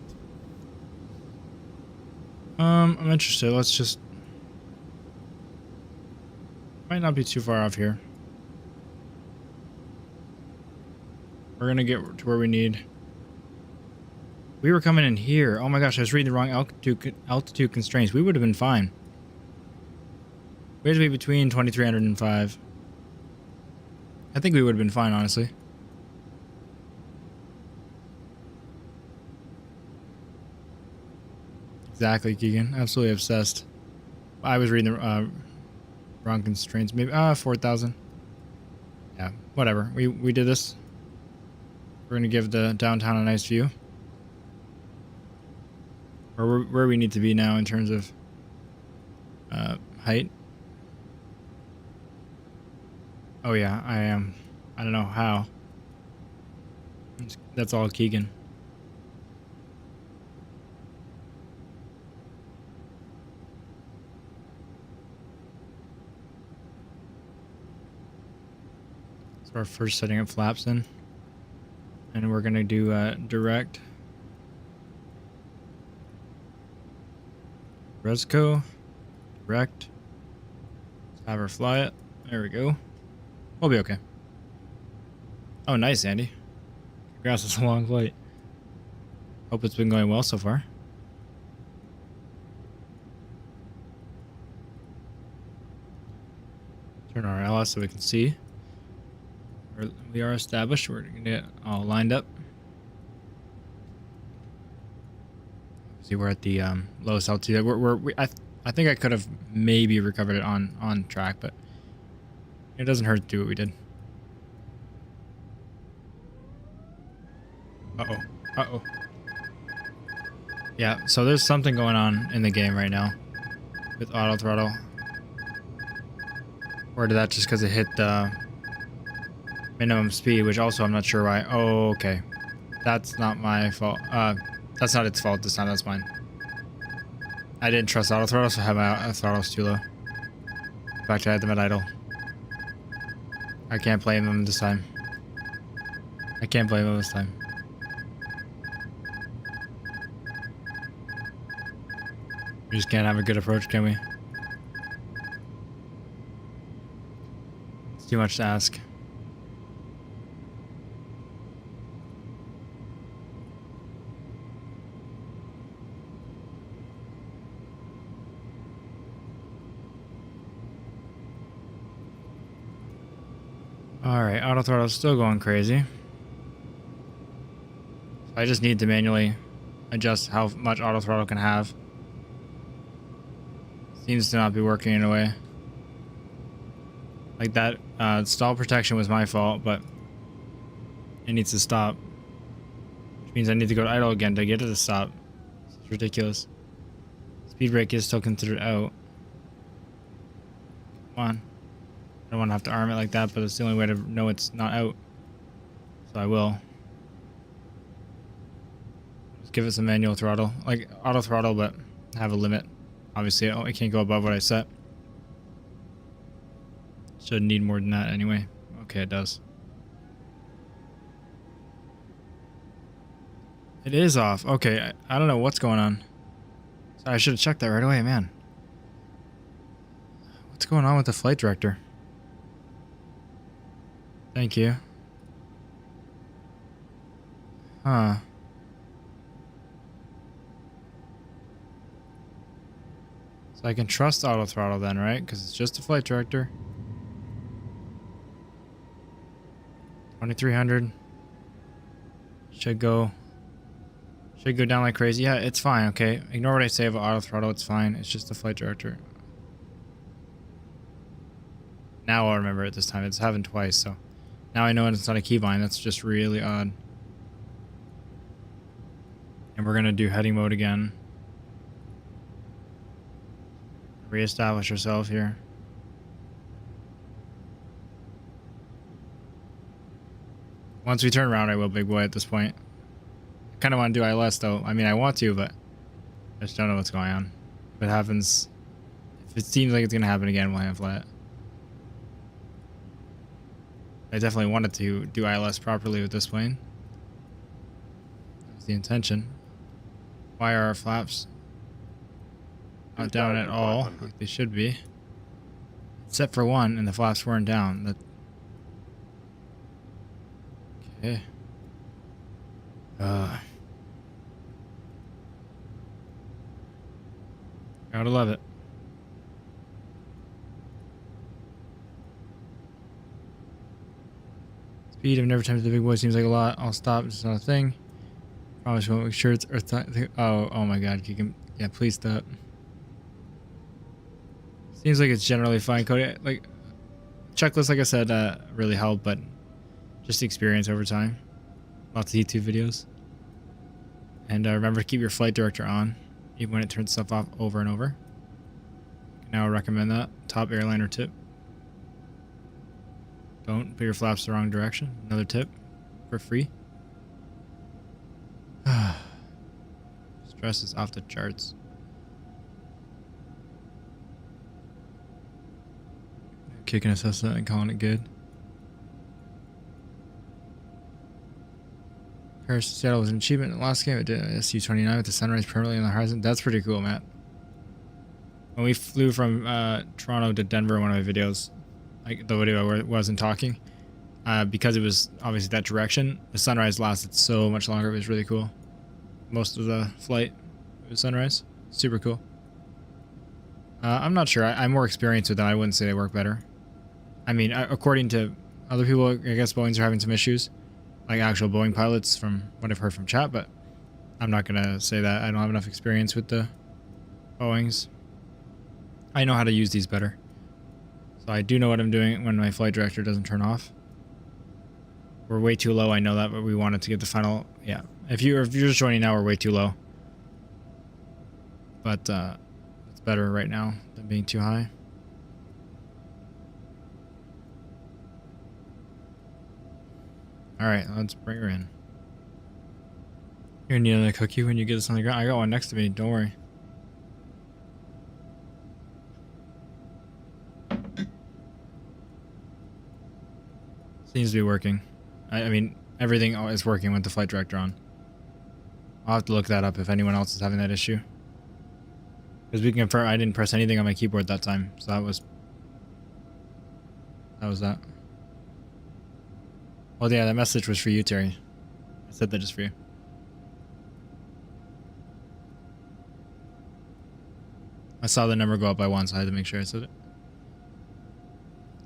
I'm interested. Let's just. Might not be too far off here. We're gonna get to where we need. We were coming in here. Oh my gosh, I was reading the wrong altitude constraints. We would have been fine. We had to be between 2,300 and 5. I think we would have been fine, honestly. Exactly, Keegan. Absolutely obsessed. I was reading the wrong constraints. Maybe 4,000. Yeah, whatever. We did this. We're gonna give the downtown a nice view. Or where we need to be now in terms of height. Oh yeah, I am. I don't know how. That's all Keegan. So our first setting up flaps in. And we're gonna do direct. Resco. Direct. Let's have her fly it. There we go. We'll be okay. Oh, nice, Andy. Congrats, it's a long flight. Hope it's been going well so far. Turn our LS so we can see. We are established. We're gonna get all lined up. See, we're at the lowest altitude. I think I could have maybe recovered it on track, but it doesn't hurt to do what we did. Uh-oh. Yeah, so there's something going on in the game right now with auto throttle. Or did that just because it hit the minimum speed, which also I'm not sure why. Oh, okay. That's not my fault. That's not its fault this time, that's mine. I didn't trust auto throttle, so I had my throttles too low. In fact, I had them at idle. I can't blame them this time. I can't blame them this time. We just can't have a good approach, can we? It's too much to ask. Alright, auto throttle is still going crazy. I just need to manually adjust how much auto throttle can have. Seems to not be working in a way. Like that stall protection was my fault, but it needs to stop. Which means I need to go to idle again to get it to stop. It's ridiculous. Speed brake is still considered out. Come on. I don't want to have to arm it like that, but it's the only way to know it's not out. So I will. Just give it some manual throttle. Like auto throttle, but have a limit. Obviously, I can't go above what I set. Should need more than that anyway. Okay, it does. It is off. Okay, I don't know what's going on. Sorry, I should have checked that right away, man. What's going on with the flight director? Thank you. Huh. So I can trust auto throttle then, right? Because it's just a flight director. 2,300. Should go Should go down like crazy. Yeah, it's fine, okay? Ignore what I say about auto throttle, it's fine. It's just the flight director. Now I'll remember it this time. It's happened twice, so now I know it's not a keybind. That's just really odd. And we're gonna do heading mode again. Reestablish ourselves here. Once we turn around, I will, big boy, at this point. I kind of want to do ILS, though. I mean, I want to, but I just don't know what's going on. If it happens, if it seems like it's going to happen again, we'll hand flat. I definitely wanted to do ILS properly with this plane. That was the intention. Why are our flaps not down at all, like they should be? Except for one, and the flaps weren't down. That. Okay. Gotta love it. Speed, I've never attempted the big boy, seems like a lot. I'll stop, it's not a thing. Promise won't make sure it's Earth time. Oh my god, you can, yeah, please stop. Seems like it's generally fine, Cody. Like, checklist, like I said, really helped, but just experience over time. Lots of YouTube videos. And remember to keep your flight director on, even when it turns stuff off over and over. Now I recommend that. Top airliner tip. Don't put your flaps the wrong direction. Another tip for free. Stress is off the charts. Kicking a Cessna and calling it good. Paris to Seattle was an achievement in the last game. It did SU-29 with the sunrise permanently on the horizon. That's pretty cool, Matt. When we flew from Toronto to Denver in one of my videos, like the video where I wasn't talking, because it was obviously that direction, the sunrise lasted so much longer. It was really cool. Most of the flight was sunrise. Super cool. I'm not sure. I'm more experienced with them. I wouldn't say they work better. I mean, according to other people, I guess Boeings are having some issues. Like actual Boeing pilots from what I've heard from chat, but I'm not going to say that. I don't have enough experience with the Boeings. I know how to use these better. So I do know what I'm doing when my flight director doesn't turn off. We're way too low, I know that, but we wanted to get the final... Yeah, if you're just joining now, we're way too low. But it's better right now than being too high. Alright, let's bring her in. You're gonna need another cookie when you get this on the ground. I got one next to me, don't worry. Seems to be working. I mean, everything is working with the flight director on. I'll have to look that up if anyone else is having that issue. Because we can confirm I didn't press anything on my keyboard that time, so that was that. Well, yeah, that message was for you, Terry. I said that just for you. I saw the number go up by one, so I had to make sure I said it.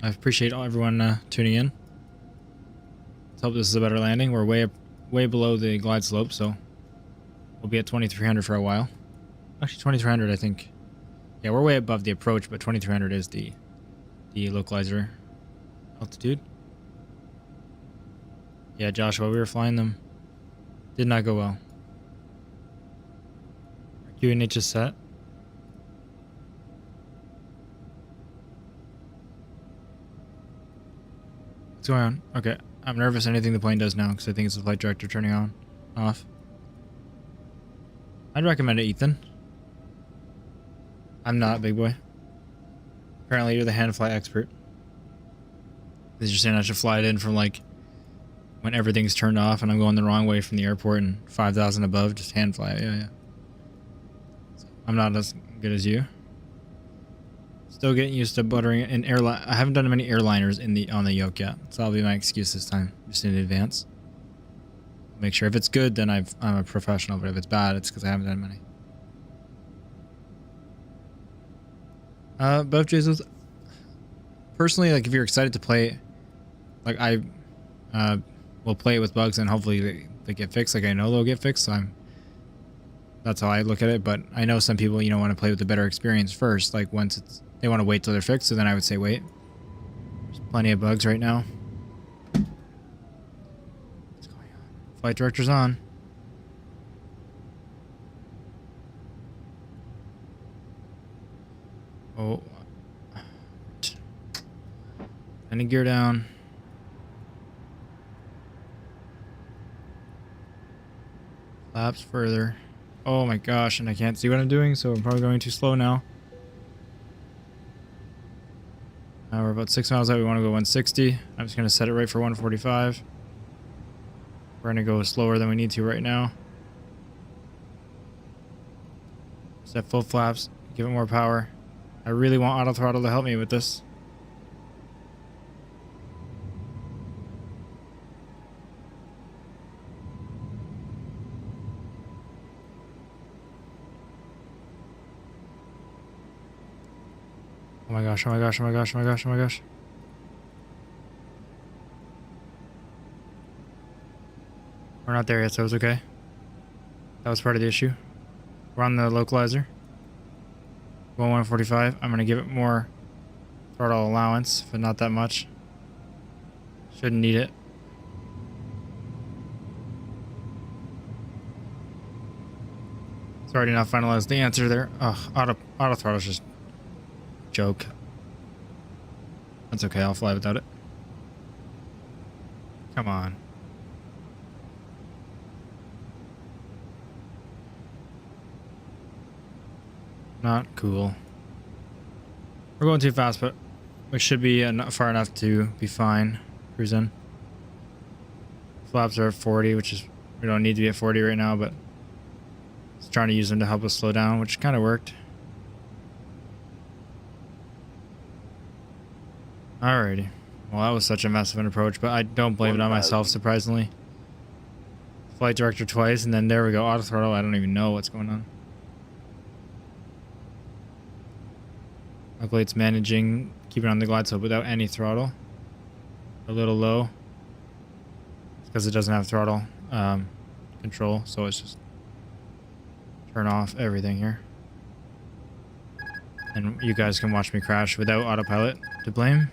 I appreciate everyone tuning in. Let's hope this is a better landing. We're way below the glide slope, so we'll be at 2300 for a while. Actually, 2300, I think. Yeah, we're way above the approach, but 2300 is the localizer altitude. Yeah, Joshua, we were flying them. Did not go well. QNH is set. What's going on? Okay, I'm nervous anything the plane does now because I think it's the flight director turning on, off. I'd recommend it, Ethan. I'm not, big boy. Apparently you're the hand fly expert. Because you're saying I should fly it in from like when everything's turned off and I'm going the wrong way from the airport and 5,000 above, just hand fly it. Yeah. So I'm not as good as you. Still getting used to buttering an airline. I haven't done many airliners on the yoke yet, so that'll be my excuse this time, just in advance. Make sure if it's good, then I'm a professional, but if it's bad, it's because I haven't done many. Both Jesus. Personally, like if you're excited to play, like I will play it with bugs and hopefully they get fixed. Like I know they'll get fixed, so I'm That's how I look at it, but I know some people, you know, want to play with the better experience first. Like once it's, they want to wait till they're fixed, so then I would say wait. There's plenty of bugs right now. What's going on? Flight director's on. Oh. Any gear down. Flaps further. Oh my gosh, and I can't see what I'm doing, so I'm probably going too slow now. We're about 6 miles out. We want to go 160. I'm just going to set it right for 145. We're going to go slower than we need to right now. Set full flaps. Give it more power. I really want auto throttle to help me with this. Oh my gosh, oh my gosh, oh my gosh, oh my gosh, oh my gosh. We're not there yet, so it's okay. That was part of the issue. We're on the localizer. Going 145. I'm going to give it more throttle allowance, but not that much. Shouldn't need it. Sorry to not finalize the answer there. Ugh, auto throttle's just joke. That's okay, I'll fly without it. Come on. Not cool. We're going too fast, but we should be far enough to be fine. Cruise in. Flaps are at 40, which is, we don't need to be at 40 right now, but it's trying to use them to help us slow down, which kind of worked. Alrighty. Well, that was such a mess of an approach, but I don't blame it on myself, surprisingly. Flight director twice, and then there we go. Auto throttle. I don't even know what's going on. Luckily, it's managing keeping on the glide slope without any throttle. A little low. It's because it doesn't have throttle control, so it's just turn off everything here. And you guys can watch me crash without autopilot to blame.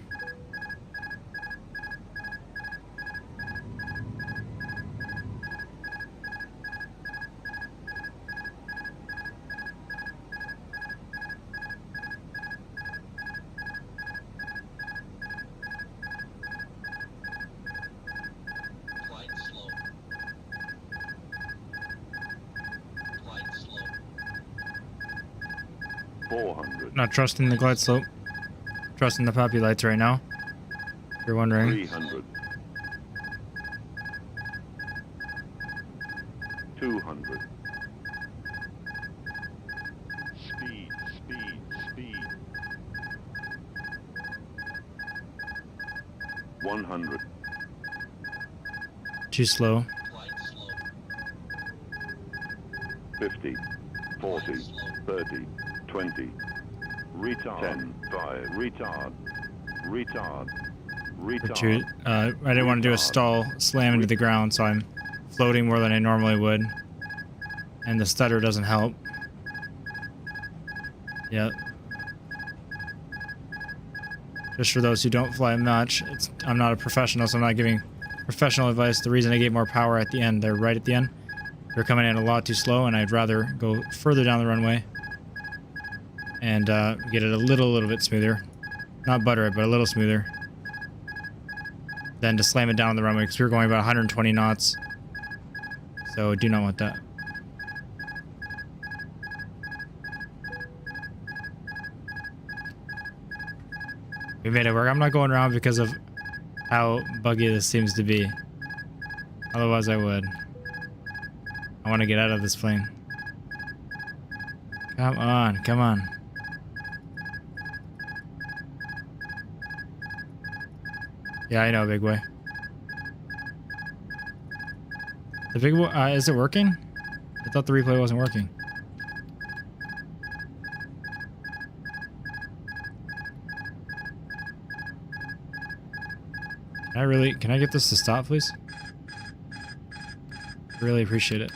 Not trusting the glide slope. Trusting the poppy lights right now. If you're wondering. 300. 200. Speed, speed, speed. 100. Too slow. 50. 40. 30. 20. Retard. 10, 5, retard, retard, retard. I didn't want to do a stall slam into the ground, so I'm floating more than I normally would. And the stutter doesn't help. Yeah. Just for those who don't fly much, I'm not a professional, so I'm not giving professional advice. The reason I gave more power at the end, they're right at the end. They're coming in a lot too slow, and I'd rather go further down the runway and get it a little bit smoother. Not butter it, but a little smoother. Then to slam it down on the runway, because we were going about 120 knots. So do not want that. We made it work. I'm not going around because of how buggy this seems to be. Otherwise I would. I want to get out of this plane. Come on, come on. Yeah, I know, big boy. The big boy, is it working? I thought the replay wasn't working. Can I get this to stop, please? Really appreciate it.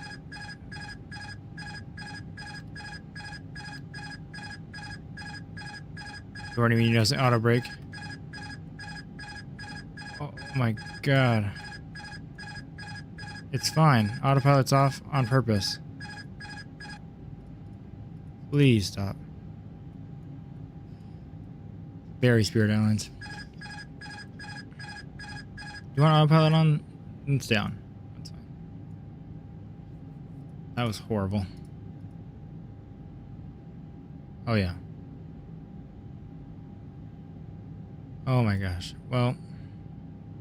Warning me, doesn't auto brake. Oh my god. It's fine. Autopilot's off on purpose. Please stop. Very Spirit Airlines. You want autopilot on? It's down. That's fine. That was horrible. Oh yeah. Oh my gosh. Well,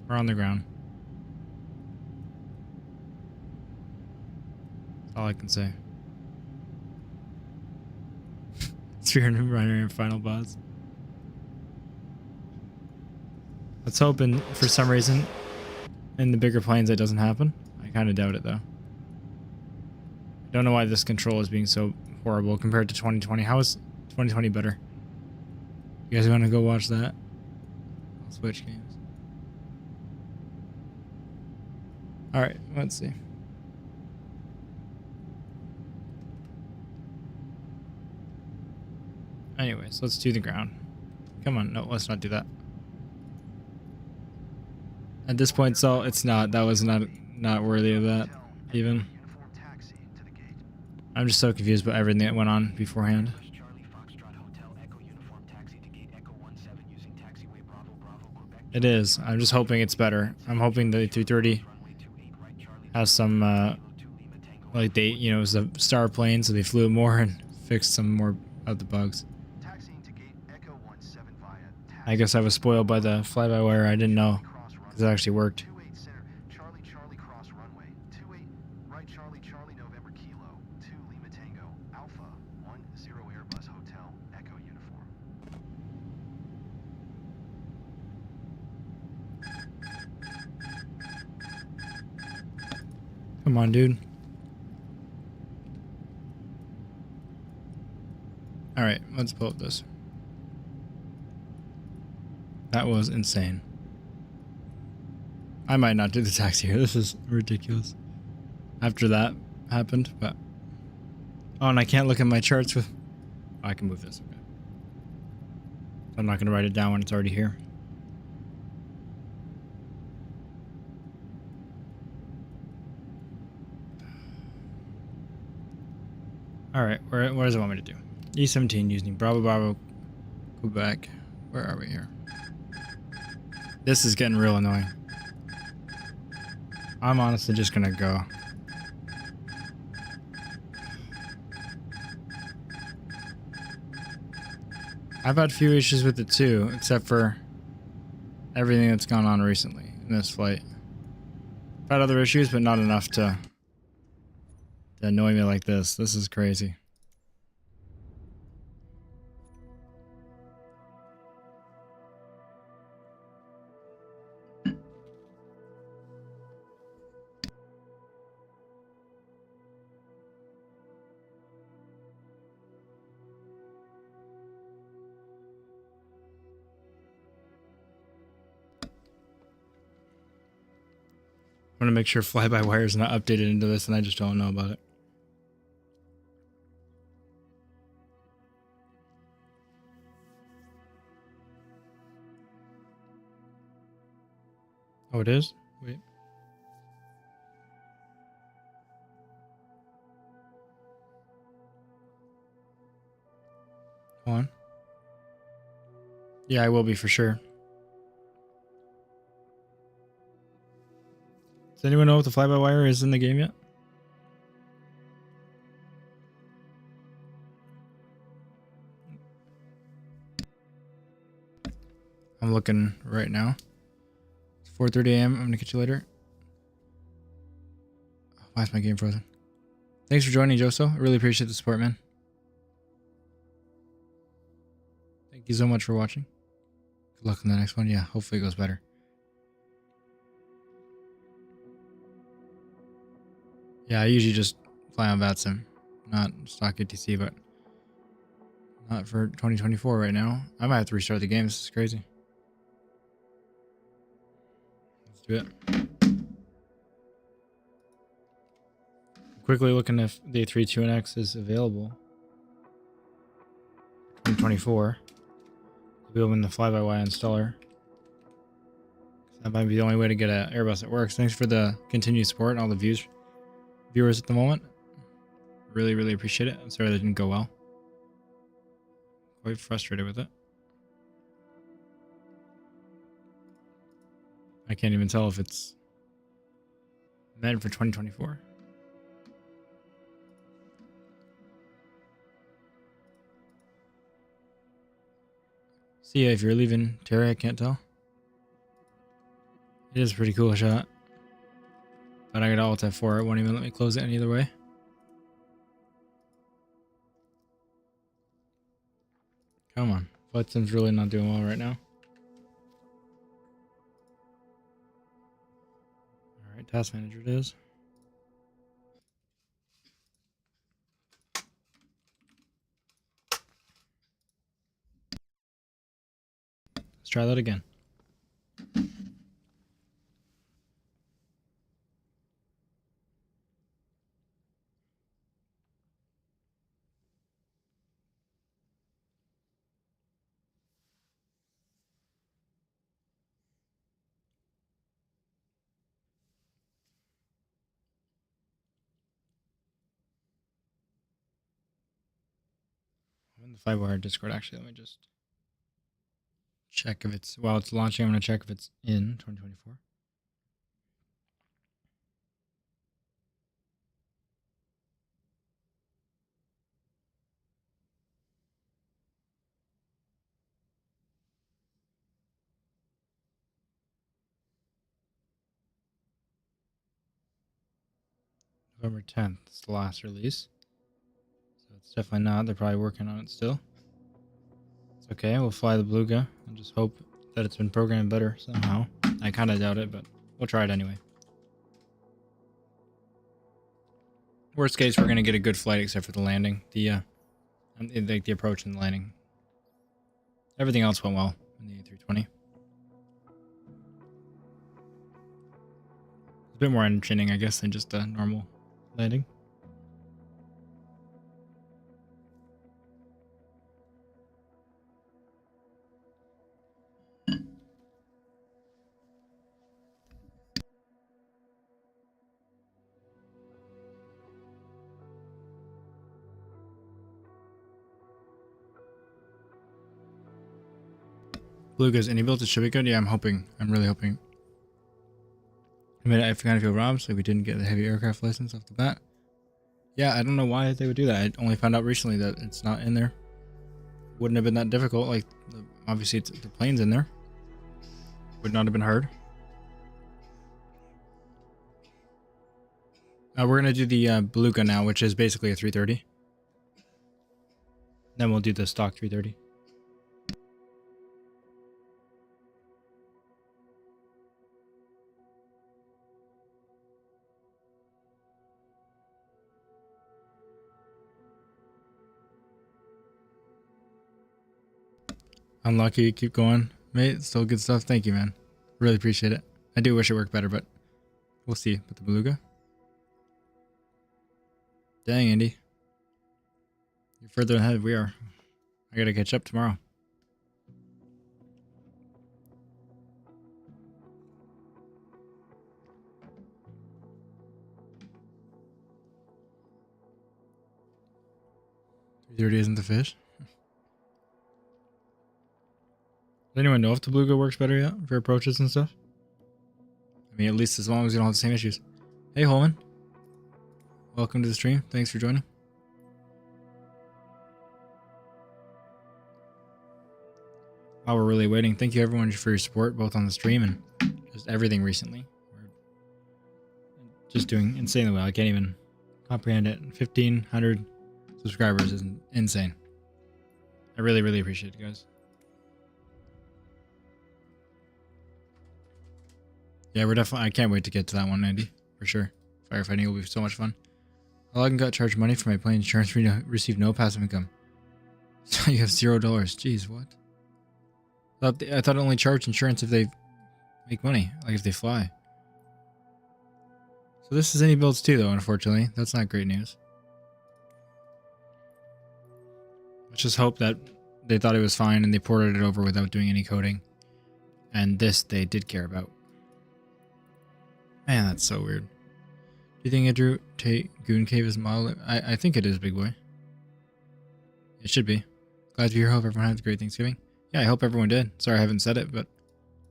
we're on the ground. That's all I can say. Spirit Runner and final boss. Let's hope for some reason in the bigger planes that doesn't happen. I kind of doubt it though. Don't know why this control is being so horrible compared to 2020. How is 2020 better? You guys want to go watch that? I'll switch games. Alright, let's see. Anyways, let's do the ground. Come on, no, let's not do that. At this point, so it's not. That was not worthy of that, even. I'm just so confused about everything that went on beforehand. It is. I'm just hoping it's better. I'm hoping the A330 has some, like they, you know, it was a star plane, so they flew it more and fixed some more of the bugs. I guess I was spoiled by the fly-by-wire. I didn't know because it actually worked. 28 center, Charlie Charlie cross runway. 28 right Charlie Charlie November Kilo. 2 Lima Tango Alpha 10 Airbus Hotel Echo uniform. Come on, dude. All right, let's pull up this. That was insane. I might not do the taxi here. This is ridiculous. After that happened, but... Oh, and I can't look at my charts with... Oh, I can move this, okay. I'm not going to write it down when it's already here. Alright, what does it want me to do? E17 using Bravo Bravo Quebec. Where are we here? This is getting real annoying. I'm honestly just gonna go. I've had few issues with it too, except for everything that's gone on recently in this flight. I've had other issues, but not enough to annoy me like this. This is crazy. I want to make sure fly-by-wire is not updated into this and I just don't know about it. Oh, it is? Wait. Hold on. Yeah, I will be for sure. Does anyone know if the fly-by-wire is in the game yet? I'm looking right now. It's 4:30 a.m. I'm gonna catch you later. Why is my game frozen? Thanks for joining, Joso. I really appreciate the support, man. Thank you so much for watching. Good luck on the next one. Yeah, hopefully it goes better. Yeah, I usually just fly on VATSIM, not stock ATC, but not for 2024 right now. I might have to restart the game. This is crazy. Let's do it. Quickly looking if the A320X is available. 2024. We'll open the fly-by-wire installer. That might be the only way to get an Airbus that works. Thanks for the continued support and all the viewers at the moment. Really, really appreciate it. I'm sorry that didn't go well. Quite frustrated with it. I can't even tell if it's meant for 2024. See ya if you're leaving, Terry. I can't tell. It is a pretty cool shot. But I got Alt F4. It won't even let me close it any other way. Come on. Flight sim's really not doing well right now. Alright, task manager it is. Let's try that again. I'm in the 5-wire Discord actually. Let me just check if it's while it's launching. I'm gonna check if it's in 2024. November 10th is the last release. So it's definitely not. They're probably working on it still. It's okay. We'll fly the Beluga and just hope that it's been programmed better somehow. I kind of doubt it, but we'll try it anyway. Worst case, we're going to get a good flight except for the landing. The approach and the landing. Everything else went well in the A320. It's a bit more entertaining, I guess, than just a normal landing. Beluga's any built, it should be good. Yeah, I'm hoping. I'm really hoping. I mean, I kind of feel robbed, so we didn't get the heavy aircraft license off the bat. Yeah, I don't know why they would do that. I only found out recently that it's not in there. Wouldn't have been that difficult. Like, obviously, the plane's in there. Would not have been hard. We're going to do the Beluga now, which is basically a 330. Then we'll do the stock 330. Unlucky, keep going. Mate, still good stuff. Thank you, man. Really appreciate it. I do wish it worked better, but we'll see. With the Beluga. Dang, Andy. You're further ahead we are. I gotta catch up tomorrow. $330 isn't the fish. Does anyone know if the Beluga works better yet for approaches and stuff? I mean, at least as long as you don't have the same issues. Hey, Holman. Welcome to the stream. Thanks for joining. While we're really waiting, thank you everyone for your support, both on the stream and just everything recently. We're just doing insanely well. I can't even comprehend it. 1,500 subscribers is insane. I really, really appreciate it, guys. Yeah, we're definitely. I can't wait to get to that one, Andy. For sure. Firefighting will be so much fun. Logan got charged money for my plane insurance. Received no passive income. So you have $0. Jeez, what? I thought it only charged insurance if they make money, like if they fly. So this is any builds too, though. Unfortunately, that's not great news. Let's just hope that they thought it was fine and they ported it over without doing any coding. And this they did care about. Man, that's so weird. Do you think Andrew Goon Cave is model? I think it is, big boy. It should be. Glad to hear. Hope everyone had a great Thanksgiving. Yeah, I hope everyone did. Sorry I haven't said it, but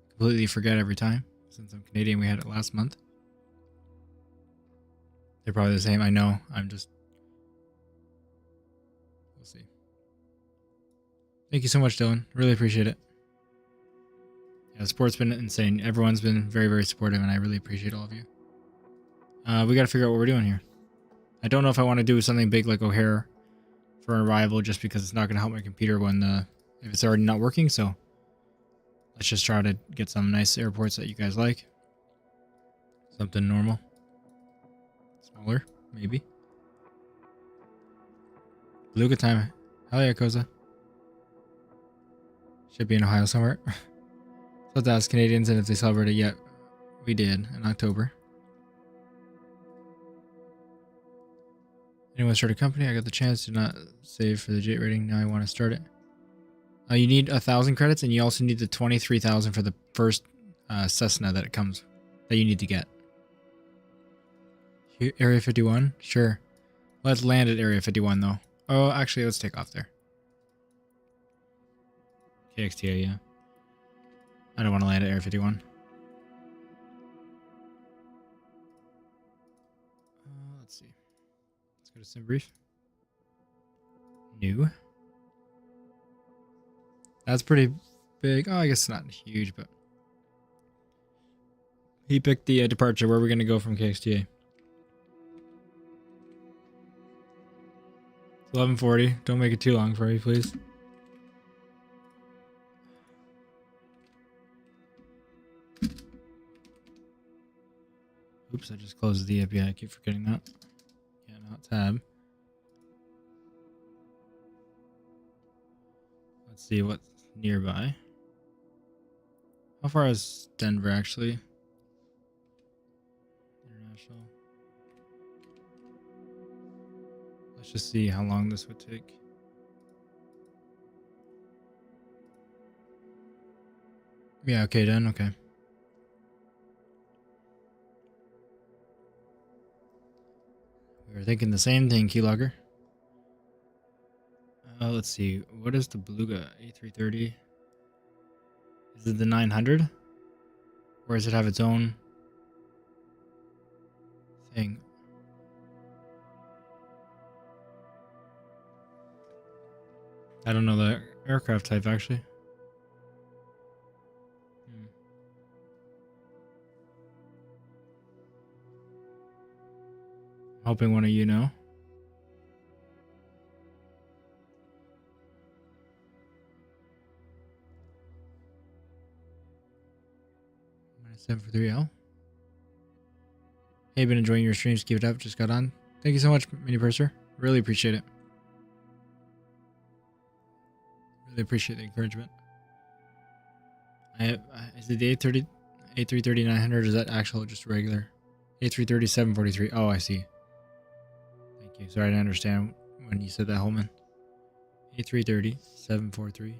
completely forget every time. Since I'm Canadian, we had it last month. They're probably the same. I know. I'm just... We'll see. Thank you so much, Dylan. Really appreciate it. Yeah, the support's been insane. Everyone's been very, very supportive, and I really appreciate all of you. We got to figure out what we're doing here. I don't know if I want to do something big like O'Hare for an arrival, just because it's not going to help my computer when if it's already not working. So let's just try to get some nice airports that you guys like. Something normal. Smaller, maybe. Beluga time. Hell yeah, Koza. Should be in Ohio somewhere. So let's ask Canadians and if they celebrated yet. We did in October. Anyone start a company? I got the chance to not save for the J rating. Now I want to start it. You need 1,000 credits, and you also need the 23,000 for the first Cessna that you need to get. Area 51? Sure. Let's land at Area 51 though. Oh, actually, let's take off there. KXTA, yeah. I don't want to land at Area 51. Let's see. Let's go to sim brief. New. That's pretty big. Oh, I guess it's not huge, but he picked the departure. Where are we going to go from KXTA? 11:40. Don't make it too long for me, please. Oops, I just closed the API. I keep forgetting that. Yeah, not tab. Let's see what's nearby. How far is Denver, actually? International. Let's just see how long this would take. Yeah, okay, done. Okay. We were thinking the same thing, Keylogger. Let's see. What is the Beluga A330? Is it the 900? Or does it have its own thing? I don't know the aircraft type, actually. Hoping one of you know. -743L. Hey, been enjoying your streams. Keep it up. Just got on. Thank you so much, Mini Purser. Really appreciate it. Really appreciate the encouragement. Is it the A330 900 or is that actual just regular? A330 743. Oh, I see. Thank you. Sorry, I didn't understand when you said that, Holman. A330 743.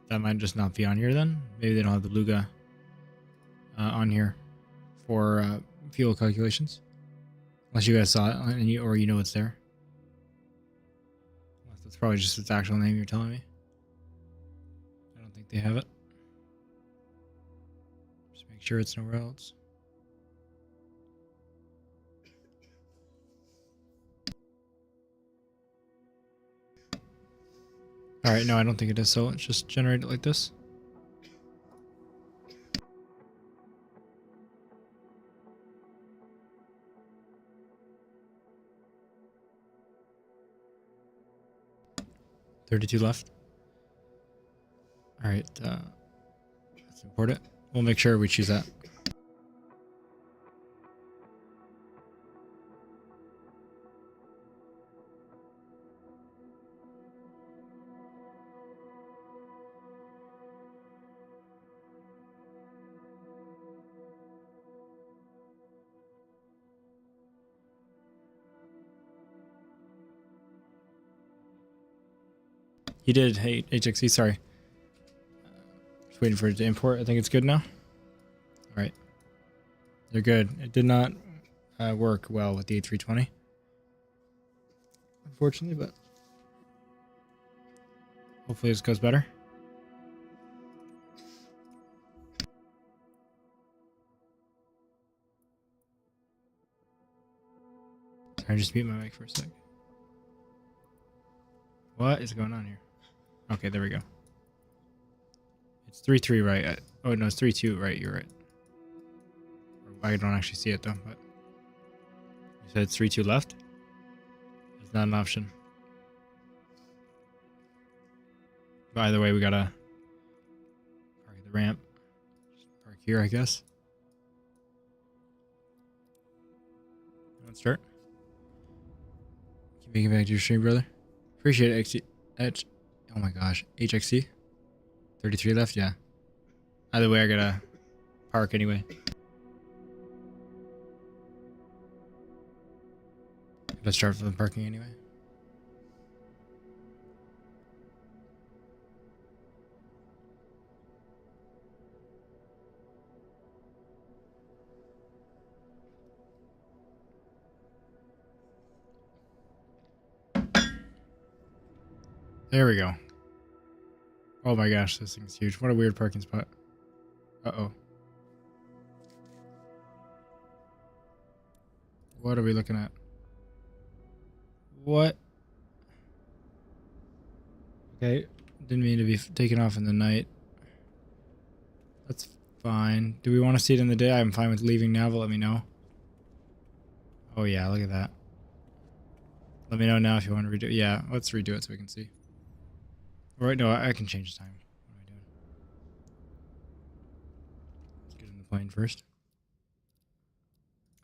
That might just not be on here then. Maybe they don't have the Beluga on here for fuel calculations. Unless you guys saw it and or you know it's there. That's probably just its actual name you're telling me. I don't think they have it. Just make sure it's nowhere else. Alright, no, I don't think it is, so let's just generate it like this. $32 left. Alright, let's import it. We'll make sure we choose that. You did. Hey, HXC, sorry. Just waiting for it to import. I think it's good now. All right. They're good. It did not work well with the A320. Unfortunately, but hopefully this goes better. Sorry, I just mute my mic for a sec. What is going on here? Okay, there we go. It's 3-3 right. Oh, no, it's 3-2 right. You're right. I don't actually see it, though. But you said it's 3-2 left? It's not an option. By the way, we gotta park at the ramp. Just park here, I guess. Let's start. Keep making back to your stream, brother. Appreciate it, XC. Oh my gosh, HXC. 33 left, yeah. Either way, I gotta park anyway. Let's start from the parking anyway. There we go. Oh my gosh, this thing's huge. What a weird parking spot. Uh-oh. What are we looking at? What? Okay, didn't mean to be taken off in the night. That's fine. Do we want to see it in the day? I'm fine with leaving now, but let me know. Oh yeah, look at that. Let me know now if you want to redo it. Yeah, let's redo it so we can see. All right, no, I can change the time. What am I doing? Let's get in the plane first.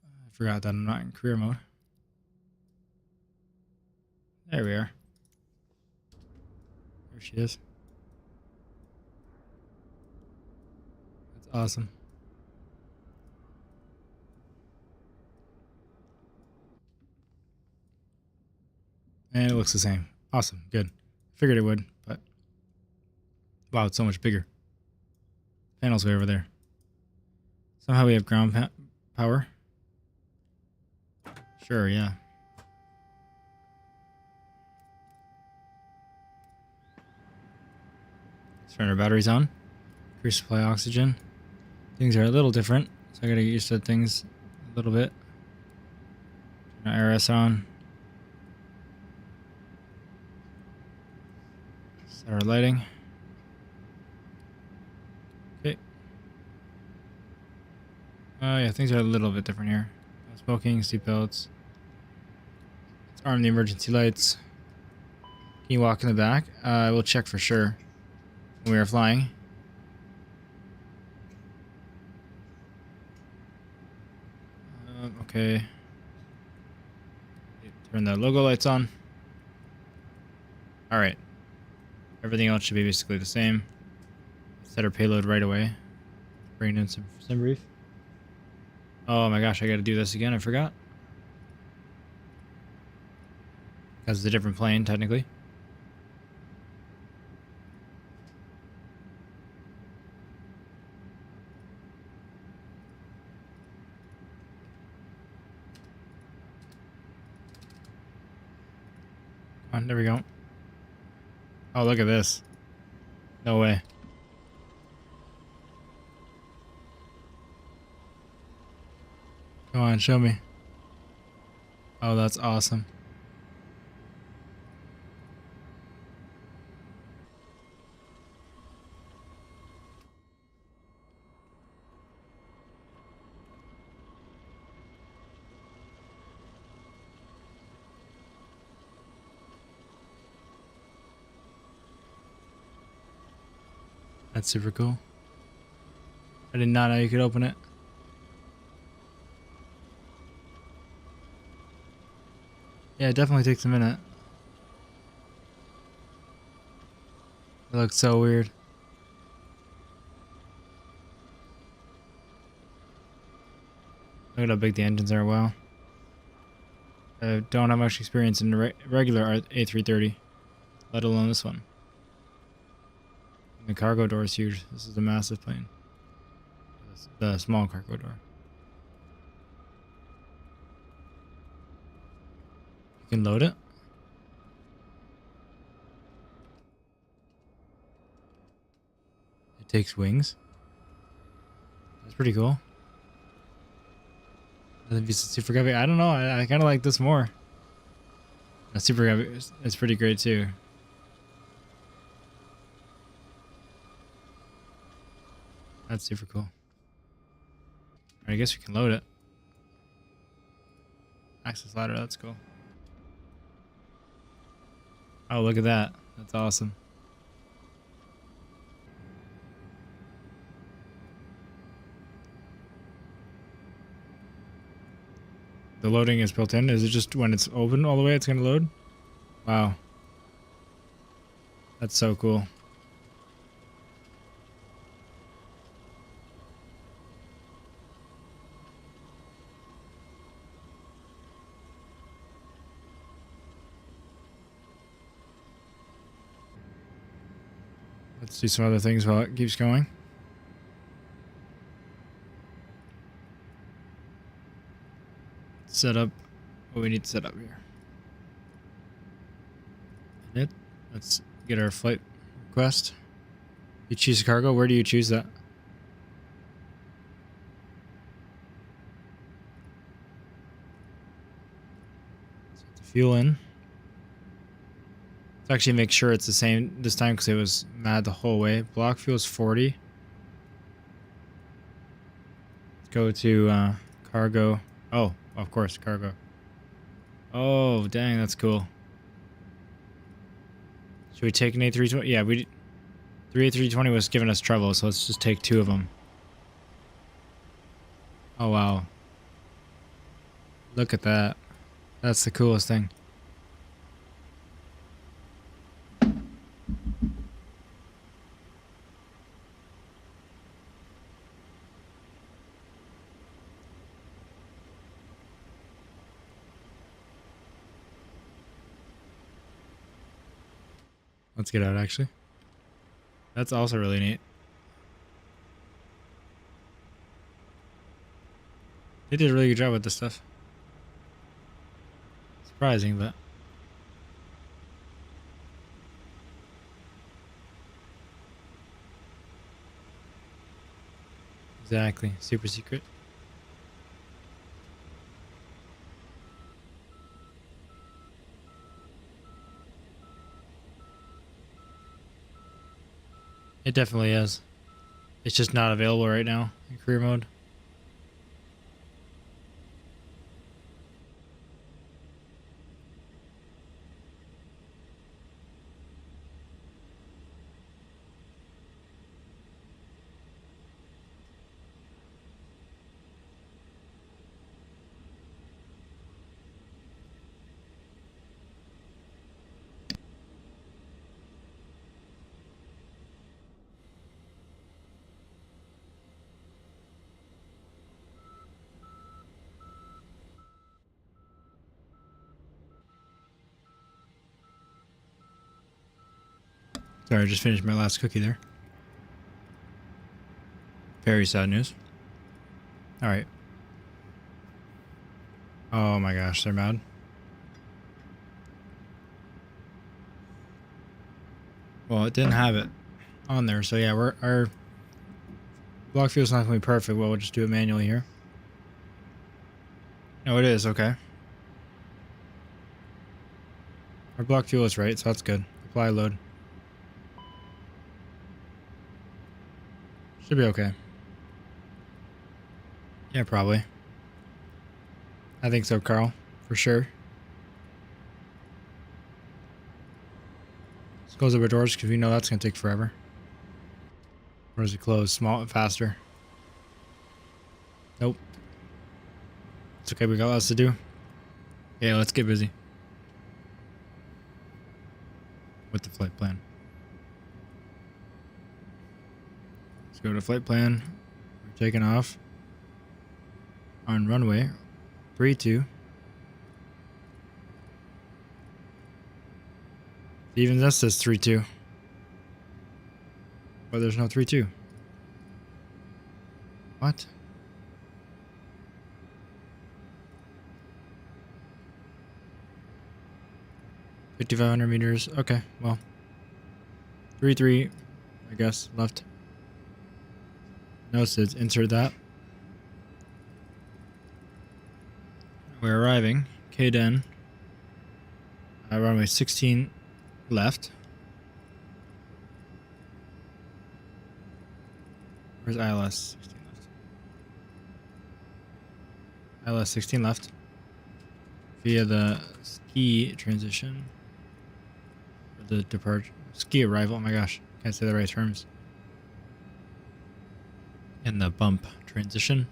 I forgot that I'm not in career mode. There we are. There she is. That's awesome. And it looks the same. Awesome. Good. Figured it would, but wow, it's so much bigger. Panel's way over there. Somehow we have ground power. Sure, yeah. Let's turn our batteries on. Increase supply oxygen. Things are a little different, so I gotta get used to things a little bit. Turn our RS on. Set our lighting. Okay. Yeah, things are a little bit different here. No smoking, seatbelts. Let's arm the emergency lights. Can you walk in the back? I will check for sure when we are flying. Okay. Turn the logo lights on. All right. Everything else should be basically the same. Set our payload right away. Bring in some brief. Oh my gosh, I gotta do this again. I forgot. Because it's a different plane, technically. Come on, there we go. Oh, look at this. No way. Come on, show me. Oh, that's awesome. That's super cool. I did not know you could open it. Yeah, it definitely takes a minute. It looks so weird. Look at how big the engines are. Wow. I don't have much experience in the regular A330, let alone this one. The cargo door is huge. This is a massive plane. The small cargo door. You can load it. It takes wings. That's pretty cool. Super heavy. I don't know. I kind of like this more. Super heavy. It's pretty great too. That's super cool. I guess we can load it. Access ladder. That's cool. Oh, look at that. That's awesome. The loading is built in. Is it just when it's open all the way it's going to load? Wow. That's so cool. Let's do some other things while it keeps going. Set up what we need to set up here. Let's get our flight request. You choose cargo. Where do you choose that? So the fuel in. Let's actually make sure it's the same this time because it was mad the whole way. Block fuel is 40. Let's go to cargo. Oh, of course, cargo. Oh, dang, that's cool. Should we take an A320? Yeah, the A320 was giving us trouble, so let's just take 2 of them. Oh, wow. Look at that. That's the coolest thing. Let's get out, actually. That's also really neat. They did a really good job with this stuff. Surprising, but... Exactly. Super secret. It definitely is. It's just not available right now in career mode. Sorry, I just finished my last cookie there. Very sad news. Alright. Oh my gosh, they're mad. Well, it didn't have it on there, so yeah, our block fuel's not going to be perfect. Well, we'll just do it manually here. No, it is, okay. Our block fuel is right, so that's good. Apply load. Should be okay. Yeah, probably. I think so, Carl. For sure. Let's close up our doors because we know that's going to take forever. Or is it closed? Small, faster. Nope. It's okay, we got lots to do. Yeah, let's get busy. With the flight plan. Let's go to flight plan. We're taking off on runway 32. Even this says 32. But there's no 3-2. What? $5,500 meters. Okay, well. 3-3, I guess, left. No SIDS. Insert that. We're arriving. KDEN. Runway 16 left. Where's ILS? 16 left. ILS 16 left. Via the ski transition. Or the departure. Ski arrival. Oh my gosh. Can't say the right terms. And the bump transition.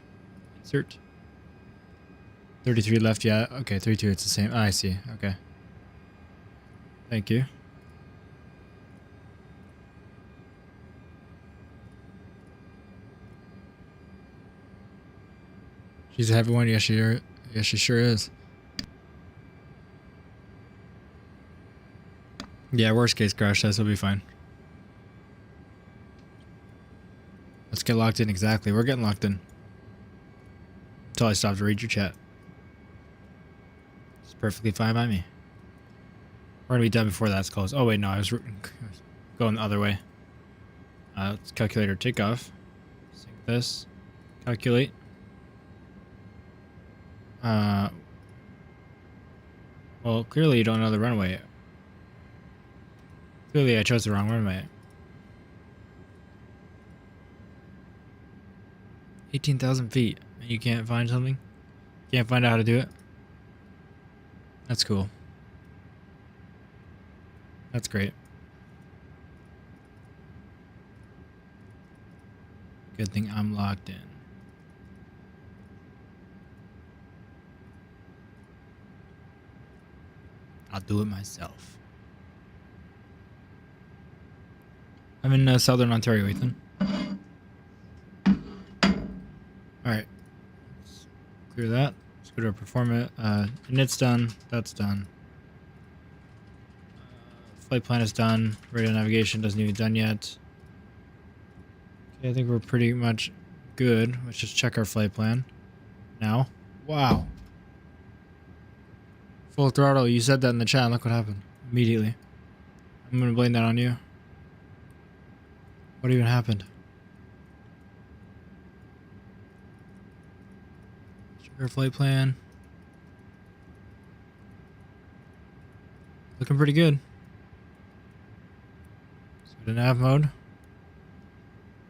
Insert. 33 left. Yeah. Okay. 32. It's the same. I see. Okay. Thank you. She's a heavy one. Yes, she sure is. Yeah, worst case crash test will be fine. Let's get locked in. Exactly. We're getting locked in. Until I stop to read your chat. It's perfectly fine by me. We're going to be done before that's closed. Oh, wait, no. I was going the other way. Let's calculate our takeoff. Sync this. Calculate. Well, clearly you don't know the runway. Clearly I chose the wrong runway. 18,000 feet. And you can't find something? Can't find out how to do it? That's cool. That's great. Good thing I'm locked in. I'll do it myself. I'm in southern Ontario, Ethan. Alright. Let's clear that. Let's go to our performance. Init's done. That's done. Flight plan is done. Radio navigation doesn't even done yet. Okay, I think we're pretty much good. Let's just check our flight plan now. Wow. Full throttle. You said that in the chat. Look what happened. Immediately. I'm going to blame that on you. What even happened? Check our flight plan. Looking pretty good. So the nav mode.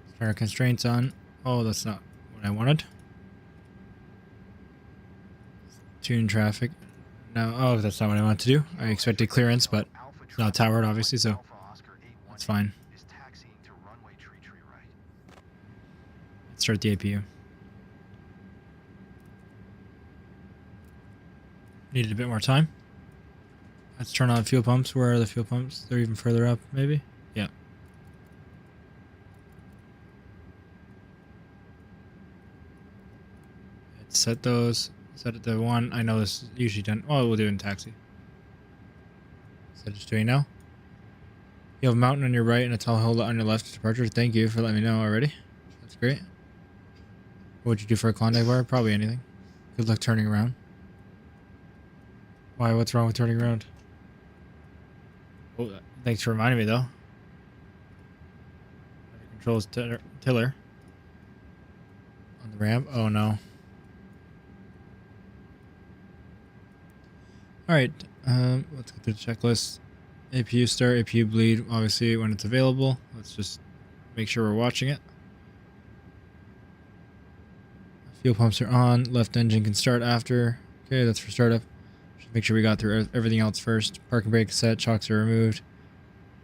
Let's turn our constraints on. Oh, that's not what I wanted. Tune traffic. No, oh, that's not what I wanted to do. I expected clearance, but it's not towered, obviously, so that's fine. Let's start the APU. Needed a bit more time. Let's turn on fuel pumps. Where are the fuel pumps? They're even further up, maybe? Yeah. Let's set those. Set it to 1. I know this is usually done. Oh, we'll do it in taxi. Set it to 2 now. You have a mountain on your right and a tall hill on your left departure. Thank you for letting me know already. That's great. What would you do for a Klondike bar? Probably anything. Good luck turning around. Why? What's wrong with turning around? Oh, thanks for reminding me, though. Controls tiller. On the ramp. Oh, no. Alright. Let's go through the checklist. APU start, APU bleed, obviously, when it's available. Let's just make sure we're watching it. Fuel pumps are on. Left engine can start after. Okay, that's for startup. Just make sure we got through everything else first. Parking brake set. Chocks are removed.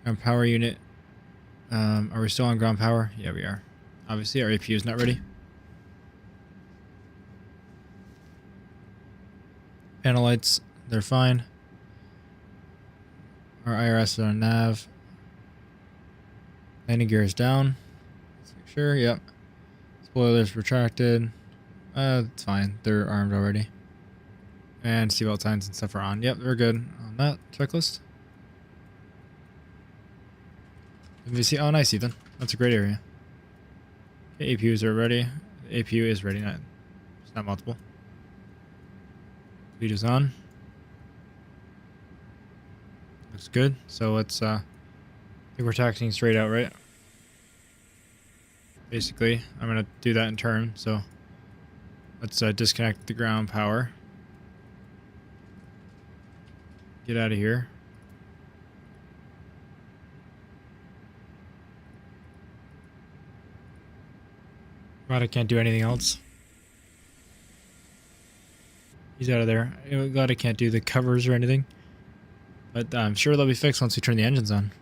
Ground power unit. Are we still on ground power? Yeah, we are. Obviously, our APU is not ready. Panel lights, they're fine. Our IRS is on nav. Landing gear is down. Let's make sure. Yep. Spoilers retracted. It's fine. They're armed already. And seatbelt signs and stuff are on. Yep, we're good on that checklist. MVC. Oh, nice, Ethan. That's a great area. Okay, APUs are ready. The APU is ready. It's not multiple. Lead is on. Looks good. So let's, I think we're taxiing straight out, right? Basically, I'm going to do that in turn. So let's disconnect the ground power. Get out of here. Glad I can't do anything else. He's out of there. I'm glad I can't do the covers or anything. But I'm sure they'll be fixed once we turn the engines on.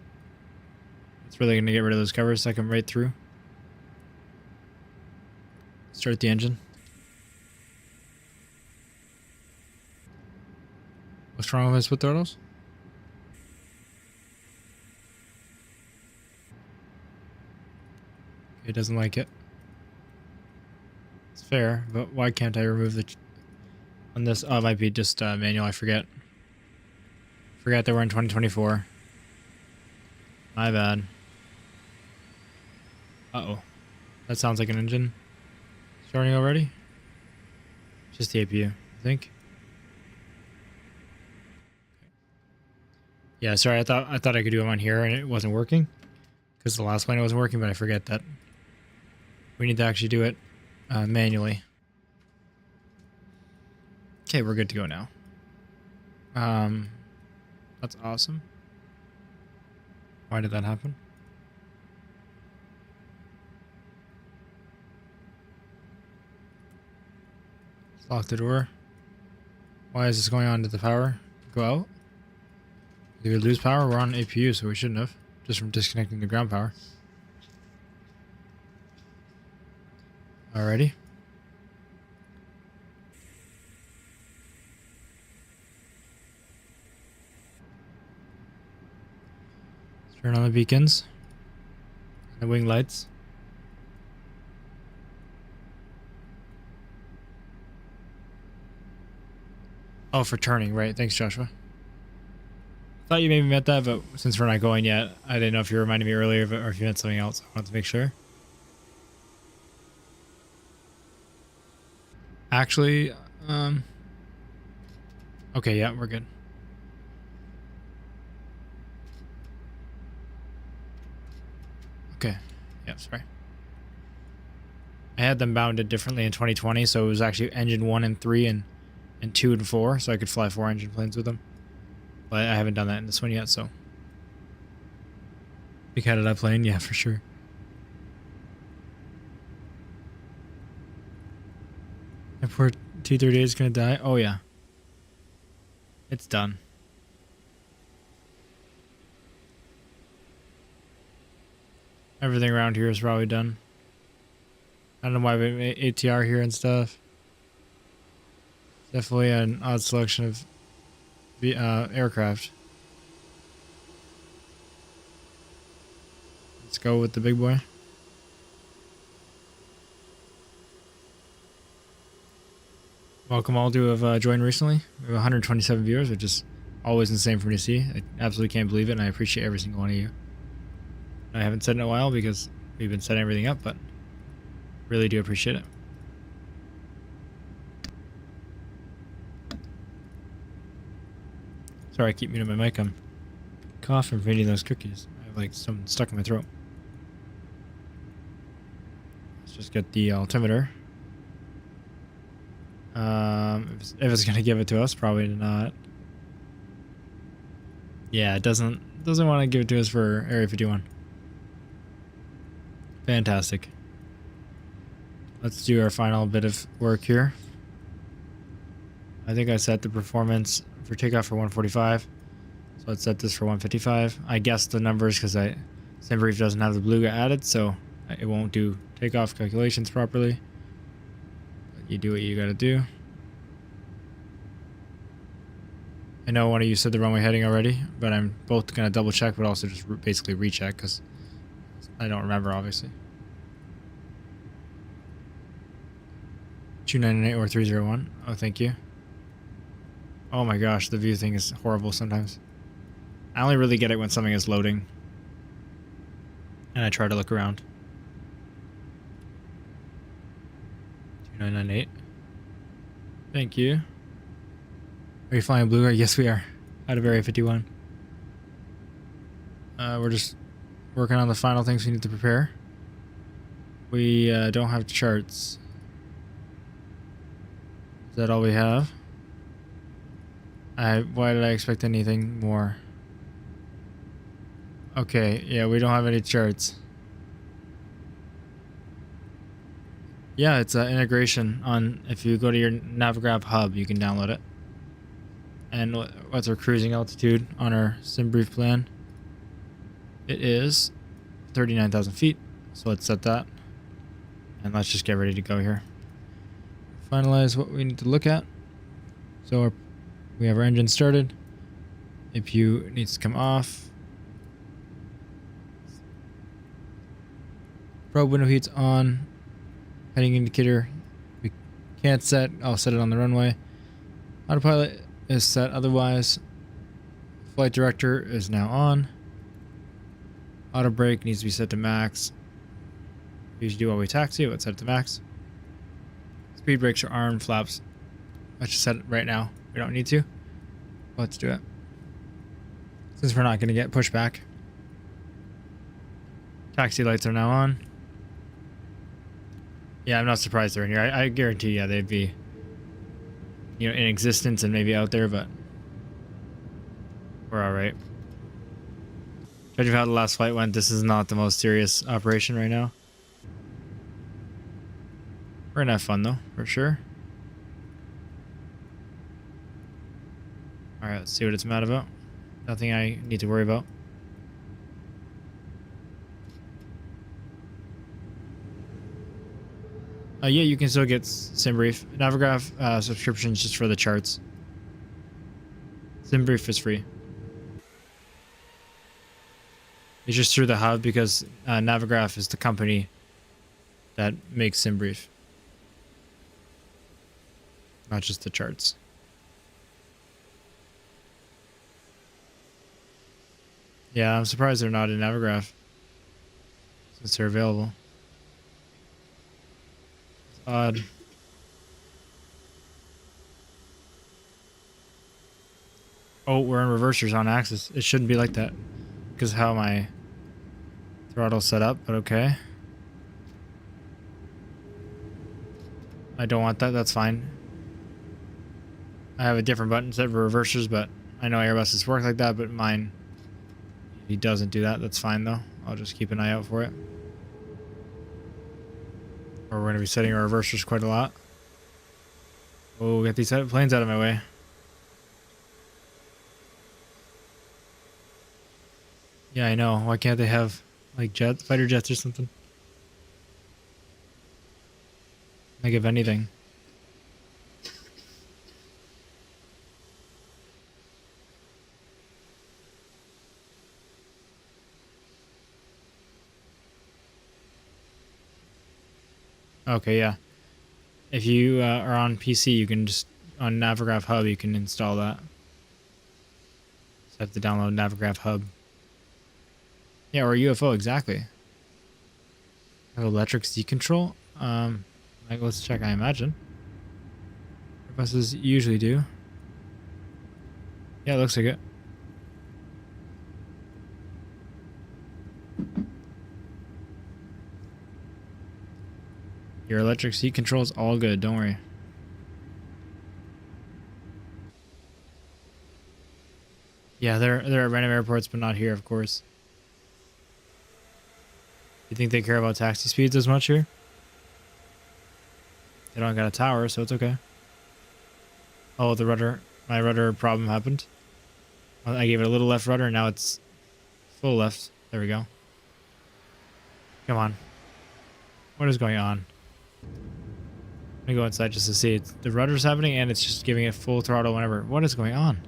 It's really going to get rid of those covers so I can right through. Start the engine. What's wrong with my split throttles? It doesn't like it. It's fair, but why can't I remove the... On this, oh, it might be just manual, I forget. Forgot that we're in 2024. My bad. Uh-oh. That sounds like an engine. Starting already? Just the APU, I think. Yeah, sorry, I thought I could do them on here and it wasn't working. Because the last plane wasn't working, but I forget that. We need to actually do it manually. Okay, we're good to go now. That's awesome. Why did that happen? Let's lock the door. Why is this going on? Did the power go out? Did we lose power? We're on APU, so we shouldn't have. Just from disconnecting the ground power. Alrighty. Let's turn on the beacons. The wing lights. Oh, for turning, right. Thanks, Joshua. Thought you maybe meant that, but since we're not going yet, I didn't know if you reminded me earlier or if you meant something else. I wanted to make sure. Actually, okay, yeah, we're good. Okay, yeah, sorry. I had them bounded differently in 2020, so it was actually engine 1 and 3 and 2 and 4, so I could fly 4 engine planes with them. But I haven't done that in this one yet, so. Big headed up plane, yeah, for sure. Airport T-38 is gonna die. Oh yeah. It's done. Everything around here is probably done. I don't know why we made ATR here and stuff. Definitely an odd selection of aircraft. Let's go with the big boy. Welcome all to have joined recently. We have 127 viewers, which is always insane for me to see. I absolutely can't believe it, and I appreciate every single one of you. I haven't said it in a while because we've been setting everything up, but really do appreciate it. Sorry, I keep muting my mic. I'm coughing from eating those cookies. I have like something stuck in my throat. Let's just get the altimeter. If it's gonna give it to us, probably not. Yeah, it doesn't want to give it to us for Area 51. Fantastic. Let's do our final bit of work here. I think I set the performance for takeoff for 145. So let's set this for 155. I guessed the numbers because SimBrief doesn't have the Beluga added, so it won't do takeoff calculations properly. But you do what you gotta do. I know one of you said the runway heading already, but I'm both gonna double check, but also just basically recheck because I don't remember, obviously. 298 or 301. Oh, thank you. Oh my gosh, the view thing is horrible sometimes. I only really get it when something is loading. And I try to look around. 2998. Thank you. Are you flying Beluga? Yes, we are. Out of Area 51. We're just working on the final things we need to prepare. We don't have charts. Is that all we have? Why did I expect anything more? Okay, yeah, we don't have any charts. Yeah, it's an integration on, if you go to your Navigraph hub, you can download it. And what's our cruising altitude on our sim brief plan? It is 39,000 feet. So let's set that. And let's just get ready to go here. Finalize what we need to look at. So we have our engine started. APU needs to come off. Probe window heat's on. Heading indicator we can't set. I'll set it on the runway. Autopilot is set otherwise. Flight director is now on. Auto brake needs to be set to max. We usually do while we taxi, but set it to max. Speed brakes are armed, flaps. Let's just set it right now. We don't need to. Let's do it. Since we're not going to get pushback. Taxi lights are now on. Yeah, I'm not surprised they're in here. I guarantee you, yeah, they'd be, you know, in existence and maybe out there, but we're all right. Judging how the last flight went, this is not the most serious operation right now. We're gonna have fun though, for sure. All right, let's see what it's mad about. Nothing I need to worry about. Yeah, you can still get SimBrief. Navigraph subscriptions just for the charts. SimBrief is free. It's just through the hub because Navigraph is the company that makes SimBrief. Not just the charts. Yeah, I'm surprised they're not in Navigraph since they're available. Odd. Oh, we're in reversers on axis. It shouldn't be like that because of how my throttle's set up, but okay. I don't want that. That's fine. I have a different button set for reversers, but I know airbuses work like that, but mine, he doesn't do that. That's fine though. I'll just keep an eye out for it. Or we're going to be setting our reversers quite a lot. Oh, get these planes out of my way. Yeah, I know. Why can't they have like jets, fighter jets or something? Like if anything. Okay, yeah. If you are on PC, you can just, on Navigraph Hub, you can install that. Just have to download Navigraph Hub. Yeah, or UFO, exactly. Have electric seat control? Like, let's check, I imagine. Buses usually do. Yeah, it looks like it. Your electric seat control is all good, don't worry. Yeah, they're at random airports, but not here, of course. You think they care about taxi speeds as much here? They don't got a tower, so it's okay. Oh, the rudder. My rudder problem happened. I gave it a little left rudder, and now it's full left. There we go. Come on. What is going on? Let me go inside just to see. The rudder's happening, and it's just giving it full throttle whenever. What is going on?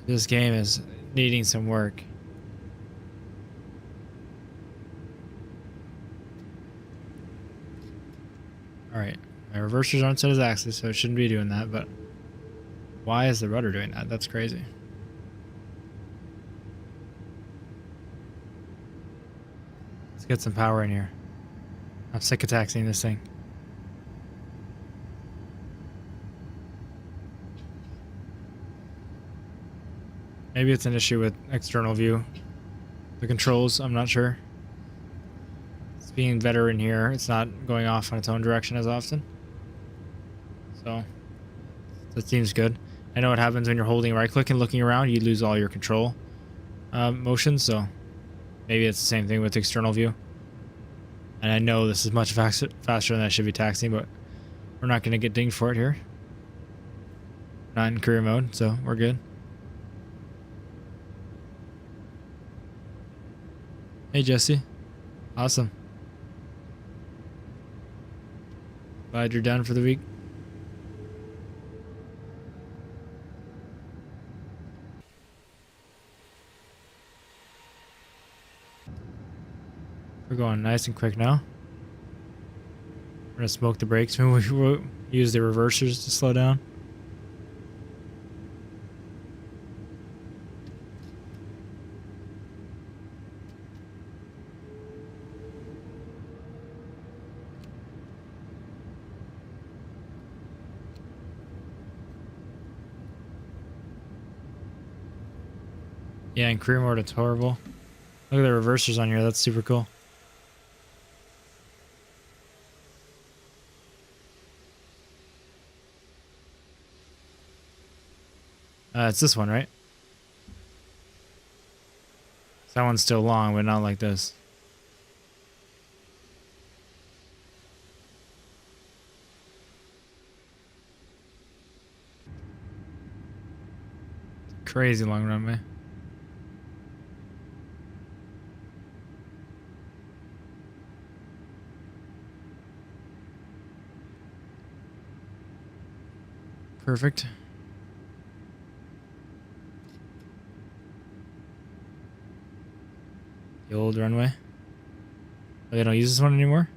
This game is needing some work. Alright, my reversers aren't set as axis, so it shouldn't be doing that, but why is the rudder doing that? That's crazy. get some power in here. I'm sick of taxiing this thing. Maybe it's an issue with external view. The controls, I'm not sure. It's being better in here. It's not going off on its own direction as often. So that seems good. I know what happens when you're holding right click and looking around. You lose all your control motion. So maybe it's the same thing with external view. And I know this is much faster than I should be taxiing, but we're not going to get dinged for it here. Not in career mode, so we're good. Hey, Jesse. Awesome. Glad you're done for the week. We're going nice and quick now. We're gonna smoke the brakes. Maybe we use the reversers to slow down. Yeah, in career mode it's horrible. Look at the reversers on here. That's super cool. It's this one, right? That one's still long, but not like this. Crazy long runway. Perfect. The old runway. Oh, they don't use this one anymore?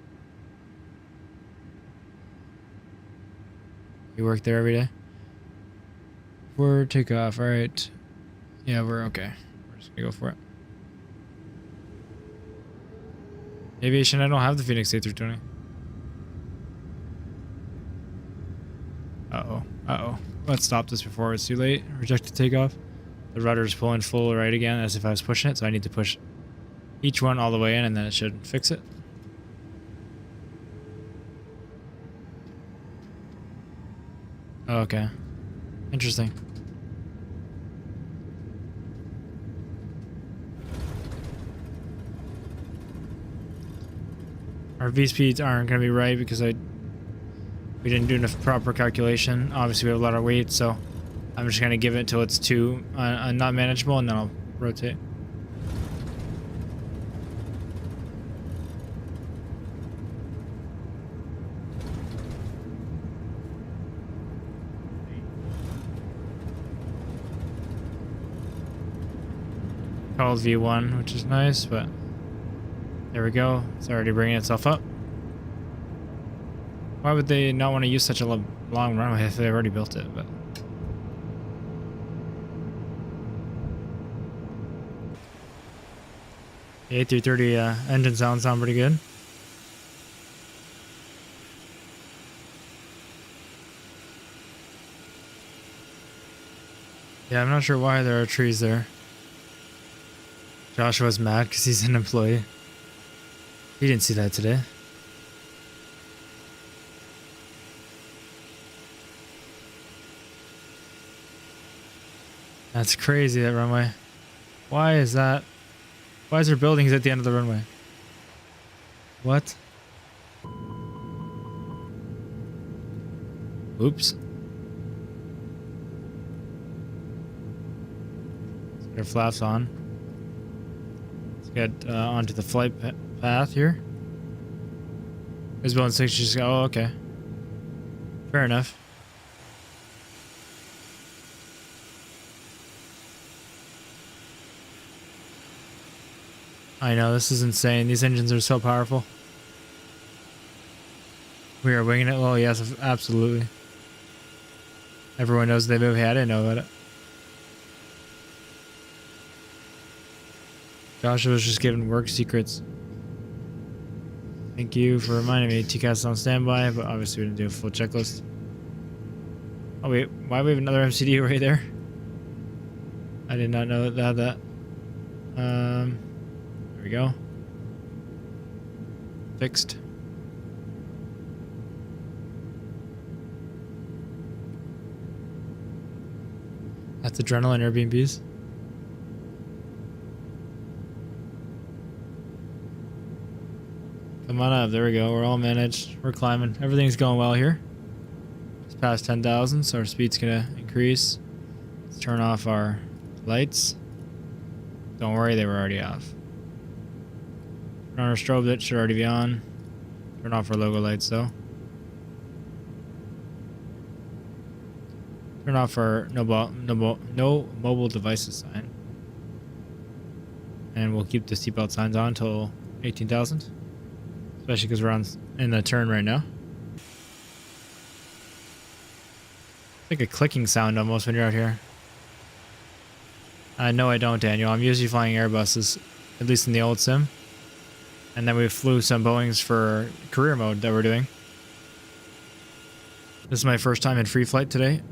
You work there every day? For takeoff, alright. Yeah, we're okay. We're just gonna go for it. Aviation, I don't have the Phoenix A320. Uh-oh. Uh-oh. Let's stop this before it's too late. Rejected takeoff. The rudder's pulling full right again as if I was pushing it, so I need to push each one all the way in and then it should fix it. Oh, okay. Interesting. Our V speeds aren't going to be right because we didn't do enough proper calculation. Obviously we have a lot of weight, so I'm just going to give it until it's too not manageable and then I'll rotate. Called V1, which is nice, but there we go. It's already bringing itself up. Why would they not want to use such a long runway if they've already built it? But the A330 engine sound pretty good. Yeah, I'm not sure why there are trees there. Joshua's mad because he's an employee. He didn't see that today. That's crazy, that runway. Why is that? Why is there buildings at the end of the runway? What? Oops. Let's get our flaps on. Get onto the flight path here. Isabel and 6 just go, oh, okay. Fair enough. I know, this is insane. These engines are so powerful. We are winging it. Well, yes, absolutely. Everyone knows they move. Hey, I didn't know about it. Joshua was just giving work secrets. Thank you for reminding me. TCAS is on standby, but obviously we didn't do a full checklist. Oh wait, why do we have another MCD right there? I did not know that they had that. There we go. Fixed. That's adrenaline Airbnbs. Come on up. There we go. We're all managed. We're climbing. Everything's going well here. Just past 10,000, so our speed's gonna increase. Let's turn off our lights. Don't worry, they were already off. Turn on our strobe, that should already be on. Turn off our logo lights though. Turn off our no mobile devices sign. And we'll keep the seatbelt signs on until 18,000. Especially because we're in the turn right now. It's like a clicking sound almost when you're out here. No, I don't, Daniel. I'm usually flying Airbuses, at least in the old sim. And then we flew some Boeings for career mode that we're doing. This is my first time in free flight today.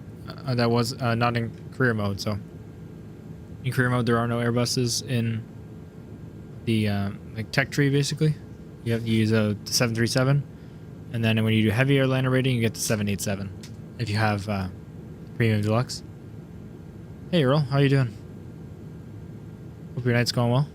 That was not in career mode, so. In career mode, there are no Airbuses in the like tech tree, basically. You have to use a 737, and then when you do heavy airliner rating, you get the 787. If you have Premium Deluxe. Hey, Earl, how you doing? Hope your night's going well.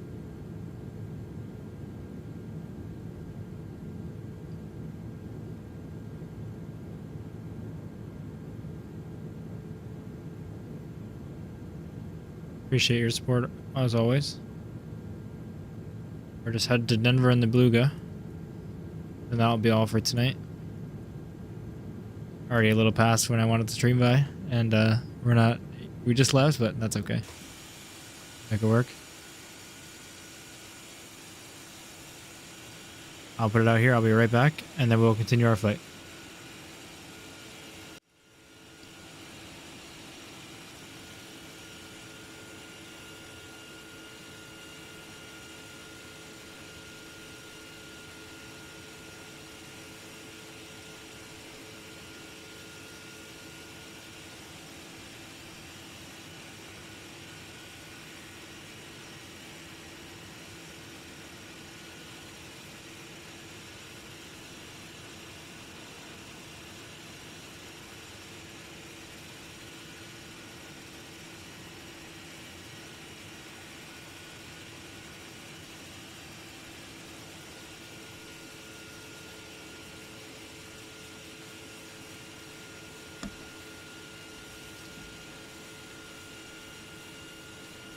Appreciate your support as always. We're just headed to Denver in the Beluga. And that'll be all for tonight. Already a little past when I wanted to stream by. And we just left, but that's okay. Make it work. I'll put it out here, I'll be right back, and then we'll continue our flight.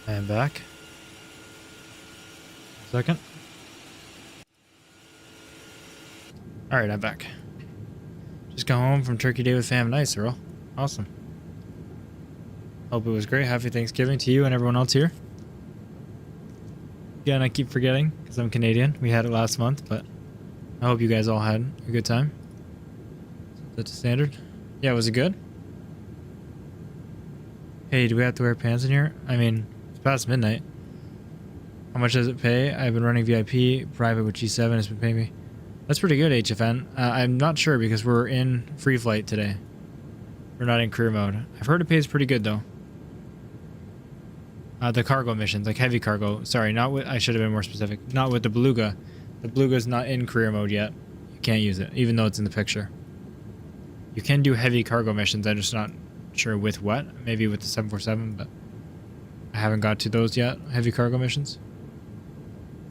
I am back. Second. Alright, I'm back. Just got home from Turkey Day with fam. Nice, Earl. Awesome. Hope it was great. Happy Thanksgiving to you and everyone else here. Again, I keep forgetting because I'm Canadian. We had it last month, but I hope you guys all had a good time. That's standard. Yeah, was it good? Hey, do we have to wear pants in here? I mean, it's past midnight. How much does it pay? I've been running VIP, private with G7 has been paying me. That's pretty good, HFN. I'm not sure because we're in free flight today. We're not in career mode. I've heard it pays pretty good though. The cargo missions, like heavy cargo. Sorry, not with. I should have been more specific. Not with the Beluga. The Beluga's not in career mode yet. You can't use it, even though it's in the picture. You can do heavy cargo missions. I'm just not sure with what. Maybe with the 747, but I haven't got to those yet. Heavy cargo missions.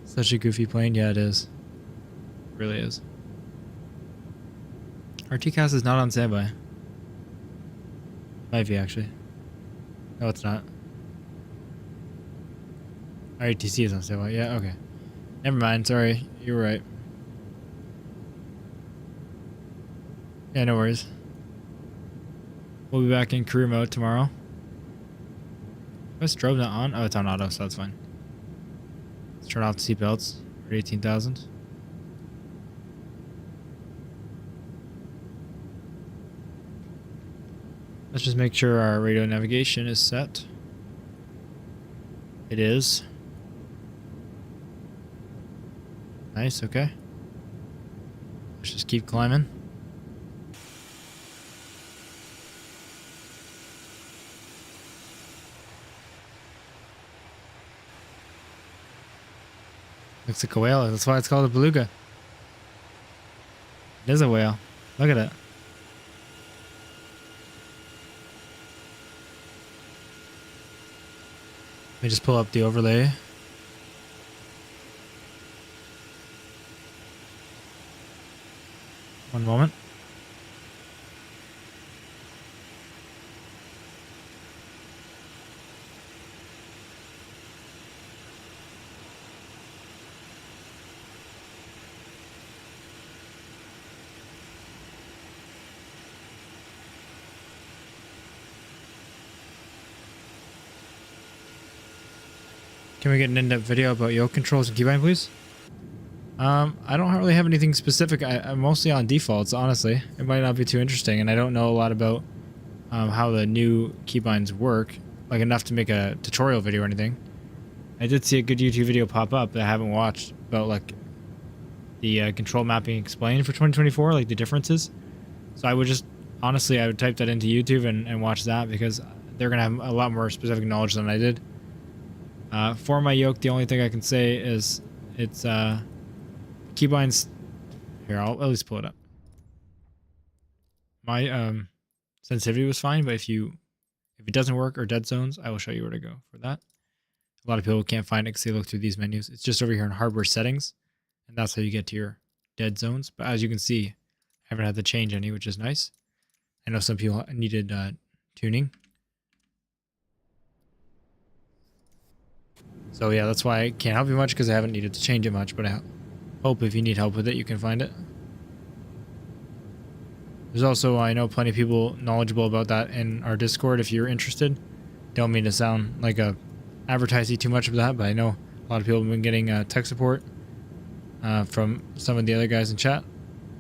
Such a goofy plane. Yeah, it is. It really is. Our TCAS is not on standby. Might be actually. No, it's not. Our ATC is on standby. Yeah, okay. Never mind. Sorry. You were right. Yeah, no worries. We'll be back in career mode tomorrow. Is strobe not on? Oh, it's on auto, so that's fine. Let's turn off the seatbelts for 18,000. Let's just make sure our radio navigation is set. It is. Nice, okay. Let's just keep climbing. Looks like a whale. That's why it's called a beluga. It is a whale. Look at it. Let me just pull up the overlay. One moment. Can we get an in-depth video about yoke controls and keybind, please? I don't really have anything specific. I'm mostly on defaults, honestly. It might not be too interesting, and I don't know a lot about how the new keybinds work, like enough to make a tutorial video or anything. I did see a good YouTube video pop up that I haven't watched about like the control mapping explained for 2024, like the differences. So I would just, honestly, I would type that into YouTube and watch that because they're going to have a lot more specific knowledge than I did. For my yoke, the only thing I can say is it's keybinds. Here, I'll at least pull it up. My sensitivity was fine, but if it doesn't work or dead zones, I will show you where to go for that. A lot of people can't find it because they look through these menus. It's just over here in hardware settings, and that's how you get to your dead zones. But as you can see, I haven't had to change any, which is nice. I know some people needed tuning. So yeah, that's why I can't help you much because I haven't needed to change it much, but I hope if you need help with it, you can find it. There's also, I know, plenty of people knowledgeable about that in our Discord if you're interested. Don't mean to sound like a advertising too much of that, but I know a lot of people have been getting tech support from some of the other guys in chat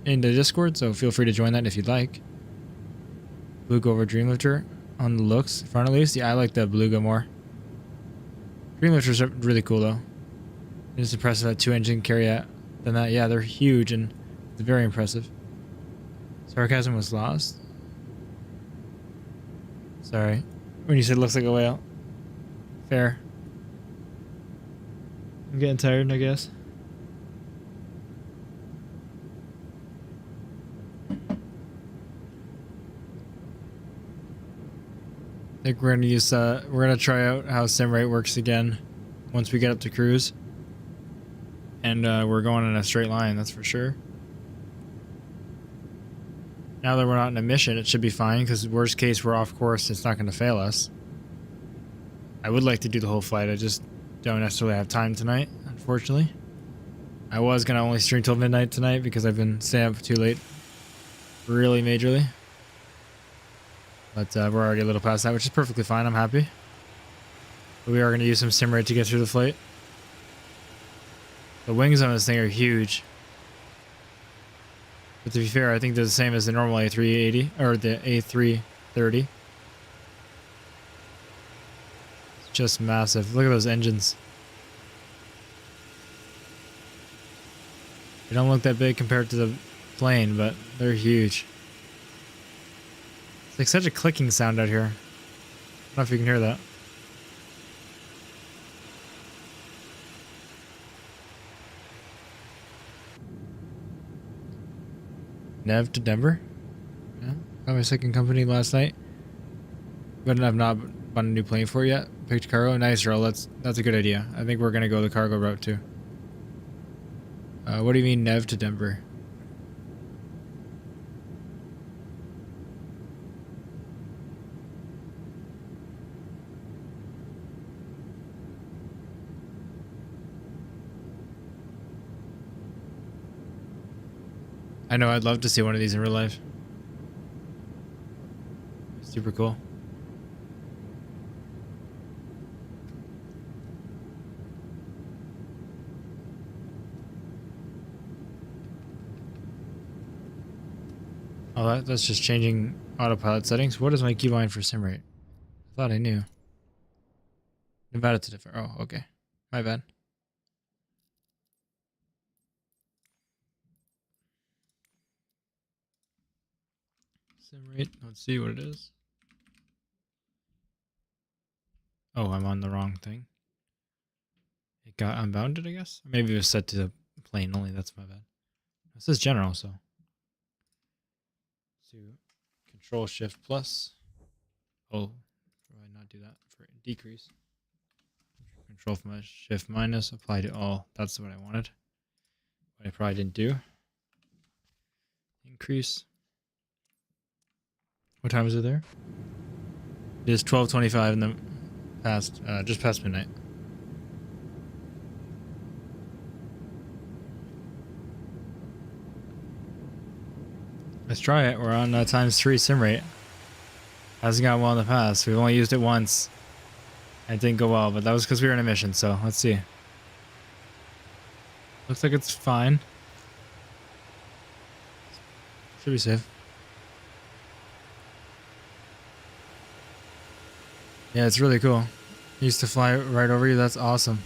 in the Discord, so feel free to join that if you'd like. Beluga over Dreamlifter on the looks, front at least. Yeah, I like the Beluga more. Dreamlifters are really cool though. It's impressive that 2 engine carry out than that. Yeah, they're huge and it's very impressive. Sarcasm was lost. Sorry. When you said looks like a whale. Fair. I'm getting tired, I guess. I think we're gonna use we're gonna try out how SimRate works again once we get up to cruise. And we're going in a straight line, that's for sure. Now that we're not in a mission, it should be fine, because worst case we're off course, it's not going to fail us. I would like to do the whole flight, I just don't necessarily have time tonight, unfortunately. I was going to only stream till midnight tonight because I've been staying up too late. Really majorly. But we're already a little past that, which is perfectly fine, I'm happy. But we are going to use some SimRate to get through the flight. The wings on this thing are huge. But to be fair, I think they're the same as the normal A380 or the A330. It's just massive. Look at those engines. They don't look that big compared to the plane, but they're huge. It's like such a clicking sound out here. I don't know if you can hear that. Nev to Denver. Yeah, got my second company last night, but I've not bought a new plane for it yet. Picked cargo. Nice, Earl. That's a good idea. I think we're gonna go the cargo route too. What do you mean, Nev to Denver? I know, I'd love to see one of these in real life. Super cool. Oh, that's just changing autopilot settings. What is my keybind for SimRate? I thought I knew. Nevada to different. Oh, okay. My bad. sim rate. Let's see what it is. Oh, I'm on the wrong thing. It got unbounded, I guess. Or maybe it was set to plane only. That's my bad. It says general, so. To Control Shift plus. Oh, why not do that for decrease? Control Shift minus. Apply to all. That's what I wanted. What I probably didn't do. Increase. What time is it there? It is 12:25 in the past, just past midnight. Let's try it. We're on ×3 sim rate. Hasn't gone well in the past. We've only used it once. It didn't go well, but that was because we were in a mission, so let's see. Looks like it's fine. Should be safe. Yeah, it's really cool. It used to fly right over you. That's awesome.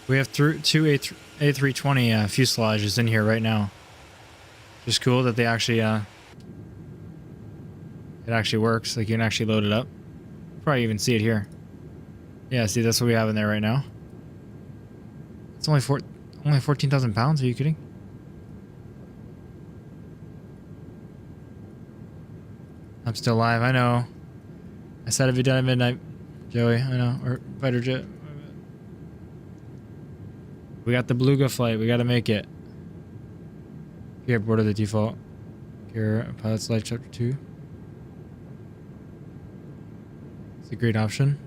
We have two A320 fuselages in here right now. Just cool that they actually it actually works. Like you can actually load it up. Probably even see it here. Yeah, see, that's what we have in there right now. It's only 14,000 pounds. Are you kidding? I'm still alive. I know. I said it'd be done at midnight, Joey. I know. Or fighter jet. We got the Beluga flight. We got to make it. Here, board of the default. Here, pilot's life chapter 2. It's a great option.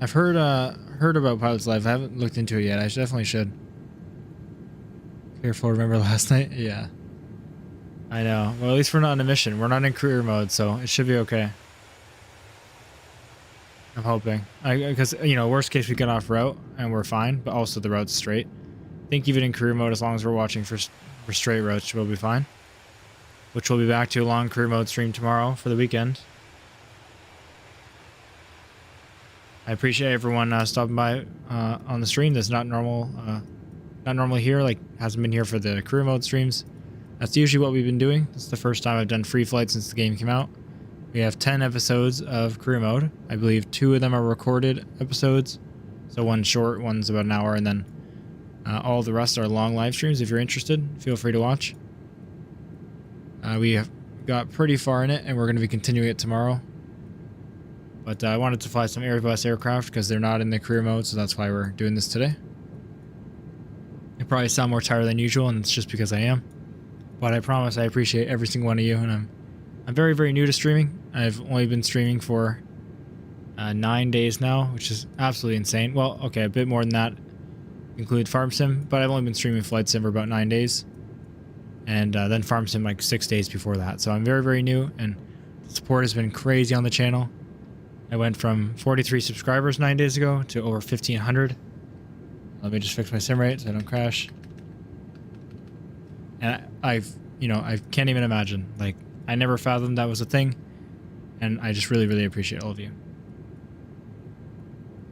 I've heard about pilot's life. I haven't looked into it yet. I definitely should. Careful, remember last night? Yeah. I know. Well, at least we're not on a mission. We're not in career mode, so it should be okay. I'm hoping. Because, you know, worst case we get off route and we're fine, but also the route's straight. I think even in career mode, as long as we're watching for straight routes, we'll be fine. Which we'll be back to a long career mode stream tomorrow for the weekend. I appreciate everyone stopping by on the stream. That's not normal. Not normally here. Like, hasn't been here for the career mode streams. That's usually what we've been doing. It's the first time I've done free flight since the game came out. We have 10 episodes of career mode. I believe 2 of them are recorded episodes. So one's short, one's about an hour, and then all the rest are long live streams. If you're interested, feel free to watch. We have got pretty far in it, and we're going to be continuing it tomorrow. But I wanted to fly some Airbus aircraft because they're not in the career mode, so that's why we're doing this today. I probably sound more tired than usual, and it's just because I am. But I promise I appreciate every single one of you, and I'm very, very new to streaming. I've only been streaming for 9 days now, which is absolutely insane. Well, okay, a bit more than that. Include Farm Sim, but I've only been streaming Flight Sim for about 9 days. And then Farm Sim like 6 days before that. So I'm very, very new, and the support has been crazy on the channel. I went from 43 subscribers 9 days ago to over 1,500. Let me just fix my sim rate so I don't crash. And I can't even imagine. Like, I never fathomed that was a thing. And I just really, really appreciate all of you.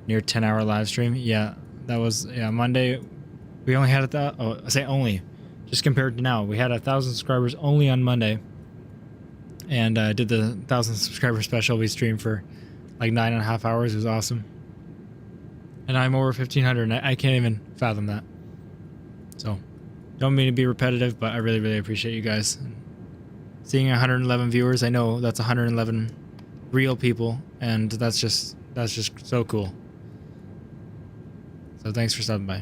Near 10-hour live stream. Yeah, that was, Monday. We only had I say only. Just compared to now. We had 1,000 subscribers only on Monday. And did the 1,000 subscriber special. We streamed for like 9.5 hours. It was awesome. And I'm over 1,500, and I can't even fathom that. So, don't mean to be repetitive, but I really, really appreciate you guys. Seeing 111 viewers, I know that's 111 real people, and that's just so cool. So thanks for stopping by.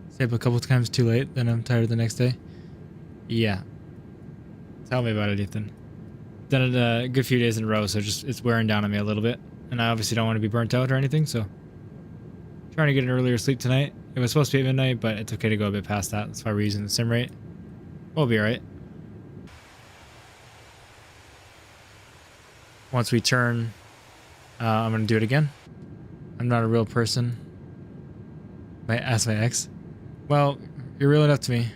Stay up a couple times too late, then I'm tired the next day. Yeah. Tell me about it, Ethan. Done it a good few days in a row, so it's wearing down on me a little bit. And I obviously don't want to be burnt out or anything, so trying to get an earlier sleep tonight. It was supposed to be at midnight, but it's okay to go a bit past that. That's why we're using the sim rate. We'll be alright. Once we turn, I'm going to do it again. I'm not a real person. Ask my ex. Well, you're real enough to me.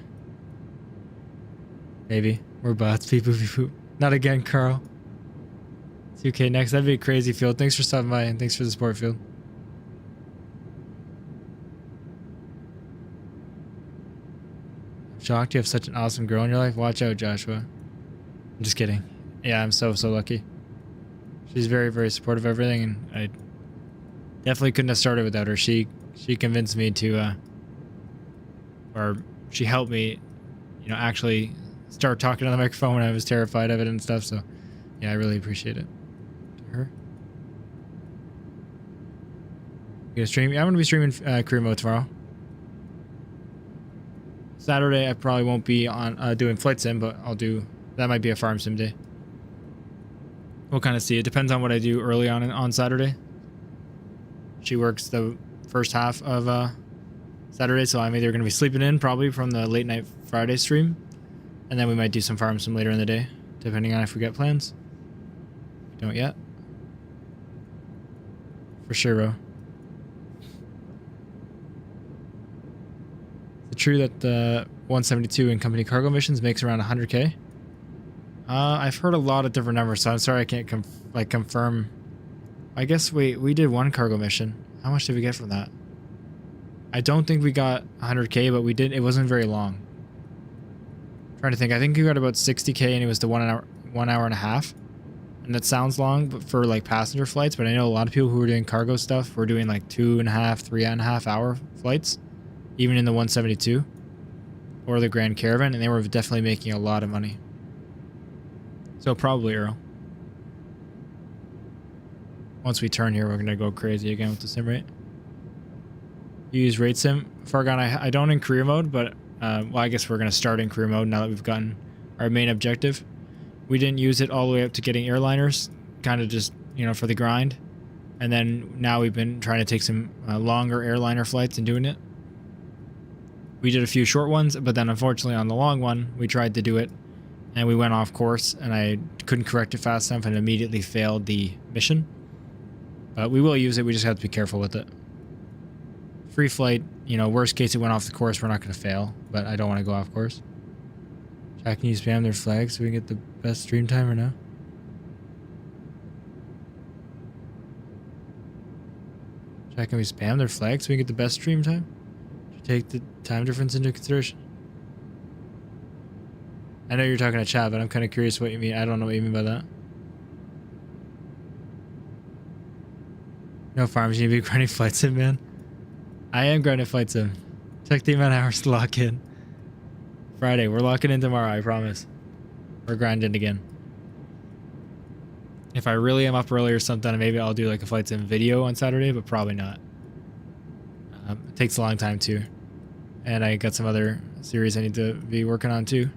Maybe. We're bots. Beep boop beep boop. Not again, Carl. It's UK next. That'd be a crazy, Field. Thanks for stopping by, and thanks for the support, Field. shocked you have such an awesome girl in your life. Watch out, Joshua. I'm just kidding. Yeah, I'm so lucky. She's very, very supportive of everything, and I definitely couldn't have started without her. She convinced me to, or she helped me, you know, actually start talking on the microphone when I was terrified of it and stuff. So, yeah, I really appreciate it. To her. You gonna stream? Yeah, I'm gonna be streaming career mode tomorrow. Saturday, I probably won't be on doing flight sim, but I'll do. That might be a farm sim day. We'll kind of see. It depends on what I do early on Saturday. She works the first half of Saturday, so I'm either going to be sleeping in probably from the late night Friday stream, and then we might do some farm sim later in the day, depending on if we get plans. We don't yet. For sure, bro. Is it true that the 172 in company cargo missions makes around 100K? I've heard a lot of different numbers, so I'm sorry I can't confirm. I guess we did one cargo mission. How much did we get from that? I don't think we got 100K, but we did. It wasn't very long. I'm trying to think. I think we got about 60K, and it was the 1 hour and a half. And that sounds long, but for like passenger flights. But I know a lot of people who were doing cargo stuff were doing like 2.5, 3.5 hour flights, even in the 172 or the Grand Caravan, and they were definitely making a lot of money. So probably Earl. Once we turn here, we're gonna go crazy again with the sim rate. You use rate sim, Fargon. I don't in career mode, but well, I guess we're gonna start in career mode now that we've gotten our main objective. We didn't use it all the way up to getting airliners, kind of just, you know, for the grind. And then now we've been trying to take some longer airliner flights and doing it. We did a few short ones, but then unfortunately on the long one, we tried to do it and we went off course and I couldn't correct it fast enough and immediately failed the mission. But we will use it, we just have to be careful with it. Free flight, you know, worst case it went off the course, we're not going to fail, but I don't want to go off course. Jack, can you spam their flags so we can get the best stream time or no? Jack, can we spam their flags so we can get the best stream time? Should take the time difference into consideration. I know you're talking to chat, but I'm kind of curious what you mean. I don't know what you mean by that. No farms, you need to be grinding flight sim, man. I am grinding flight sim. Check the amount of hours to lock in. Friday, we're locking in tomorrow, I promise. We're grinding again. If I really am up early or something, maybe I'll do like a flight sim video on Saturday, but probably not. It takes a long time too. And I got some other series I need to be working on too.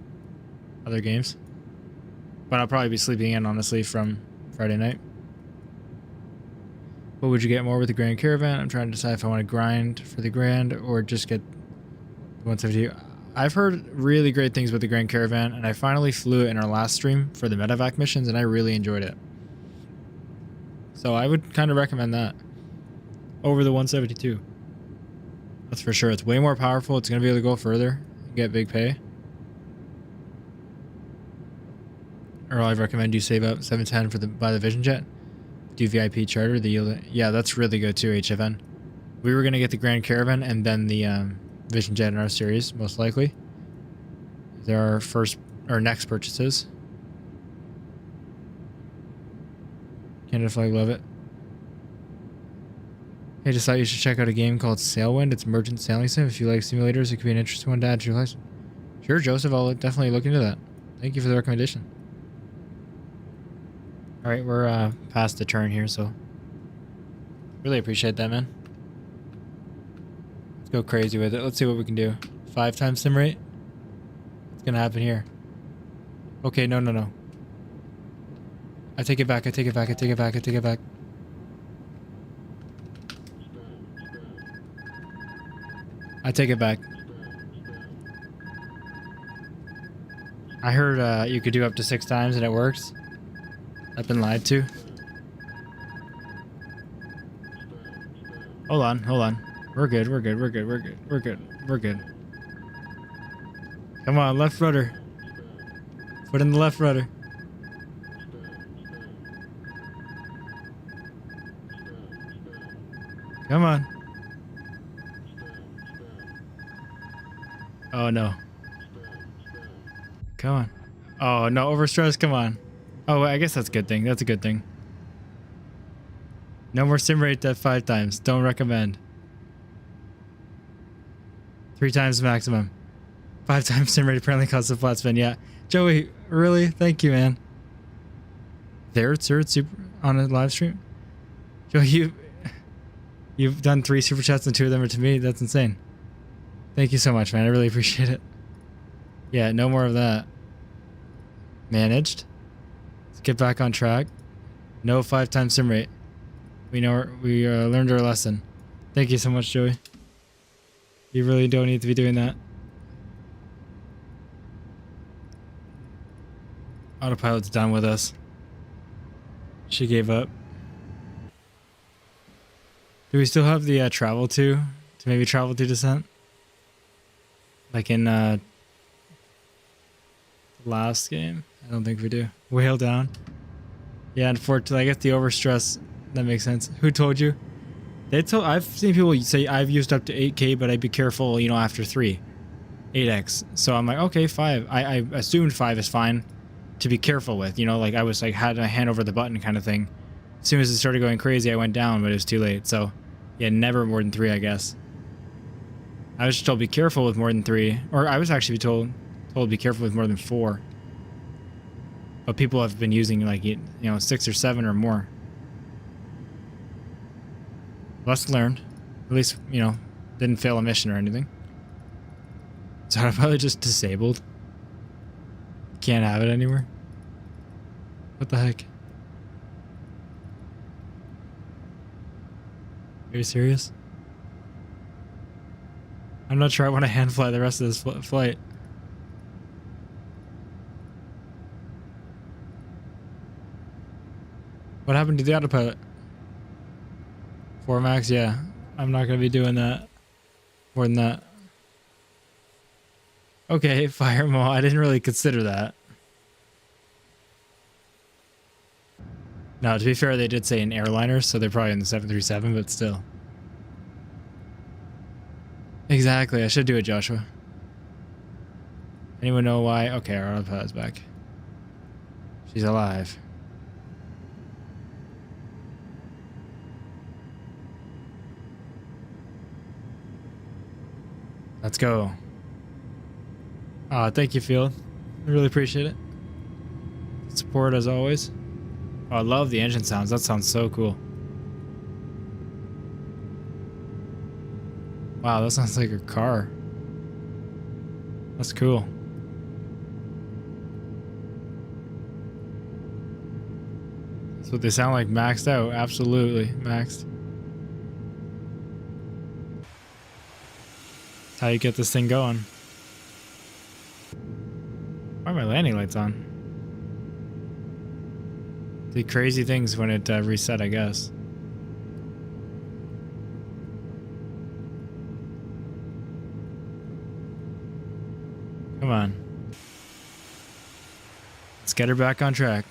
Other games. But I'll probably be sleeping in, honestly, from Friday night. What would you get more with the Grand Caravan? I'm trying to decide if I want to grind for the Grand or just get the 172. I've heard really great things about the Grand Caravan, and I finally flew it in our last stream for the medevac missions, and I really enjoyed it. So I would kind of recommend that over the 172. That's for sure. It's way more powerful. It's going to be able to go further and get big pay. Or I'd recommend you save up 710 for buy the Vision Jet. Do VIP charter, the yield. Yeah, that's really good too, HFN. We were going to get the Grand Caravan and then the Vision Jet in our series, most likely. They're our first or next purchases. Canada Flag, love it. Hey, just thought you should check out a game called Sailwind. It's merchant sailing sim. If you like simulators, it could be an interesting one to add to your license. Sure, Joseph, I'll definitely look into that. Thank you for the recommendation. Alright, we're past the turn here, so really appreciate that, man. Let's go crazy with it. Let's see what we can do. 5 times sim rate? What's gonna happen here? Okay, no. I take it back, I take it back, I take it back, I take it back. I take it back. I heard you could do up to 6 times and it works. I've been lied to. Hold on. We're good. Come on, left rudder. Put in the left rudder. Come on. Oh no. Come on. Oh, no overstress. Come on. Oh, I guess that's a good thing. That's a good thing. No more sim rate at 5 times. Don't recommend. 3 times maximum. 5 times sim rate apparently causes a flat spin. Yeah. Joey, really? Thank you, man. Third super on a live stream? Joey, you've done 3 super chats and 2 of them are to me. That's insane. Thank you so much, man. I really appreciate it. Yeah, no more of that. Managed. Let's get back on track. No 5 times sim rate. We learned our lesson. Thank you so much, Joey. You really don't need to be doing that. Autopilot's done with us. She gave up. Do we still have the travel to maybe travel to descent? Like in last game? I don't think we do. Whale down. Yeah, unfortunately, I guess the overstress, that makes sense. Who told you? I've seen people say I've used up to 8K, but I'd be careful, you know, after 3. 8X. So I'm like, okay, 5. I assumed 5 is fine to be careful with, you know, like I was like, had a hand over the button kind of thing. As soon as it started going crazy, I went down, but it was too late. So yeah, never more than 3, I guess. I was told be careful with more than 3, or I was actually told be careful with more than 4. But people have been using like, you know, 6 or 7 or more. Lesson learned. At least, you know, didn't fail a mission or anything. So I'm probably just disabled. Can't have it anywhere. What the heck? Are you serious? I'm not sure I want to hand fly the rest of this flight. What happened to the autopilot? 4 max? Yeah. I'm not going to be doing that. More than that. Okay, fire mode. I didn't really consider that. No, to be fair, they did say an airliner, so they're probably in the 737, but still. Exactly, I should do it, Joshua. Anyone know why? Okay, our autopilot's back. She's alive. Let's go. Thank you, Field. I really appreciate it. Support as always. Oh, I love the engine sounds. That sounds so cool. Wow, that sounds like a car. That's cool. That's what they sound like, maxed out. Absolutely maxed. That's how you get this thing going. Why are my landing lights on? Did crazy things when it reset, I guess. Come on. Let's get her back on track.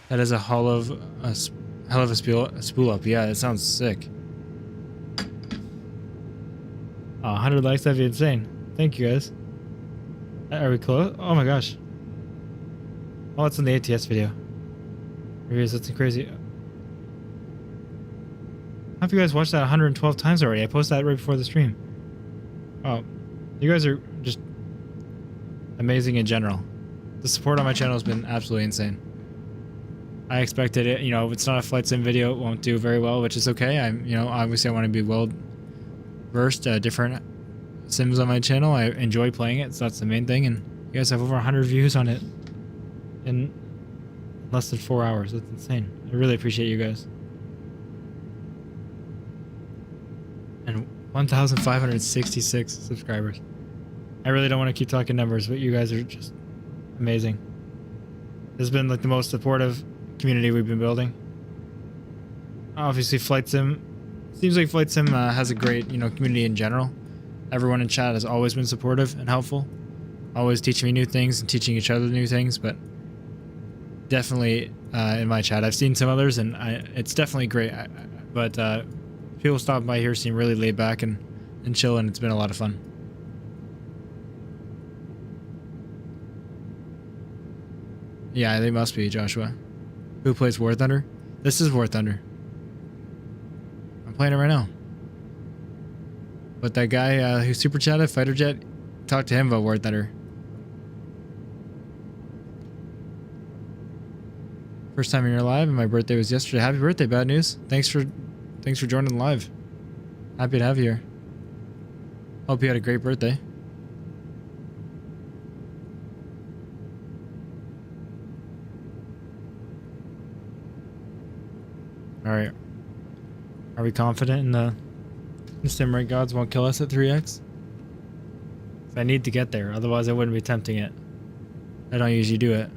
That is a hell of a spool up. Yeah, it sounds sick. Oh, 100 likes, that'd be insane. Thank you, guys. Are we close? Oh my gosh. Oh, it's in the ATS video. Reviews, that's crazy. How have you guys watched that 112 times already? I posted that right before the stream. Oh, you guys are just amazing in general. The support on my channel has been absolutely insane. I expected it, you know, if it's not a flight sim video, it won't do very well, which is okay. You know, obviously I want to be well versed, different sims on my channel. I enjoy playing it, so that's the main thing. And you guys have over 100 views on it in less than 4 hours. That's insane. I really appreciate you guys. And 1,566 subscribers. I really don't want to keep talking numbers, but you guys are just amazing. This has been like the most supportive community we've been building. Obviously, Flight Sim seems like Flight Sim has a great, you know, community in general. Everyone in chat has always been supportive and helpful, always teaching me new things and teaching each other new things. But definitely in my chat, I've seen some others, and it's definitely great. But people stopping by here seem really laid back and chill, and it's been a lot of fun. Yeah, they must be, Joshua. Who plays War Thunder? This is War Thunder. I'm playing it right now. But that guy who super chatted, Fighter Jet, talk to him about War Thunder. First time you're live, and my birthday was yesterday. Happy birthday, Bad News. Thanks for joining live. Happy to have you here. Hope you had a great birthday. Alright. Are we confident in the sim rate gods won't kill us at 3x? I need to get there, otherwise I wouldn't be attempting it. I don't usually do it.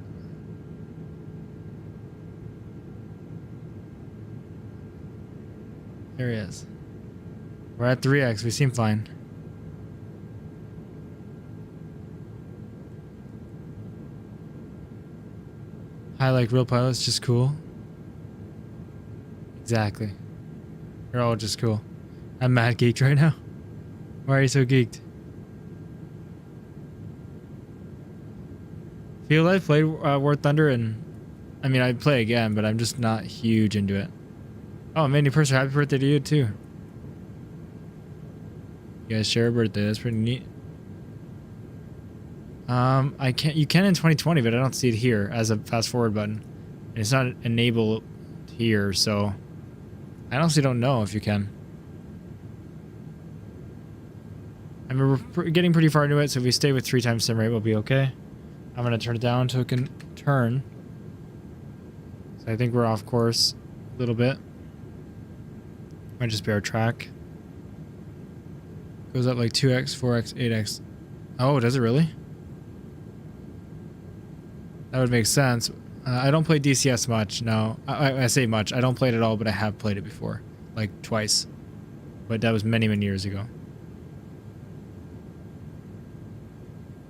There he is. We're at 3x, we seem fine. I like real pilots, just cool. Exactly. You're all just cool. I'm mad geeked right now. Why are you so geeked? Feel like I played War Thunder, and I mean I'd play again, but I'm just not huge into it. Oh, Mandy Purser, happy birthday to you too. You guys share a birthday, that's pretty neat. You can in 2020, but I don't see it here as a fast forward button. And it's not enabled here, so I honestly don't know if you can. I mean, we're getting pretty far into it, so if we stay with 3 times sim rate, we'll be okay. I'm gonna turn it down so it can turn. So I think we're off course a little bit. Might just be our track. Goes up like 2x, 4x, 8x. Oh, does it really? That would make sense. I don't play DCS much, no. I say much. I don't play it at all, but I have played it before. Like twice. But that was many, many years ago.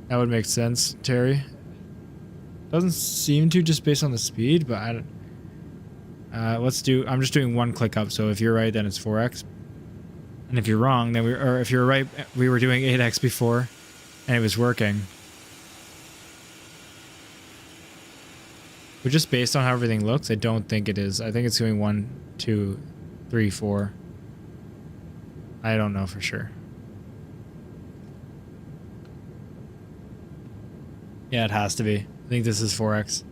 That would make sense, Terry. Doesn't seem to, just based on the speed, but I don't... let's do... I'm just doing 1 click up, so if you're right, then it's 4x. And if you're wrong, then or if you're right, we were doing 8x before, and it was working. But just based on how everything looks, I don't think it is. I think it's doing 1, 2, 3, 4. I don't know for sure. Yeah, it has to be. I think this is 4x.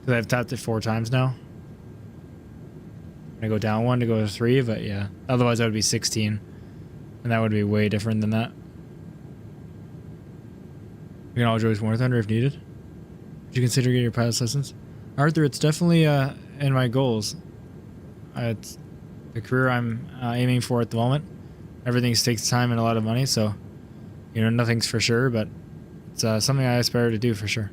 Because I've tapped it 4 times now. I'm gonna go down 1 to go to 3, but yeah. Otherwise that would be 16. And that would be way different than that. We can all join War Thunder if needed. Would you consider getting your pilot's license? Arthur, it's definitely in my goals. It's the career I'm aiming for at the moment. Everything takes time and a lot of money, so you know, nothing's for sure, but it's something I aspire to do for sure.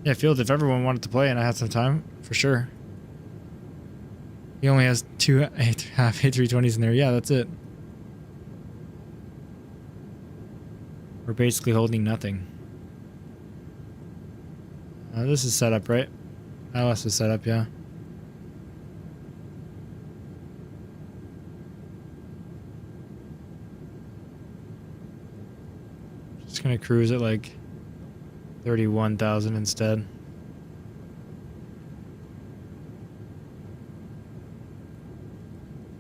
Yeah, Field, if everyone wanted to play and I had some time, for sure. He only has 2 half A320s in there. Yeah, that's it. We're basically holding nothing. This is set up, right? ILS is set up, yeah. Just gonna cruise at like 31,000 instead.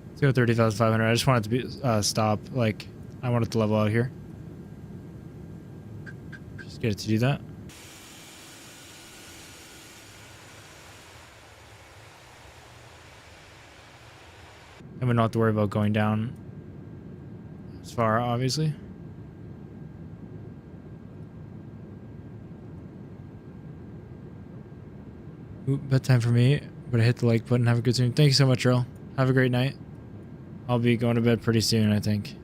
Let's go 30,500. I just want it to be stop. Like, I want it to level out here. Just get it to do that. And we don't have to worry about going down as far, obviously. Ooh, bedtime for me, but I hit the like button. Have a good stream. Thank you so much, Earl. Have a great night. I'll be going to bed pretty soon, I think.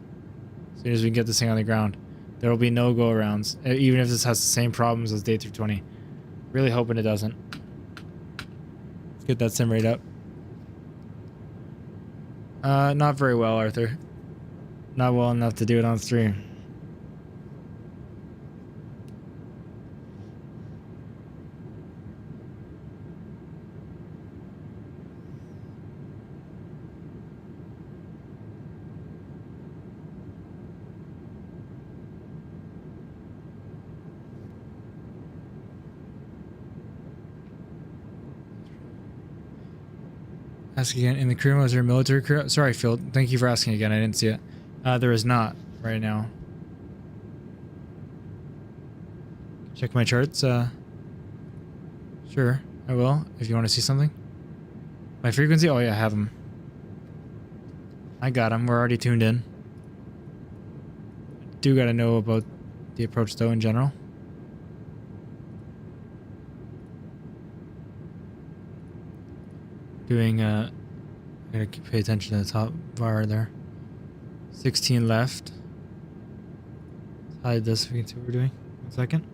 As soon as we can get this thing on the ground. There will be no go-arounds, even if this has the same problems as Day 320. Really hoping it doesn't. Let's get that sim rate up. Not very well, Arthur. Not well enough to do it on stream. Ask again. In the crew, was there a military crew? Sorry, Phil. Thank you for asking again. I didn't see it. There is not right now. Check my charts. Sure, I will. If you want to see something. My frequency? Oh yeah, I have them. I got them. We're already tuned in. Do gotta know about the approach though in general. Doing gotta pay attention to the top bar there. 16 left. Let's hide this so we can see what we're doing. 1 second.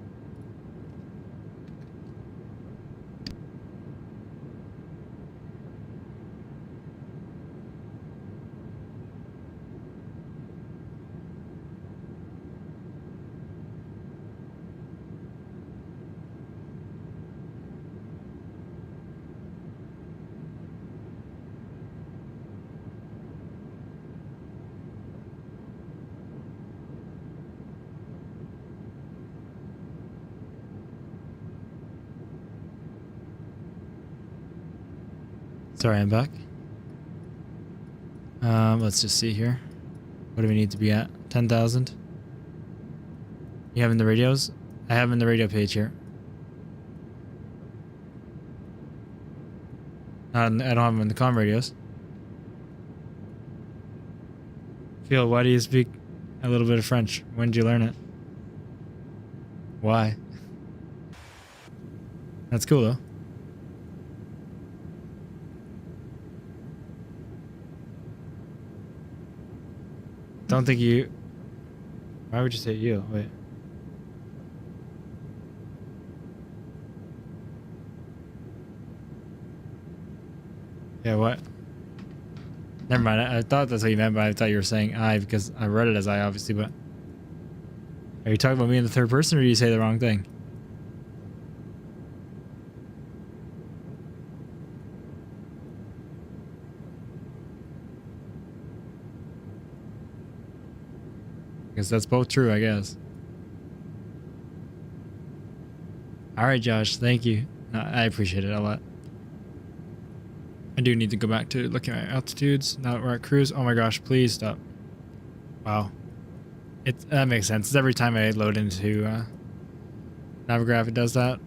Sorry, I'm back. Let's just see here. What do we need to be at? 10,000. You have in the radios? I have in the radio page here. I don't have them in the comm radios. Phil, why do you speak a little bit of French? When did you learn it? Why? That's cool though. Don't think you... Why would you say you? Wait. Yeah, what? Never mind. I thought that's what you meant, but I thought you were saying I because I read it as I, obviously, but... Are you talking about me in the third person, or do you say the wrong thing? Because that's both true, I guess. Alright, Josh. Thank you. I appreciate it a lot. I do need to go back to looking at altitudes. Now that we're at cruise. Oh my gosh, please stop. Wow. That makes sense. It's every time I load into Navigraph, it does that.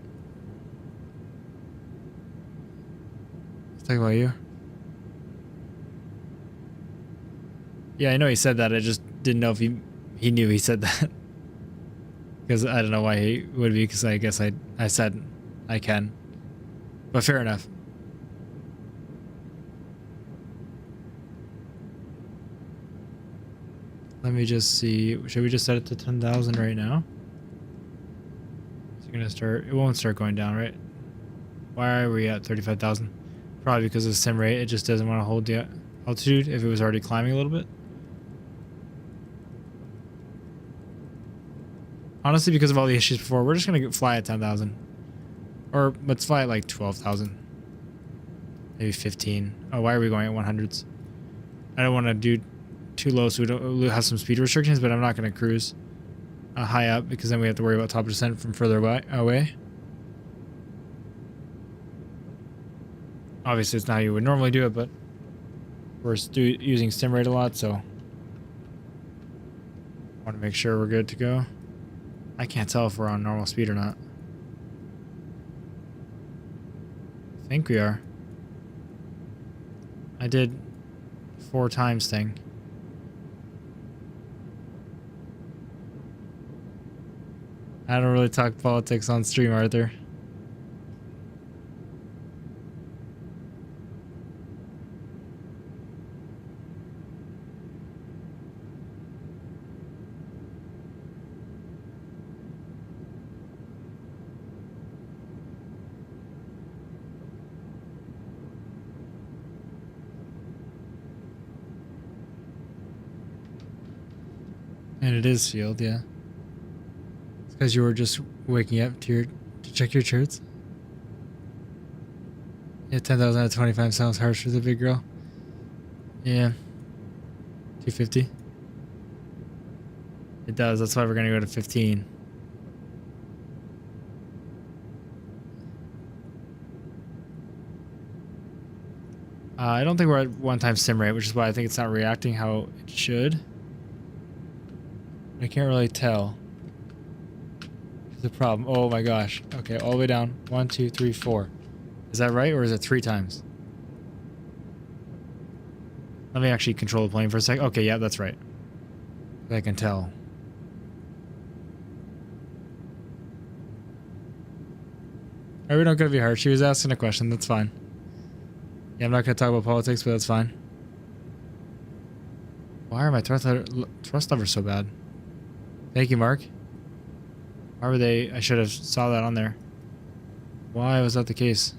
Let's talk about you. Yeah, I know he said that. I just didn't know if he knew he said that. Because I don't know why he would be, because I guess I said I can. But fair enough. Let me just see. Should we just set it to 10,000 right now? It's gonna start. It won't start going down, right? Why are we at 35,000? Probably because of the sim rate. It just doesn't want to hold the altitude if it was already climbing a little bit. Honestly, because of all the issues before, we're just gonna fly at 10,000. Or let's fly at like 12,000. Maybe 15. Oh, why are we going at 100s? I don't want to do too low so we don't have some speed restrictions, but I'm not going to cruise high up because then we have to worry about top descent from further away. Obviously, it's not how you would normally do it, but we're using sim rate a lot, so want to make sure we're good to go. I can't tell if we're on normal speed or not. I think we are. I did 4 times thing. I don't really talk politics on stream, Arthur. And it is sealed, yeah. It's because you were just waking up to check your charts. Yeah, 10,000 out of 25 sounds harsh for the big girl. Yeah. 250. It does, that's why we're gonna go to 15. I don't think we're at 1 sim rate, which is why I think it's not reacting how it should. I can't really tell. There's a problem. Oh my gosh. Okay, all the way down. 1, 2, 3, 4. Is that right, or is it 3 times? Let me actually control the plane for a sec. Okay, yeah, that's right. I can tell. Alright, we don't gotta be hard. She was asking a question. That's fine. Yeah, I'm not gonna talk about politics, but that's fine. Why are my thrust levers so bad? Thank you, Mark. Why were they? I should have saw that on there. Why was that the case?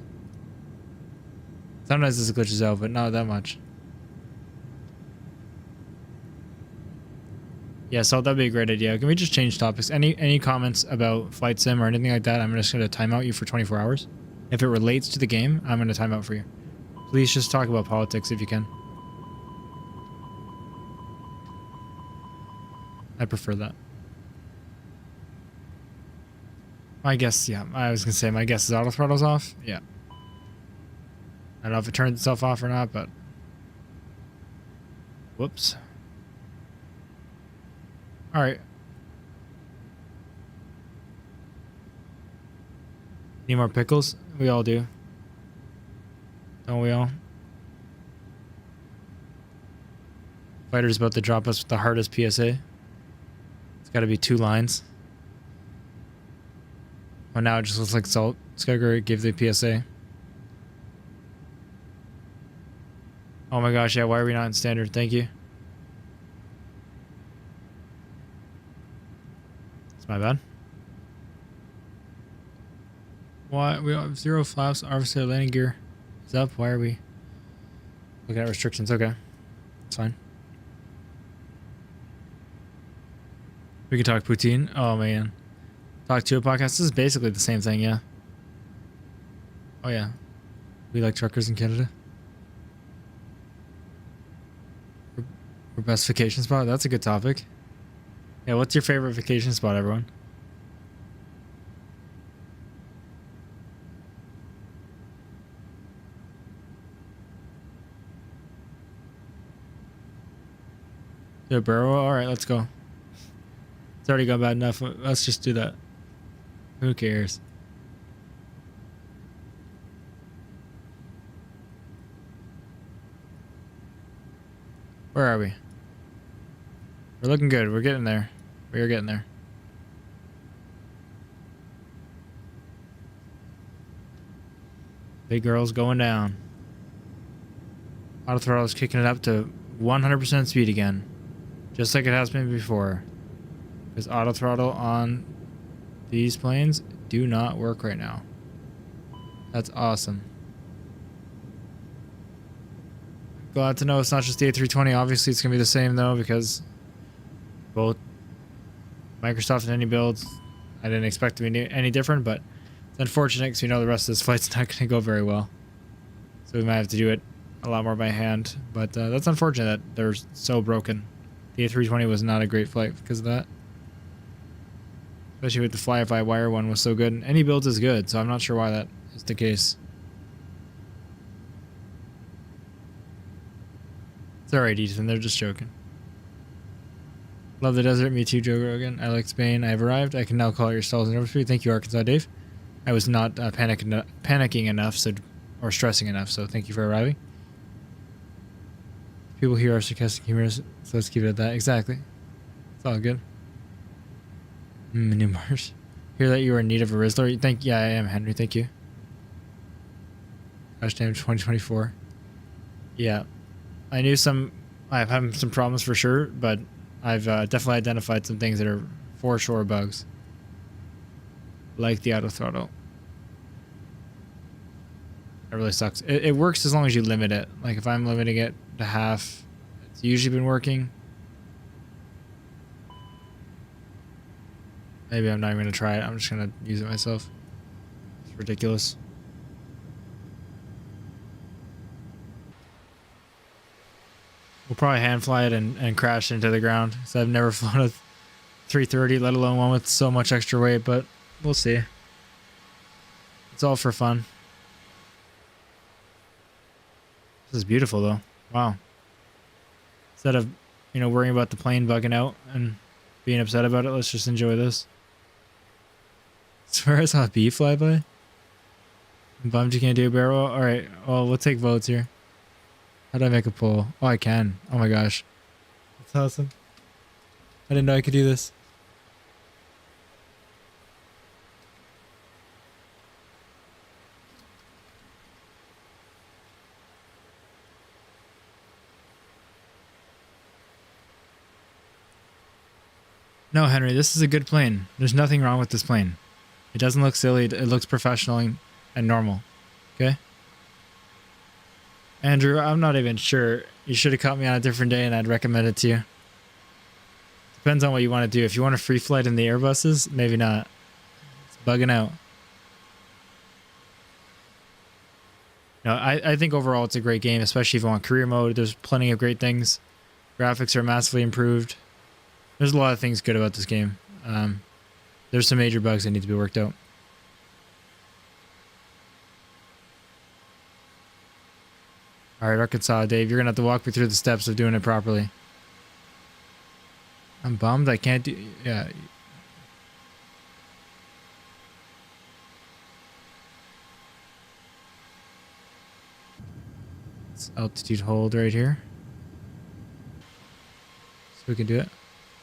Sometimes this glitches out, but not that much. Yeah, so that'd be a great idea. Can we just change topics? Any comments about flight sim or anything like that? I'm just gonna time out you for 24 hours. If it relates to the game, I'm gonna time out for you. Please just talk about politics if you can. I prefer that. My guess, yeah, I was gonna say my guess is auto throttle's off. Yeah. I don't know if it turns itself off or not, but whoops. All right. Need more pickles? We all do. Don't we all? Fighter's about to drop us with the hardest PSA. It's got to be 2 lines. Oh, now it just looks like salt. It's got to go give the PSA. Oh my gosh, yeah, why are we not in standard? Thank you. It's my bad. Why? We have 0 flaps, obviously our landing gear is up. Why are we looking at restrictions? Okay, it's fine. We can talk poutine. Oh man. Talk to a podcast. This is basically the same thing, yeah. Oh yeah. We like truckers in Canada. Or best vacation spot? That's a good topic. Yeah, what's your favorite vacation spot, everyone? The barrel? Alright, let's go. It's already gone bad enough. Let's just do that. Who cares? Where are we? We're looking good. We're getting there. We are getting there. Big girl's going down. Auto throttle is kicking it up to 100% speed again. Just like it has been before. Because auto throttle on these planes do not work right now. That's awesome. Glad to know it's not just the A320. Obviously, it's going to be the same, though, because both Microsoft and any builds, I didn't expect to be any different, but it's unfortunate because we know the rest of this flight's not going to go very well. So we might have to do it a lot more by hand, but that's unfortunate that they're so broken. The A320 was not a great flight because of that. Especially with the fly-by-wire one was so good. And any build is good, so I'm not sure why that is the case. It's alright, Ethan. They're just joking. Love the desert. Me too, Joe Rogan. I like Spain. I have arrived. I can now call out your stalls and overspeed. Thank you, Arkansas Dave. I was not panicking enough, or stressing enough, so thank you for arriving. People here are sarcastic humorous, so let's keep it at that. Exactly. It's all good. New Mars. Hear that you are in need of a Rizzler? Yeah, I am, Henry. Thank you. Gosh damn, 2024. Yeah. I knew I've had some problems for sure, but I've definitely identified some things that are for sure bugs. Like the auto throttle. It really sucks. It works as long as you limit it. Like if I'm limiting it to half, it's usually been working. Maybe I'm not even going to try it. I'm just going to use it myself. It's ridiculous. We'll probably hand fly it and crash into the ground. So I've never flown a 330, let alone one with so much extra weight, but we'll see. It's all for fun. This is beautiful though. Wow. Instead of, worrying about the plane bugging out and being upset about it, let's just enjoy this. As far as how a bee fly by. I'm bummed you can't do a barrel roll. Alright, well, we'll take votes here. How do I make a poll? Oh, I can. Oh my gosh. That's awesome. I didn't know I could do this. No, Henry, this is a good plane. There's nothing wrong with this plane. It doesn't look silly. It looks professional and normal. Okay? Andrew, I'm not even sure. You should have caught me on a different day and I'd recommend it to you. Depends on what you want to do. If you want a free flight in the airbuses, maybe not. It's bugging out. No, I think overall it's a great game, especially if you want career mode. There's plenty of great things. Graphics are massively improved. There's a lot of things good about this game. There's some major bugs that need to be worked out. Alright, Arkansas, Dave, you're going to have to walk me through the steps of doing it properly. I'm bummed I can't do... Yeah. It's altitude hold right here. So we can do it.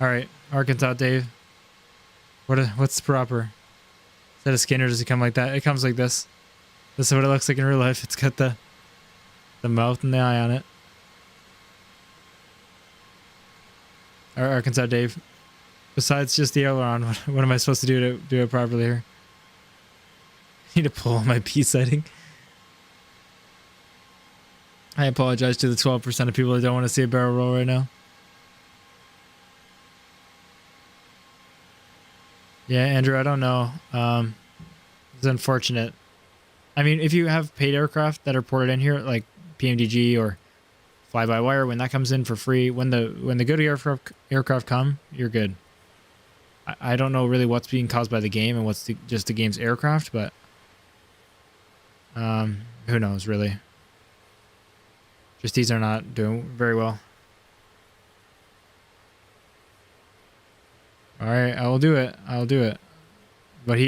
Alright, Arkansas, Dave. What's proper? Is that a Skinner? Does it come like that? It comes like this. This is what it looks like in real life. It's got the mouth and the eye on it. Alright, Arkansas, Dave. Besides just the aileron, what am I supposed to do to do it properly here? I need to pull my P setting. I apologize to the 12% of people that don't want to see a barrel roll right now. Yeah, Andrew, I don't know. It's unfortunate. I mean, if you have paid aircraft that are ported in here, like PMDG or fly-by-wire, when that comes in for free, when the good aircraft come, you're good. I don't know really what's being caused by the game and what's just the game's aircraft, but who knows really. Just these are not doing very well. Alright, I'll do it. I'll do it. But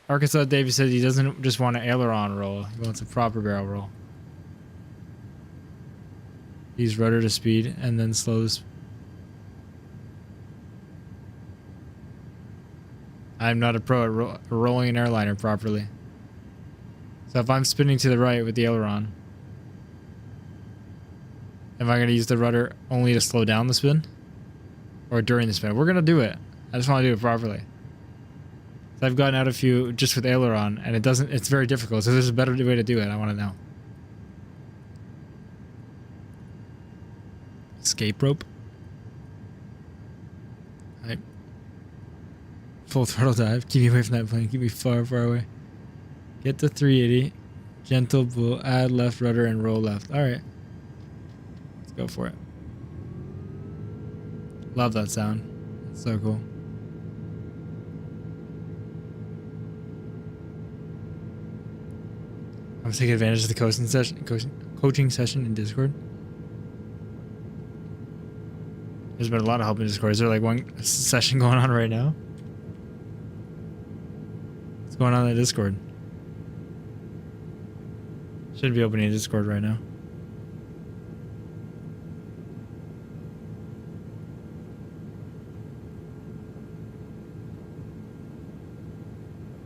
Arkansas Davey said he doesn't just want an aileron roll. He wants a proper barrel roll. Use rudder to speed and then slow this. I'm not a pro at rolling an airliner properly. So if I'm spinning to the right with the aileron, am I going to use the rudder only to slow down the spin? Or during the spin? We're going to do it. I just want to do it properly. So I've gotten out a few just with aileron, and it's very difficult. So there's a better way to do it. I want to know. Escape rope. Right. Full throttle dive. Keep me away from that plane. Keep me far, far away. Get to 380. Gentle bull. Add left rudder and roll left. All right. Let's go for it. Love that sound. It's so cool. I'm taking advantage of the coaching session in Discord. There's been a lot of help in Discord. Is there like one session going on right now? What's going on in the Discord? Should be opening Discord right now.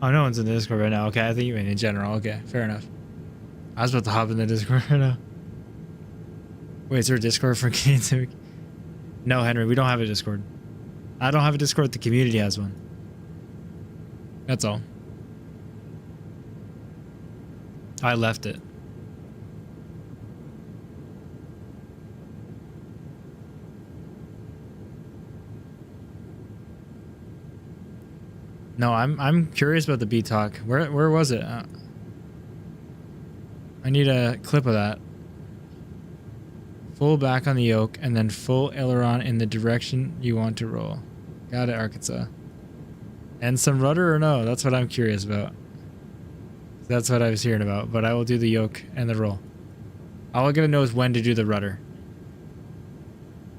Oh, no one's in the Discord right now. Okay, I think you mean in general. Okay, fair enough. I was about to hop in the Discord right now. Wait, is there a Discord for Canadian Civic? No, Henry, we don't have a Discord. I don't have a Discord. The community has one. That's all. I left it. No, I'm curious about the B talk. Where was it? I need a clip of that. Full back on the yoke and then full aileron in the direction you want to roll. Got it, Arkansas. And some rudder or no? That's what I'm curious about. That's what I was hearing about, but I will do the yoke and the roll. All I gotta know is when to do the rudder.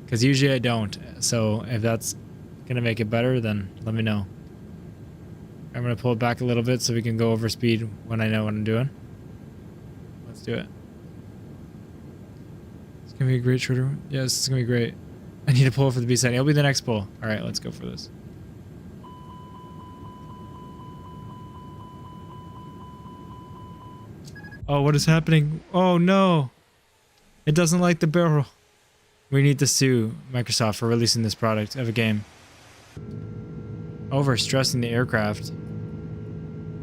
Because usually I don't. So if that's gonna make it better, then let me know. I'm gonna pull it back a little bit so we can go over speed when I know what I'm doing. Let's do it. It's gonna be a great shorter one. Yeah, this is gonna be great. I need to pull it for the B side. It'll be the next pull. Alright, let's go for this. Oh, what is happening? Oh no! It doesn't like the barrel. We need to sue Microsoft for releasing this product of a game. Overstressing the aircraft.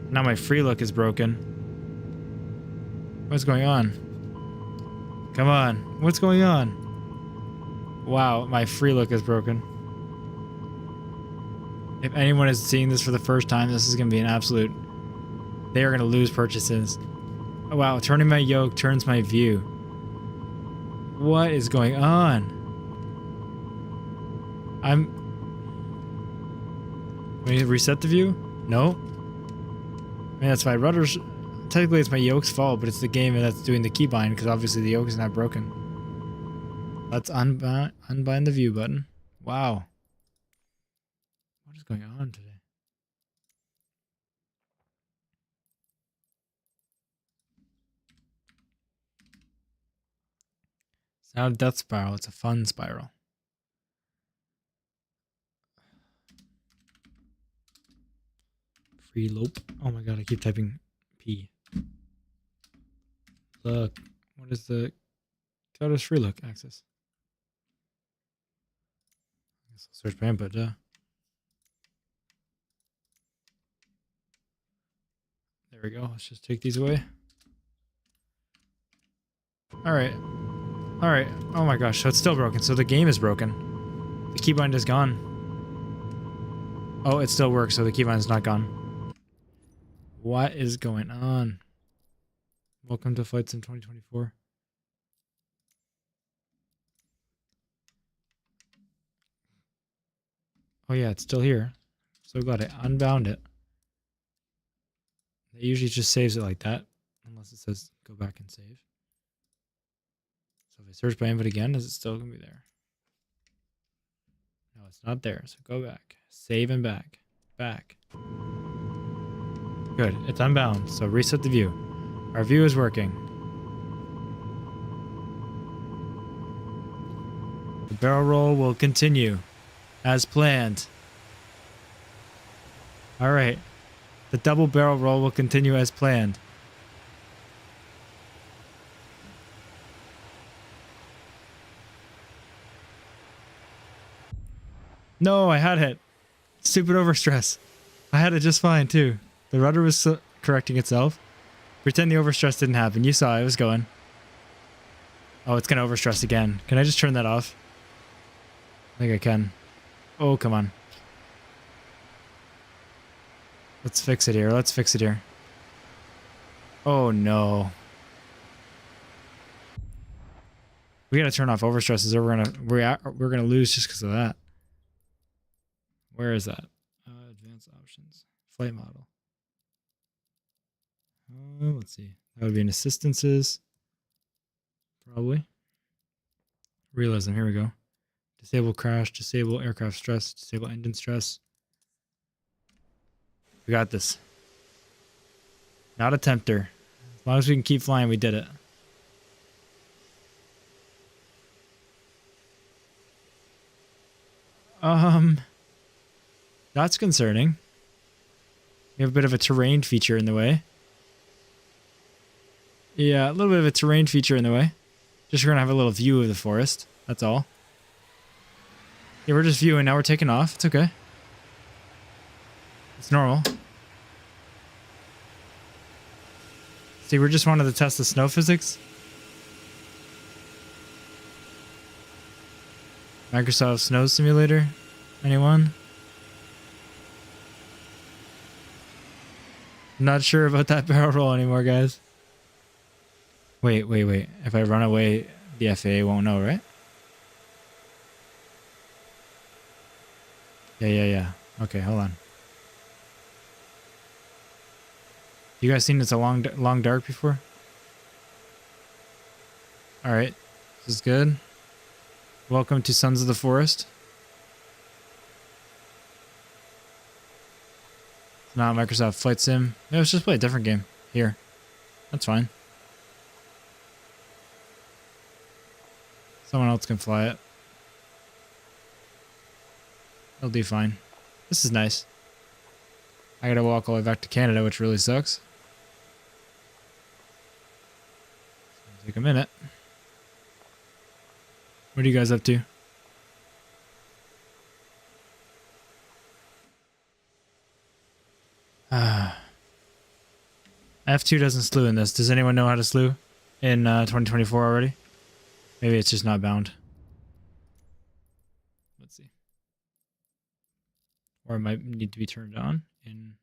Now my free look is broken. What's going on? Come on. What's going on? Wow, my free look is broken. If anyone is seeing this for the first time, this is going to be an absolute... They are going to lose purchases. Oh, wow, turning my yoke turns my view. What is going on? Let me reset the view? No. I mean, that's my rudders. Technically, it's my yoke's fault, but it's the game that's doing the keybind because obviously the yoke is not broken. Let's unbind the view button. Wow. What is going on today? It's not a death spiral, it's a fun spiral. Free lope. Oh my god, I keep typing P. Look. What is the... How does free look access? I guess I'll search by input, There we go. Let's just take these away. Alright. Alright. Oh my gosh, so it's still broken. So the game is broken. The keybind is gone. Oh, it still works, so the keybind is not gone. What is going on? Welcome to Flight Sim 2024. Oh yeah, it's still here. So glad I unbound it. It usually just saves it like that. Unless it says go back and save. So if I search by input again, is it still going to be there? No, it's not there. So go back. Save and back. Back. Good. It's unbound. So reset the view. Our view is working. The barrel roll will continue as planned. All right. The double barrel roll will continue as planned. No, I had it. Stupid overstress. I had it just fine too. The rudder was correcting itself. Pretend the overstress didn't happen. You saw it was going. Oh, it's going to overstress again. Can I just turn that off? I think I can. Oh, come on. Let's fix it here. Let's fix it here. Oh, no. We got to turn off overstresses or we're gonna lose just because of that. Where is that? Advanced options. Flight model. Let's see. That would be in assistances. Probably. Realism. Here we go. Disable crash. Disable aircraft stress. Disable engine stress. We got this. Not a tempter. As long as we can keep flying, we did it. That's concerning. We have a bit of a terrain feature in the way. Yeah, a little bit of a terrain feature in the way. Just we're gonna have a little view of the forest. That's all. Yeah, we're just viewing. Now we're taking off. It's okay. It's normal. See, we just wanted to test the snow physics. Microsoft Snow Simulator. Anyone? Not sure about that barrel roll anymore, guys. Wait. If I run away, the FAA won't know, right? Yeah. Okay, hold on. You guys seen It's a Long Dark before? Alright. This is good. Welcome to Sons of the Forest. It's not Microsoft Flight Sim. Yeah, let's just play a different game. Here. That's fine. Someone else can fly it. They'll do fine. This is nice. I gotta walk all the way back to Canada, which really sucks. It's gonna take a minute. What are you guys up to? F2 doesn't slew in this. Does anyone know how to slew in 2024 already? Maybe it's just not bound. Let's see. Or it might need to be turned on in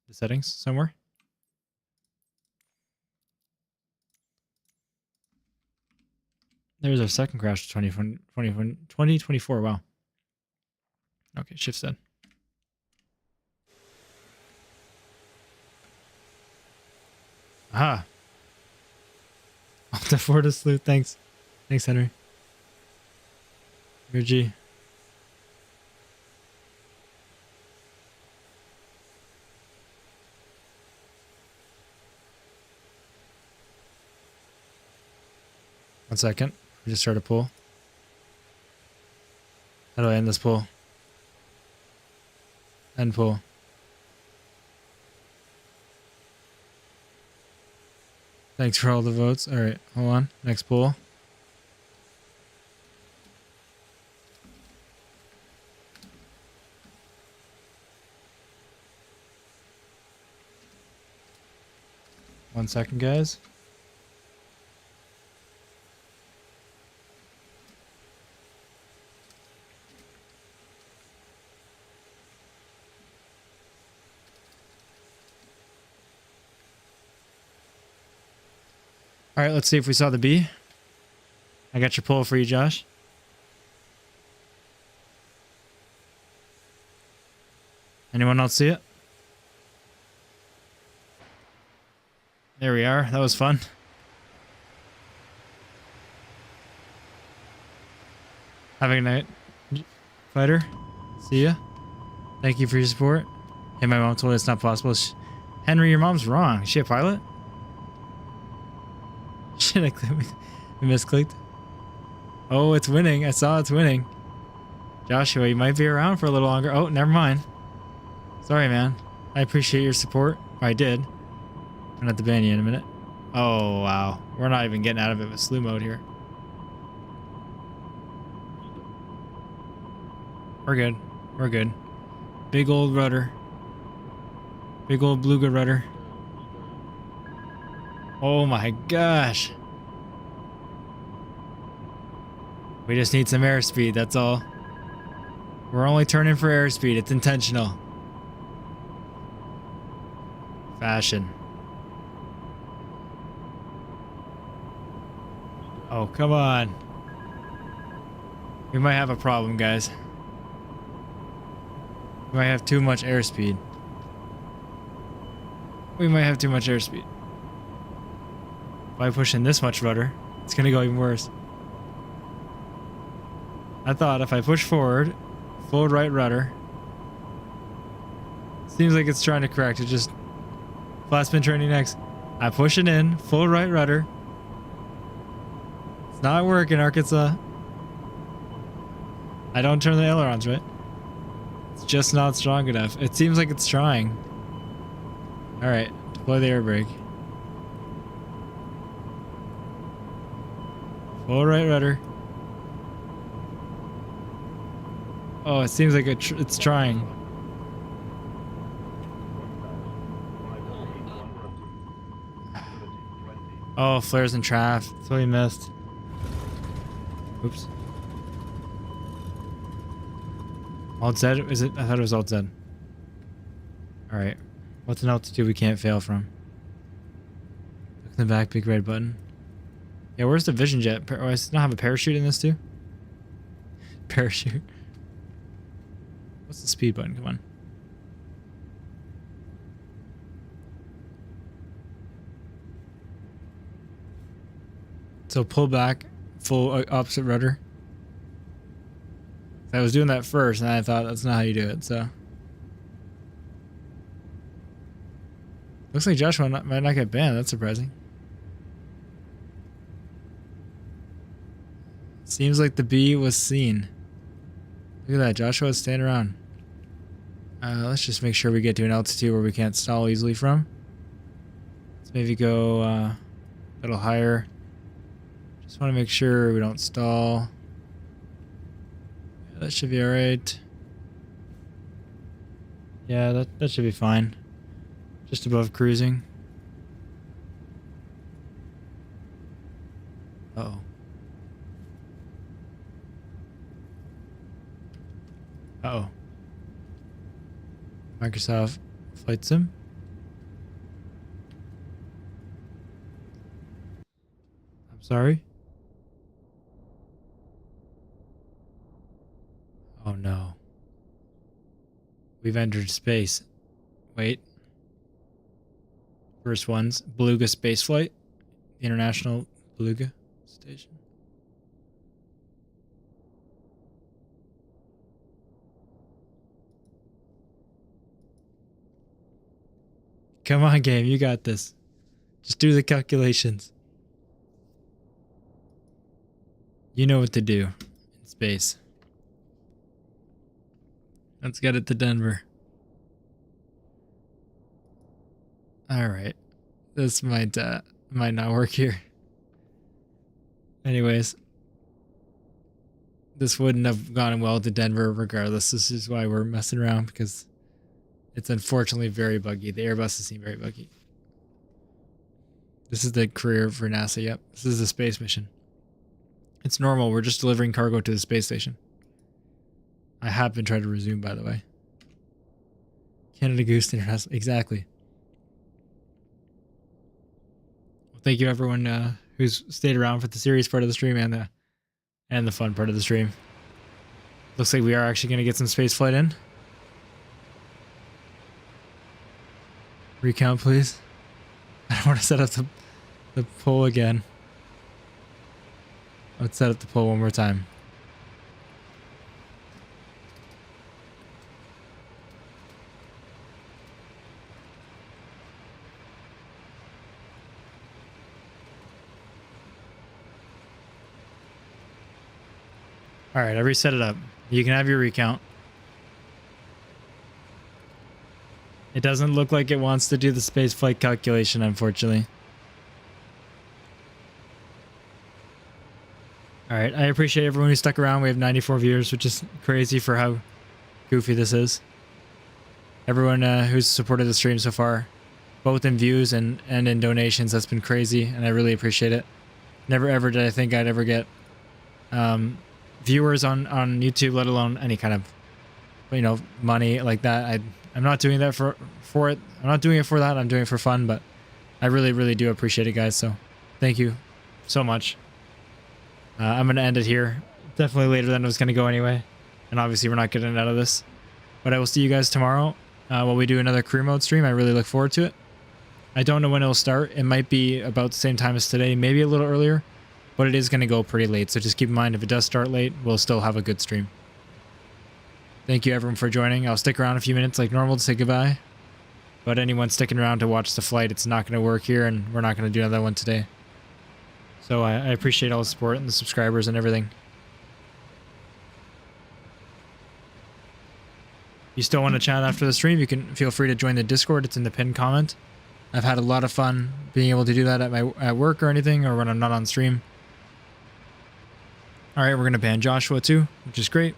the settings somewhere. There's our second crash, 2024. Wow. Okay, shift set. Aha. Alt F4 to slew. Thanks. Thanks, Henry. Your G. One second. We just start a pull. How do I end this pull? End pull. Thanks for all the votes. Alright, hold on. Next pull. One second, guys. All right, let's see if we saw the B. I got your pull for you, Josh. Anyone else see it? There we are. That was fun. Have a good night, fighter. See ya. Thank you for your support. Hey, my mom told me it's not possible. Henry, your mom's wrong. Is she a pilot? Shit, I misclicked. Oh, it's winning. I saw it's winning. Joshua, you might be around for a little longer. Oh, never mind. Sorry, man. I appreciate your support. Or I did. I'm gonna have to ban you in a minute. Oh, wow. We're not even getting out of it with slew mode here. We're good. We're good. Big old rudder. Big old Beluga rudder. Oh my gosh. We just need some airspeed, that's all. We're only turning for airspeed, it's intentional. Fashion. Oh, come on. We might have a problem, guys. We might have too much airspeed. We might have too much airspeed. By pushing this much rudder, it's gonna go even worse. I thought if I push forward, full right rudder. Seems like it's trying to correct. It just flat spin training next. I push it in, full right rudder. It's not working, Arkansas. I don't turn the ailerons, right? It's just not strong enough. It seems like it's trying. Alright, deploy the air brake. Full right rudder. Oh, it seems like it's trying. Oh, flares and traff. Totally missed. Oops. Alt Z? Is it? I thought it was Alt Z. Alright. What's an altitude we can't fail from? Look in the back, big red button. Yeah, where's the vision jet? Oh, I not have a parachute in this too? Parachute. What's the speed button? Come on. So pull back, full opposite rudder. I was doing that first, and I thought that's not how you do it, so. Looks like Joshua might not get banned. That's surprising. Seems like the B was seen. Look at that. Joshua's standing around. Let's just make sure we get to an altitude where we can't stall easily from. Let's maybe go a little higher. Just want to make sure we don't stall. Yeah, that should be alright. Yeah, that should be fine. Just above cruising. Uh-oh. Uh-oh. Microsoft Flight Sim. I'm sorry. Oh no. We've entered space. Wait. First one's Beluga spaceflight. The International Beluga Station. Come on, game. You got this. Just do the calculations. You know what to do in space. Let's get it to Denver. Alright. This might not work here. Anyways. This wouldn't have gone well to Denver regardless. This is why we're messing around, because it's unfortunately very buggy. The airbuses seem very buggy. This is the career for NASA, yep. This is a space mission. It's normal, we're just delivering cargo to the space station. I have been trying to resume, by the way. Canada Goose International, exactly. Well, thank you everyone who's stayed around for the serious part of the stream and the fun part of the stream. Looks like we are actually going to get some space flight in. Recount, please. I don't want to set up the poll again. Let's set up the poll one more time. Alright, I reset it up. You can have your recount. It doesn't look like it wants to do the space flight calculation, unfortunately. Alright, I appreciate everyone who stuck around. We have 94 viewers, which is crazy for how goofy this is. Everyone who's supported the stream so far, both in views and in donations, that's been crazy, and I really appreciate it. Never ever did I think I'd ever get viewers on YouTube, let alone any kind of, you know, money like that. I'm not doing that for it. I'm not doing it for that. I'm doing it for fun, but I really do appreciate it, guys. So thank you so much. I'm going to end it here. Definitely later than it was going to go anyway. And obviously we're not getting out of this. But I will see you guys tomorrow while we do another career mode stream. I really look forward to it. I don't know when it'll start. It might be about the same time as today, maybe a little earlier. But it is going to go pretty late. So just keep in mind, if it does start late, we'll still have a good stream. Thank you everyone for joining. I'll stick around a few minutes like normal to say goodbye. But anyone sticking around to watch the flight, it's not going to work here, and we're not going to do another one today. So I appreciate all the support and the subscribers and everything. If you still want to chat after the stream, you can feel free to join the Discord. It's in the pinned comment. I've had a lot of fun being able to do that at work or anything, or when I'm not on stream. Alright, we're going to ban Joshua too, which is great.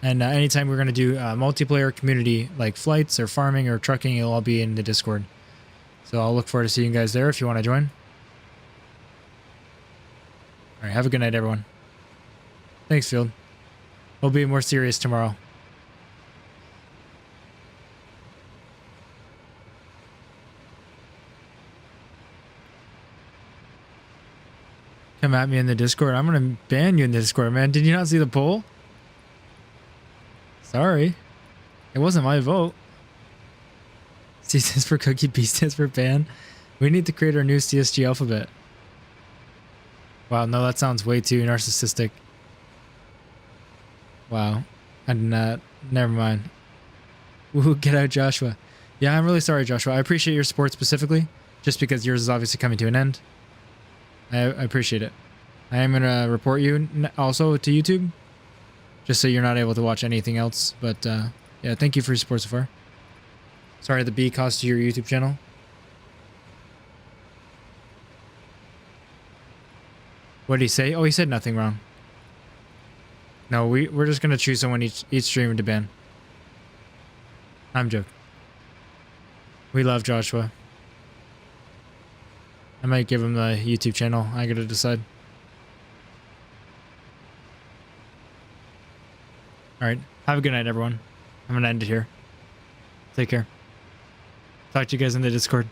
And anytime we're going to do multiplayer community like flights or farming or trucking, it'll all be in the Discord. So I'll look forward to seeing you guys there if you want to join. Alright, have a good night everyone. Thanks, Field. We'll be more serious tomorrow. Come at me in the Discord. I'm going to ban you in the Discord, man. Did you not see the poll? Sorry. It wasn't my vote. C stands for cookie, B stands for ban. We need to create our new CSG alphabet. Wow, no, that sounds way too narcissistic. Wow. I did not. Never mind. Woohoo, get out, Joshua. Yeah, I'm really sorry, Joshua. I appreciate your support specifically, just because yours is obviously coming to an end. I appreciate it. I am going to report you also to YouTube, just so you're not able to watch anything else. But yeah, thank you for your support so far. Sorry the B cost you your YouTube channel. What did he say? Oh, he said nothing wrong. No, we're just going to choose someone each stream to ban. I'm joking. We love Joshua. I might give him the YouTube channel. I gotta decide. Alright. Have a good night, everyone. I'm gonna end it here. Take care. Talk to you guys in the Discord.